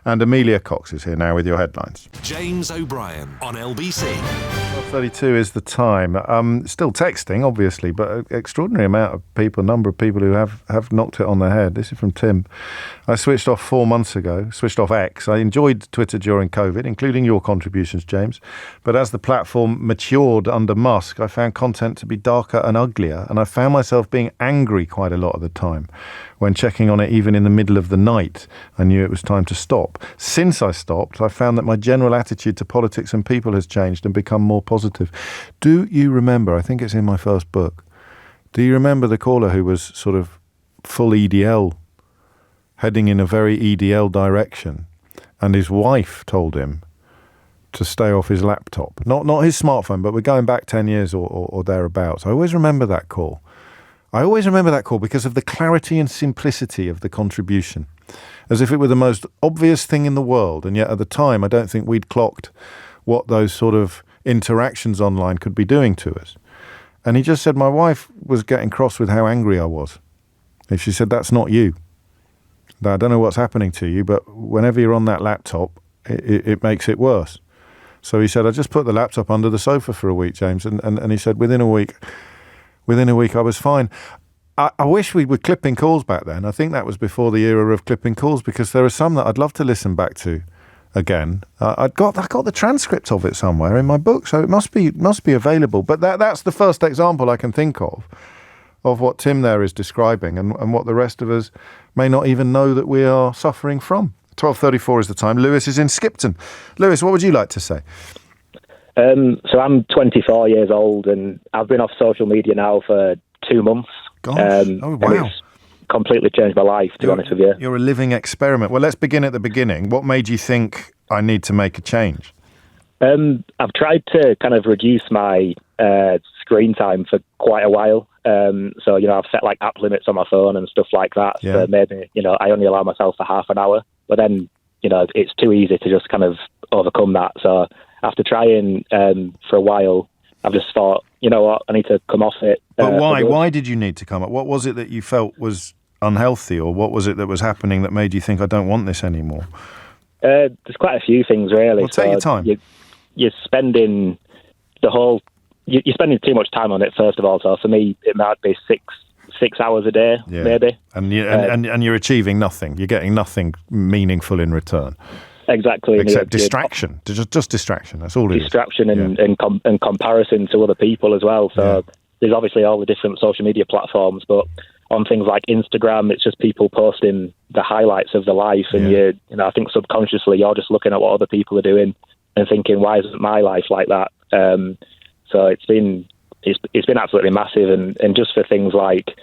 and Amelia Cox is here now with your headlines. James O'Brien on LBC. 12:32 is the time. Still texting, obviously, but an extraordinary number of people who have knocked it on the head. This is from Tim. I switched off 4 months ago, switched off X. I enjoyed Twitter during COVID, including your contributions, James. But as the platform matured under Musk, I found content to be darker and uglier, and I found myself being angry quite a lot of the time. When checking on it even in the middle of the night, I knew it was time to stop. Since I stopped, I found that my general attitude to politics and people has changed and become more positive. Do you remember, I think it's in my first book, do you remember the caller who was sort of full EDL, heading in a very EDL direction, and his wife told him to stay off his laptop? Not his smartphone, but we're going back 10 years or thereabouts. I always remember that call. Because of the clarity and simplicity of the contribution, as if it were the most obvious thing in the world. And yet at the time, I don't think we'd clocked what those sort of interactions online could be doing to us. And he just said, my wife was getting cross with how angry I was. And she said, that's not you. I don't know what's happening to you, but whenever you're on that laptop, it makes it worse. So he said, I just put the laptop under the sofa for a week, James. And he said, within a week I was fine. I wish we were clipping calls back then. I think that was before the era of clipping calls, because there are some that I'd love to listen back to again. I got the transcript of it somewhere in my book, so it must be available. But that's the first example I can think of what Tim there is describing and what the rest of us may not even know that we are suffering from. 12:34 is the time. Lewis is in Skipton. Lewis, what would you like to say? So I'm 24 years old, and I've been off social media now for 2 months. Gosh. Oh, wow. And it's completely changed my life, to be honest with you. You're a living experiment. Well, let's begin at the beginning. What made you think I need to make a change? I've tried to kind of reduce my screen time for quite a while. So, I've set like app limits on my phone and stuff like that. Yeah. So maybe, I only allow myself for half an hour. But then, it's too easy to just kind of overcome that. So after trying for a while, I've just thought, you know what, I need to come off it. But why? Why did you need to come up? What was it that you felt was unhealthy, or what was it that was happening that made you think, I don't want this anymore? There's quite a few things, really. Well, take your time. You're spending you're spending too much time on it, first of all. So for me, it might be six hours a day, maybe. And you're achieving nothing. You're getting nothing meaningful in return. Exactly. Except distraction. Just distraction. That's all it is. Distraction and comparison to other people as well. So there's obviously all the different social media platforms, but on things like Instagram, it's just people posting the highlights of their life, and I think subconsciously you're just looking at what other people are doing and thinking, why isn't my life like that? So it's been absolutely massive, and just for things like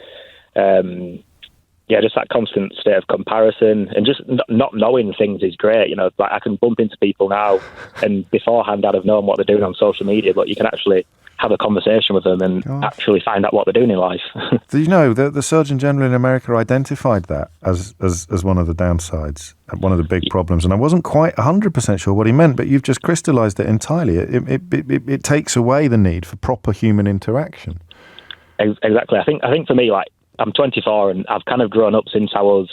just that constant state of comparison, and just not knowing things is great. Like I can bump into people now, and beforehand I'd have known what they're doing on social media, but you can actually have a conversation with them and actually find out what they're doing in life. Do you know the Surgeon General in America identified that as one of the downsides, one of the big problems, and I wasn't quite 100% sure what he meant, but you've just crystallised it entirely. It takes away the need for proper human interaction. Exactly. I think for me, like, I'm 24 and I've kind of grown up since I was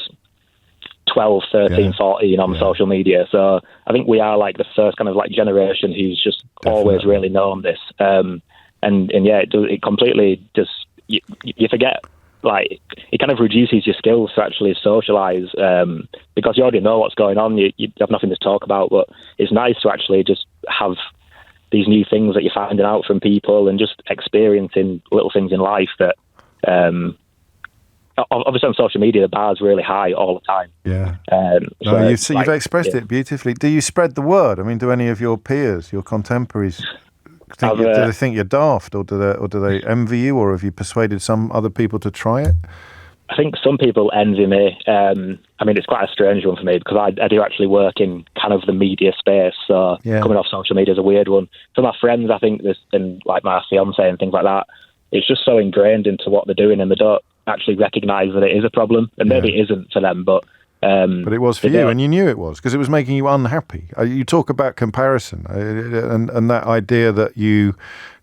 12, 13, 14 on social media. So I think we are like the first kind of like generation who's just always really known this. It completely just, you forget, like, it kind of reduces your skills to actually socialise because you already know what's going on. You have nothing to talk about, but it's nice to actually just have these new things that you're finding out from people and just experiencing little things in life that, obviously on social media, the bar's really high all the time. Yeah. You've expressed it beautifully. Do you spread the word? I mean, do any of your peers, your contemporaries, do they think you're daft, or do they envy you, or have you persuaded some other people to try it? I think some people envy me. I mean, it's quite a strange one for me because I do actually work in kind of the media space, so coming off social media is a weird one. For my friends, I think this, and like my fiance and things like that, it's just so ingrained into what they're doing, and they don't actually recognise that it is a problem, and maybe it isn't for them, but it was for you, and you knew it was, because it was making you unhappy. You talk about comparison and that idea that you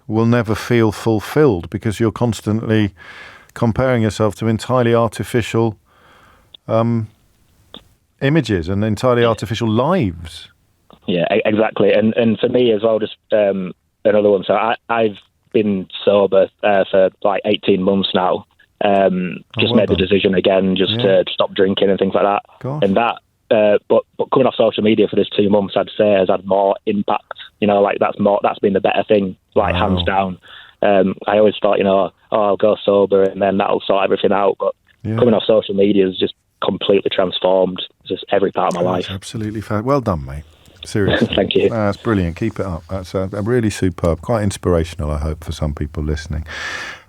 will never feel fulfilled because you're constantly comparing yourself to entirely artificial images and entirely artificial lives. Yeah, exactly. And for me as well, just another one. So I've been sober for like 18 months now. Made the decision again to stop drinking and things like that. Gosh. And that, but coming off social media for this 2 months, I'd say has had more impact. That's been the better thing, hands down. I always thought, I'll go sober and then that'll sort everything out. But coming off social media has just completely transformed just every part of my life. Absolutely well done, mate. Seriously. Thank you. That's brilliant. Keep it up. That's a really superb, quite inspirational, I hope, for some people listening.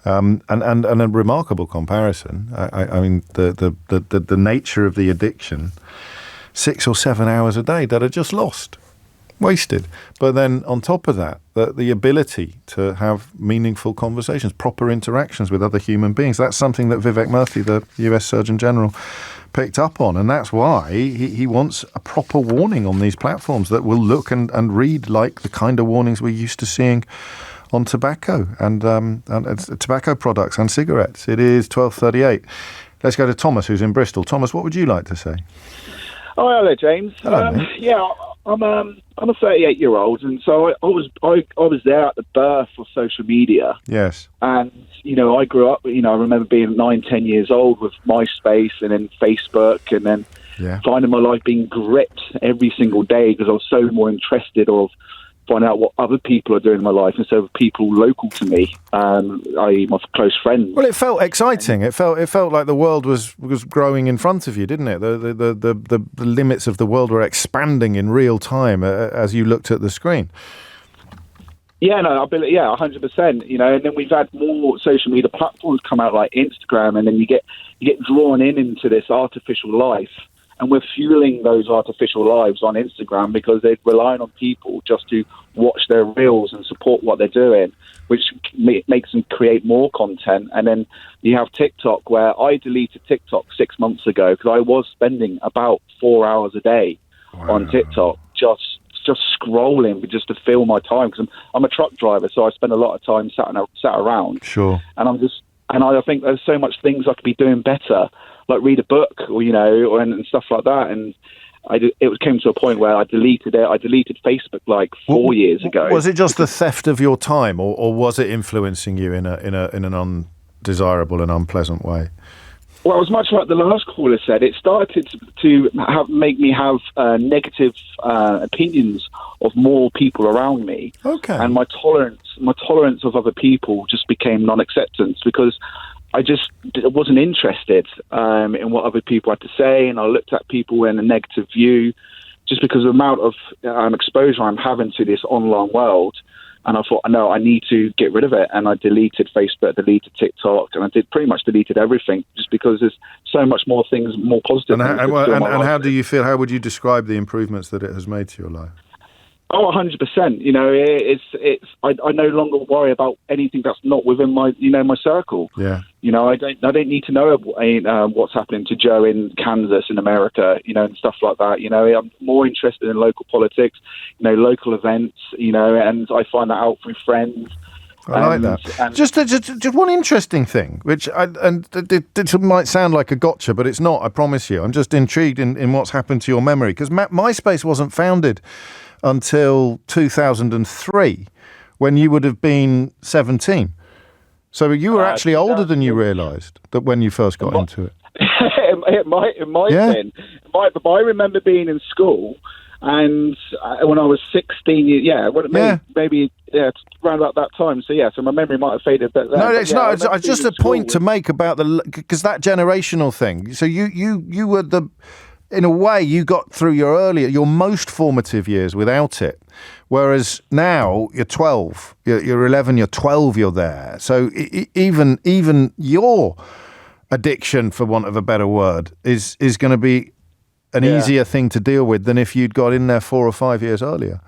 And a remarkable comparison. I mean, the nature of the addiction, 6 or 7 hours a day that are just lost, wasted. But then on top of that, the ability to have meaningful conversations, proper interactions with other human beings, that's something that Vivek Murthy, the US Surgeon General, picked up on. And that's why he wants a proper warning on these platforms that will look and read like the kind of warnings we're used to seeing on tobacco and tobacco products and cigarettes. It is 12:38. Let's go to Thomas, who's in Bristol. Thomas, what would you like to say? Oh, hello, James. Hello, mate. Yeah, I'm a 38-year-old, and so I was there at the birth of social media. Yes. And I grew up. I remember being 9, 10 years old with MySpace and then Facebook, and then finding my life being gripped every single day because I was so more interested of finding out what other people are doing in my life instead of people local to me, i.e. my close friends. Well, it felt exciting. It felt like the world was growing in front of you, didn't it? The limits of the world were expanding in real time as you looked at the screen. Yeah, no, 100%. You know, and then we've had more social media platforms come out like Instagram, and then you get drawn into this artificial life. And we're fueling those artificial lives on Instagram because they're relying on people just to watch their reels and support what they're doing, which makes them create more content. And then you have TikTok, where I deleted TikTok 6 months ago because I was spending about 4 hours a day on TikTok, just scrolling just to fill my time, because I'm a truck driver, so I spend a lot of time sat around. Sure. And I think there's so much things I could be doing better, like read a book, or and stuff like that. And it came to a point where I deleted it. I deleted Facebook like 4 years ago. Was it just the theft of your time, or was it influencing you in an undesirable and unpleasant way? Well, it was much like the last caller said. It started to make me have negative opinions of more people around me. Okay. And my tolerance of other people just became non-acceptance, because I just wasn't interested in what other people had to say, and I looked at people in a negative view just because of the amount of exposure I'm having to this online world. And I thought, no, I need to get rid of it. And I deleted Facebook, deleted TikTok, and I pretty much deleted everything, just because there's so much more things, more positive. And how do you feel? How would you describe the improvements that it has made to your life? Oh, 100%. You know, I no longer worry about anything that's not within my circle. Yeah. You know, I don't need to know what's happening to Joe in Kansas, in America, and stuff like that. You know, I'm more interested in local politics, local events, and I find that out through friends. I like that. Just one interesting thing, which it might sound like a gotcha, but it's not, I promise you. I'm just intrigued in what's happened to your memory, because MySpace wasn't founded until 2003, when you would have been 17. So you were actually older than you realised that when you first got into it. It might have been. But I remember being in school, and when I was 16, maybe around about that time. So my memory might have faded a bit there. No, it's not. It's just a point to make about because that generational thing. So you were in a way, you got through your most formative years without it. Whereas now you're 12, you're 11, you're 12, you're there. So even your addiction, for want of a better word, is going to be an easier thing to deal with than if you'd got in there 4 or 5 years earlier.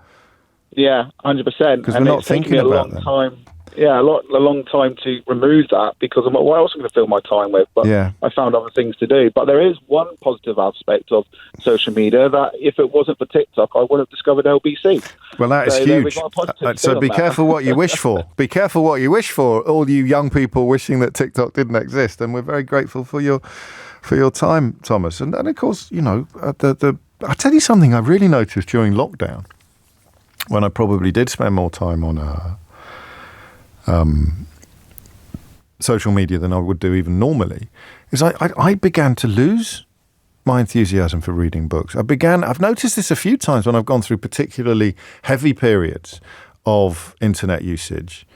Yeah, 100%. Because we're not thinking about that. Yeah, a long time to remove that, because I'm like, what else am I going to fill my time with? But I found other things to do. But there is one positive aspect of social media, that if it wasn't for TikTok, I wouldn't have discovered LBC. Well, that is huge. So be careful what you wish for. Be careful what you wish for, all you young people wishing that TikTok didn't exist. And we're very grateful for your time, Thomas. And of course, I'll tell you something I really noticed during lockdown, when I probably did spend more time on social media than I would do even normally, is I began to lose my enthusiasm for reading books. I've noticed this a few times when I've gone through particularly heavy periods of internet usage.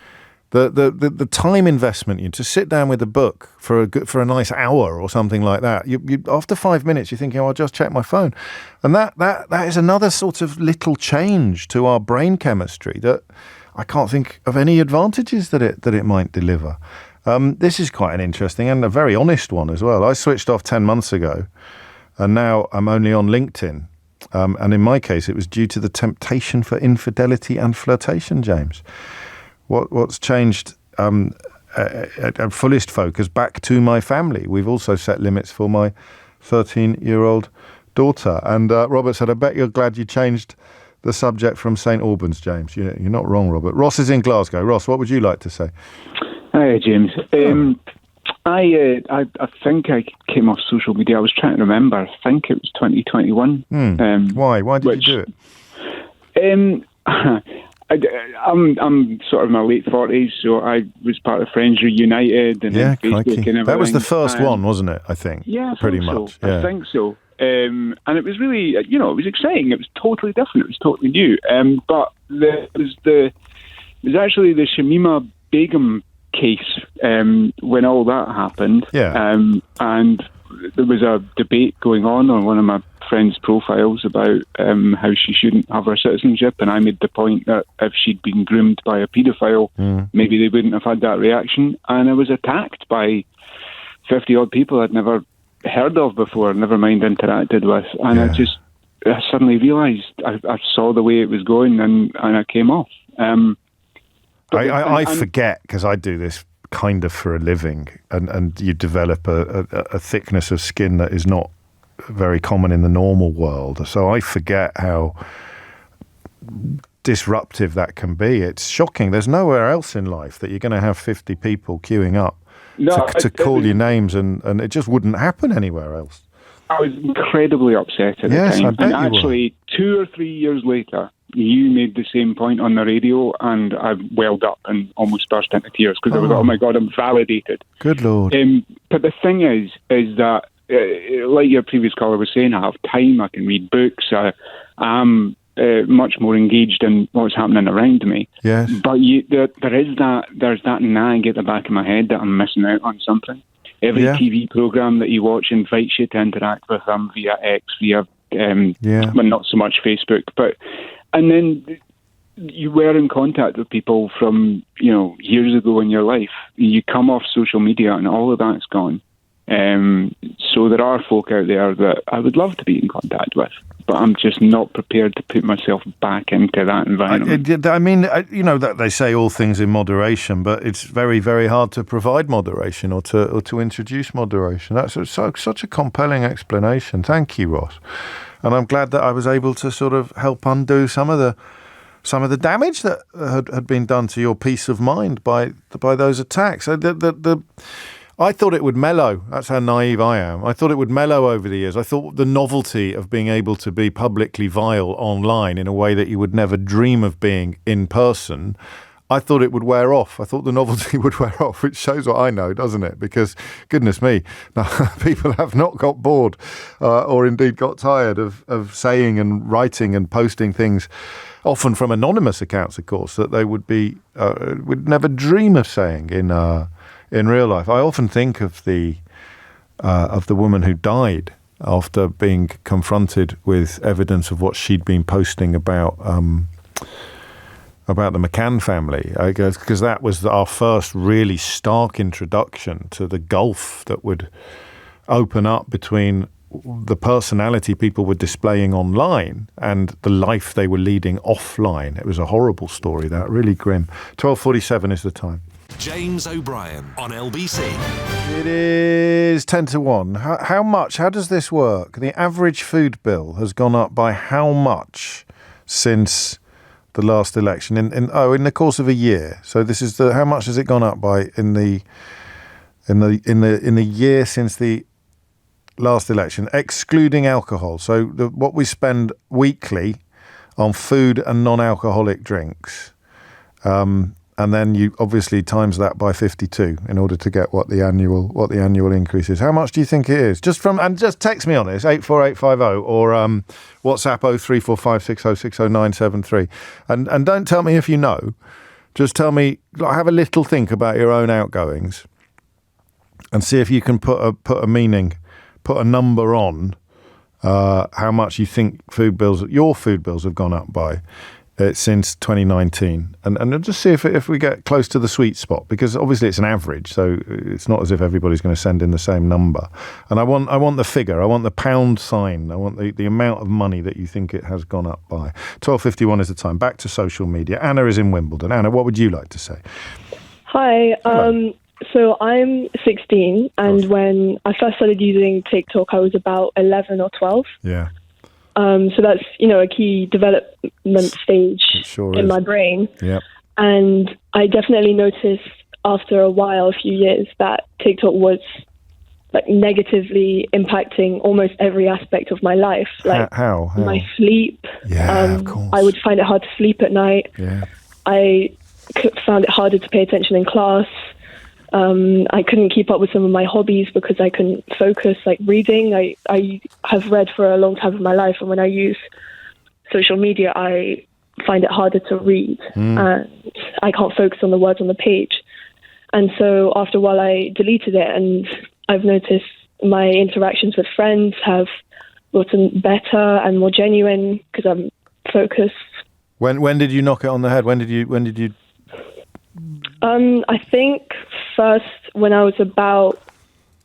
The time investment, to sit down with a book for a nice hour or something like that. You after 5 minutes, you're thinking, I'll just check my phone, and that is another sort of little change to our brain chemistry that I can't think of any advantages that it might deliver. This is quite an interesting and a very honest one as well. I switched off 10 months ago, and now I'm only on LinkedIn. And in my case, it was due to the temptation for infidelity and flirtation, James. What's changed at fullest focus back to my family. We've also set limits for my 13-year-old daughter. And Robert said, I bet you're glad you changed the subject from St Albans, James. You're not wrong, Robert. Ross is in Glasgow. Ross, what would you like to say? Hi, James. I think I came off social media. I was trying to remember. I think it was 2021. Why? Why did you do it? I'm sort of in my late 40s, so I was part of Friends Reunited and Facebook and everything. That was the first one, wasn't it? I think. Yeah, pretty much. So. Yeah. I think so. And it was really, it was exciting. It was totally different. It was totally new. But it was actually the Shamima Begum case when all that happened. Yeah. And there was a debate going on one of my friend's profiles about how she shouldn't have her citizenship, and I made the point that if she'd been groomed by a paedophile, maybe they wouldn't have had that reaction. And I was attacked by 50-odd people I'd never heard of before, never mind interacted with. And I suddenly realised I saw the way it was going, and I came off. I forget, because I do this kind of for a living, and you develop a thickness of skin that is not very common in the normal world. So I forget how disruptive that can be. It's shocking. There's nowhere else in life that you're going to have 50 people queuing up to call your names, and it just wouldn't happen anywhere else. I was incredibly upset at the time. I bet you were. Actually, 2 or 3 years later, you made the same point on the radio, and I welled up and almost burst into tears because I was, oh my God, I'm validated. Good Lord. But the thing is that, like your previous caller was saying, I have time, I can read books, I'm much more engaged in what's happening around me. Yes. But there's that nag at the back of my head that I'm missing out on something. Every TV program that you watch invites you to interact with them via X, via, well, not so much Facebook, but... And then you were in contact with people from, years ago in your life. You come off social media and all of that's gone. So there are folk out there that I would love to be in contact with, but I'm just not prepared to put myself back into that environment. I mean, that they say all things in moderation, but it's very, very hard to provide moderation or to introduce moderation. That's such a compelling explanation. Thank you, Ross. And I'm glad that I was able to sort of help undo some of the damage that had been done to your peace of mind by those attacks. I thought it would mellow. That's how naive I am. I thought it would mellow over the years. I thought the novelty of being able to be publicly vile online in a way that you would never dream of being in person, I thought it would wear off. I thought the novelty would wear off, which shows what I know, doesn't it? Because, goodness me, people have not got bored or indeed got tired of saying and writing and posting things, often from anonymous accounts, of course, that they would never dream of saying in real life. I often think of the woman who died after being confronted with evidence of what she'd been posting about the McCann family, because that was our first really stark introduction to the gulf that would open up between the personality people were displaying online and the life they were leading offline. It was a horrible story, that, really grim. 12:47 is the time. James O'Brien on LBC. It is 10 to 1. How does this work? The average food bill has gone up by how much since the last election in the course of a year? So this is how much has it gone up by in the year since the last election, excluding alcohol? So what we spend weekly on food and non-alcoholic drinks, and then you obviously times that by 52 in order to get what the annual increase is. How much do you think it is? Just text me on this 84850 or WhatsApp 03456060973, and don't tell me if you know. Just tell me. Have a little think about your own outgoings, and see if you can put a number on how much you think your food bills have gone up by since 2019, and just see if we get close to the sweet spot, because obviously it's an average, so it's not as if everybody's going to send in the same number. And I want the figure, I want the pound sign, I want the amount of money that you think it has gone up by. 12:51 is the time. Back to social media. Anna is in Wimbledon. Anna, what would you like to say? Hi. So I'm 16, and when I first started using TikTok, I was about 11 or 12. Yeah. So that's, a key development stage in my brain. Yep. And I definitely noticed after a few years, that TikTok was negatively impacting almost every aspect of my life. How? My sleep. Yeah, of course. I would find it hard to sleep at night. Yeah. I found it harder to pay attention in class. I couldn't keep up with some of my hobbies because I couldn't focus, like reading. I have read for a long time of my life, and when I use social media, I find it harder to read, and I can't focus on the words on the page. And so after a while, I deleted it, and I've noticed my interactions with friends have gotten better and more genuine because I'm focused. When did you knock it on the head? When did you? I think first when I was about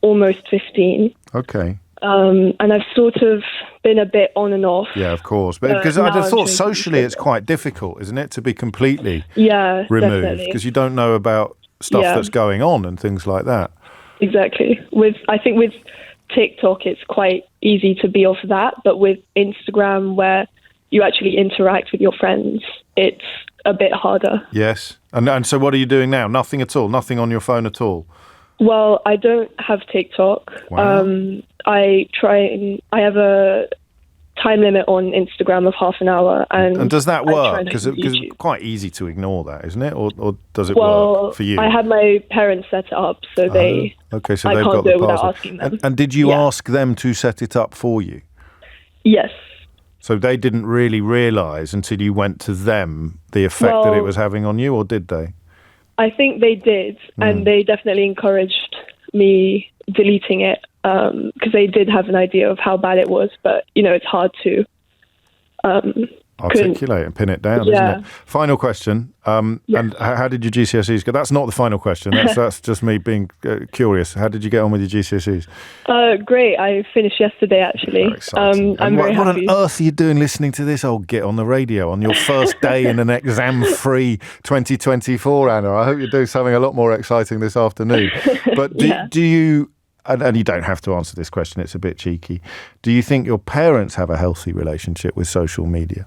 almost 15. Okay. And I've sort of been a bit on and off. Yeah, of course. But because I'd have thought socially it's quite difficult, isn't it, to be completely removed because you don't know about stuff that's going on and things like that. Exactly. I think with TikTok it's quite easy to be off that, but with Instagram where you actually interact with your friends, it's a bit harder. Yes. And so what are you doing now? Nothing at all? Nothing on your phone at all? Well, I don't have TikTok. Wow. I have a time limit on Instagram of half an hour. And does that work? Because it's quite easy to ignore that, isn't it? Or does it work for you? I had my parents set it up, so they... Okay, so I they've can't got do the it without password. asking them. And did you ask them to set it up for you? Yes. So they didn't really realise until you went to them the effect that it was having on you, or did they? I think they did, and they definitely encouraged me deleting it because they did have an idea of how bad it was, but, it's hard to... articulate and pin it down, isn't it? Final question. And how did your GCSEs go? That's not the final question. That's just me being curious. How did you get on with your GCSEs? Great. I finished yesterday, actually. I'm very happy. What on earth are you doing listening to this old git on the radio on your first day in an exam-free 2024, Anna? I hope you're doing something a lot more exciting this afternoon. But do you... And you don't have to answer this question, it's a bit cheeky. Do you think your parents have a healthy relationship with social media?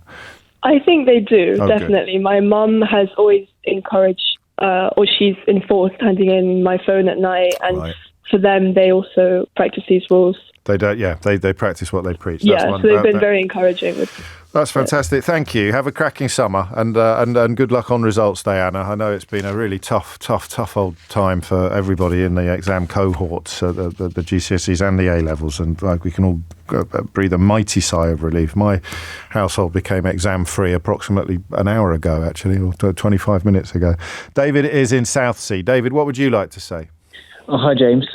I think they do, definitely. Good. My mum has always encouraged, or she's enforced handing in my phone at night, and for them, they also practice these rules. They don't, they practice what they preach. So they've been very encouraging with... That's fantastic. Thank you. Have a cracking summer and good luck on results day, Anna. I know it's been a really tough old time for everybody in the exam cohorts, the GCSEs and the A-levels, and we can all breathe a mighty sigh of relief. My household became exam-free approximately an hour ago, actually, or 25 minutes ago. David is in Southsea. David, what would you like to say? Oh, hi, James.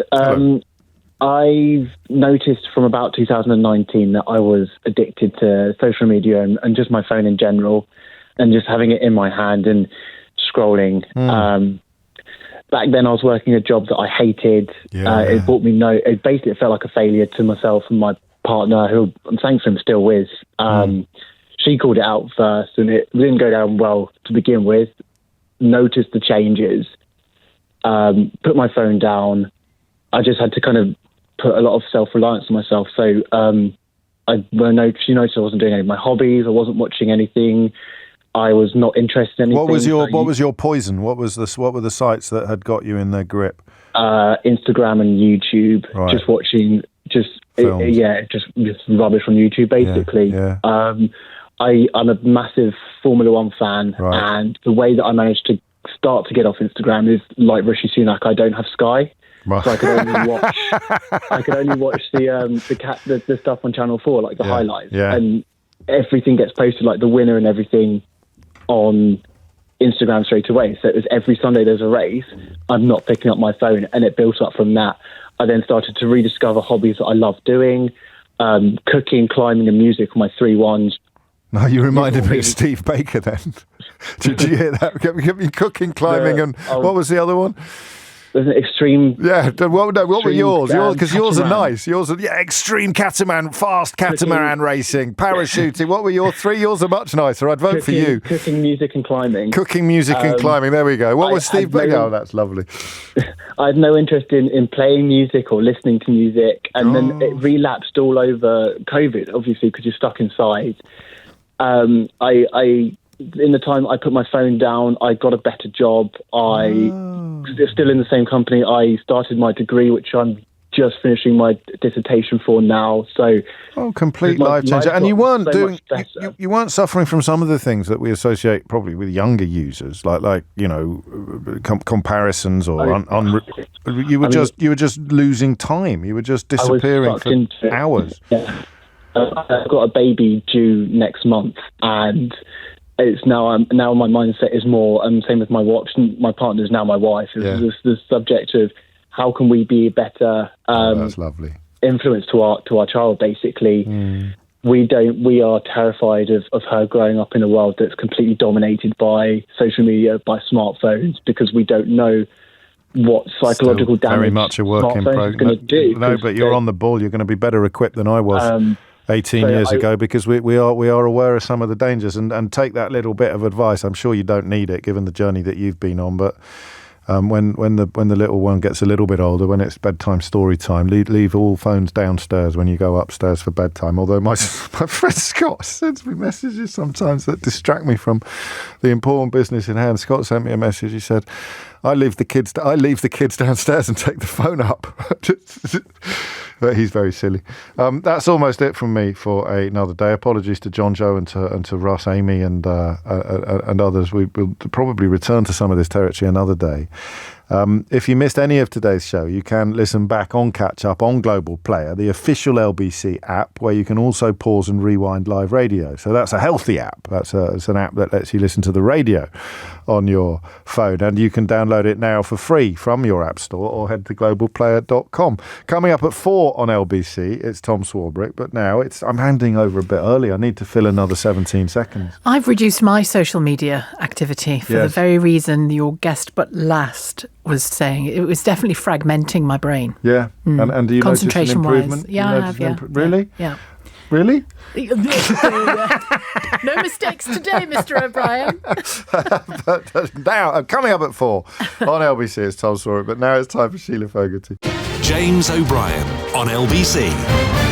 I've noticed from about 2019 that I was addicted to social media and just my phone in general, and just having it in my hand and scrolling. Back then I was working a job that I hated. It brought me it basically felt like a failure to myself and my partner, who I'm thankful I'm still with. She called it out first, and it didn't go down well to begin with. Noticed the changes, put my phone down. I just had to kind of put a lot of self-reliance on myself. So she noticed I wasn't doing any of my hobbies. I wasn't watching anything. I was not interested in anything. What was your poison? What were the sites that had got you in their grip? Instagram and YouTube. Right. Just watching just rubbish on YouTube, basically. I'm a massive Formula One fan, and the way that I managed to start to get off Instagram is like Rishi Sunak. I don't have Sky. So I could only watch the stuff on Channel 4, like the highlights, and everything gets posted, like the winner and everything, on Instagram straight away. So it was every Sunday there's a race. I'm not picking up my phone, and it built up from that. I then started to rediscover hobbies that I love doing, cooking, climbing, and music were my 3 ones. No, you reminded me of Steve Baker then. Did you hear that? Get me cooking, climbing, and what was the other one? There's an extreme... Yeah, what were yours? Because yours are nice. Yours are, extreme catamaran, fast catamaran racing, parachuting. What were your 3? Yours are much nicer. I'd vote for you. Cooking, music and climbing. Cooking, music and climbing. There we go. What was Steve Baker? Oh, that's lovely. I had no interest in playing music or listening to music. And then it relapsed all over COVID, obviously, because you're stuck inside. In the time I put my phone down, I got a better job. Still in the same company. I started my degree, which I'm just finishing my dissertation for now. So, complete life change. And you weren't you weren't suffering from some of the things that we associate probably with younger users, like comparisons or you were just losing time. You were just disappearing for hours. Yeah. I've got a baby due next month, and it's now my mindset is more, and same with my watch. My partner is now my wife. Is the subject of how can we be a better that's lovely. Influence to our child. Basically, we are terrified of her growing up in a world that's completely dominated by social media, by smartphones, because we don't know what psychological damage very much a work in progress going to do. No, but you're on the ball. You're going to be better equipped than I was 18 years ago, because we are aware of some of the dangers, and take that little bit of advice. I'm sure you don't need it given the journey that you've been on, but when the little one gets a little bit older, when it's bedtime story time, leave all phones downstairs when you go upstairs for bedtime. Although my friend Scott sends me messages sometimes that distract me from the important business in hand. Scott sent me a message. He said, I leave the kids downstairs and take the phone up. But he's very silly. That's almost it from me for another day. Apologies to John Joe and to Russ, Amy, and others. We will probably return to some of this territory another day. If you missed any of today's show, you can listen back on Catch Up on Global Player, the official LBC app, where you can also pause and rewind live radio. So that's a healthy app. It's an app that lets you listen to the radio on your phone, and you can download it now for free from your app store or head to globalplayer.com. Coming up at 4 on LBC, it's Tom Swarbrick, but now I'm handing over a bit early. I need to fill another 17 seconds. I've reduced my social media activity for the very reason your guest but last was saying. It was definitely fragmenting my brain. Yeah. And do you notice an improvement? Yeah, I have, Really? Yeah. Really? No mistakes today, Mr. O'Brien. But now, coming up at 4 on LBC, it's Tom Swarbrick, but now it's time for Sheila Fogarty. James O'Brien on LBC.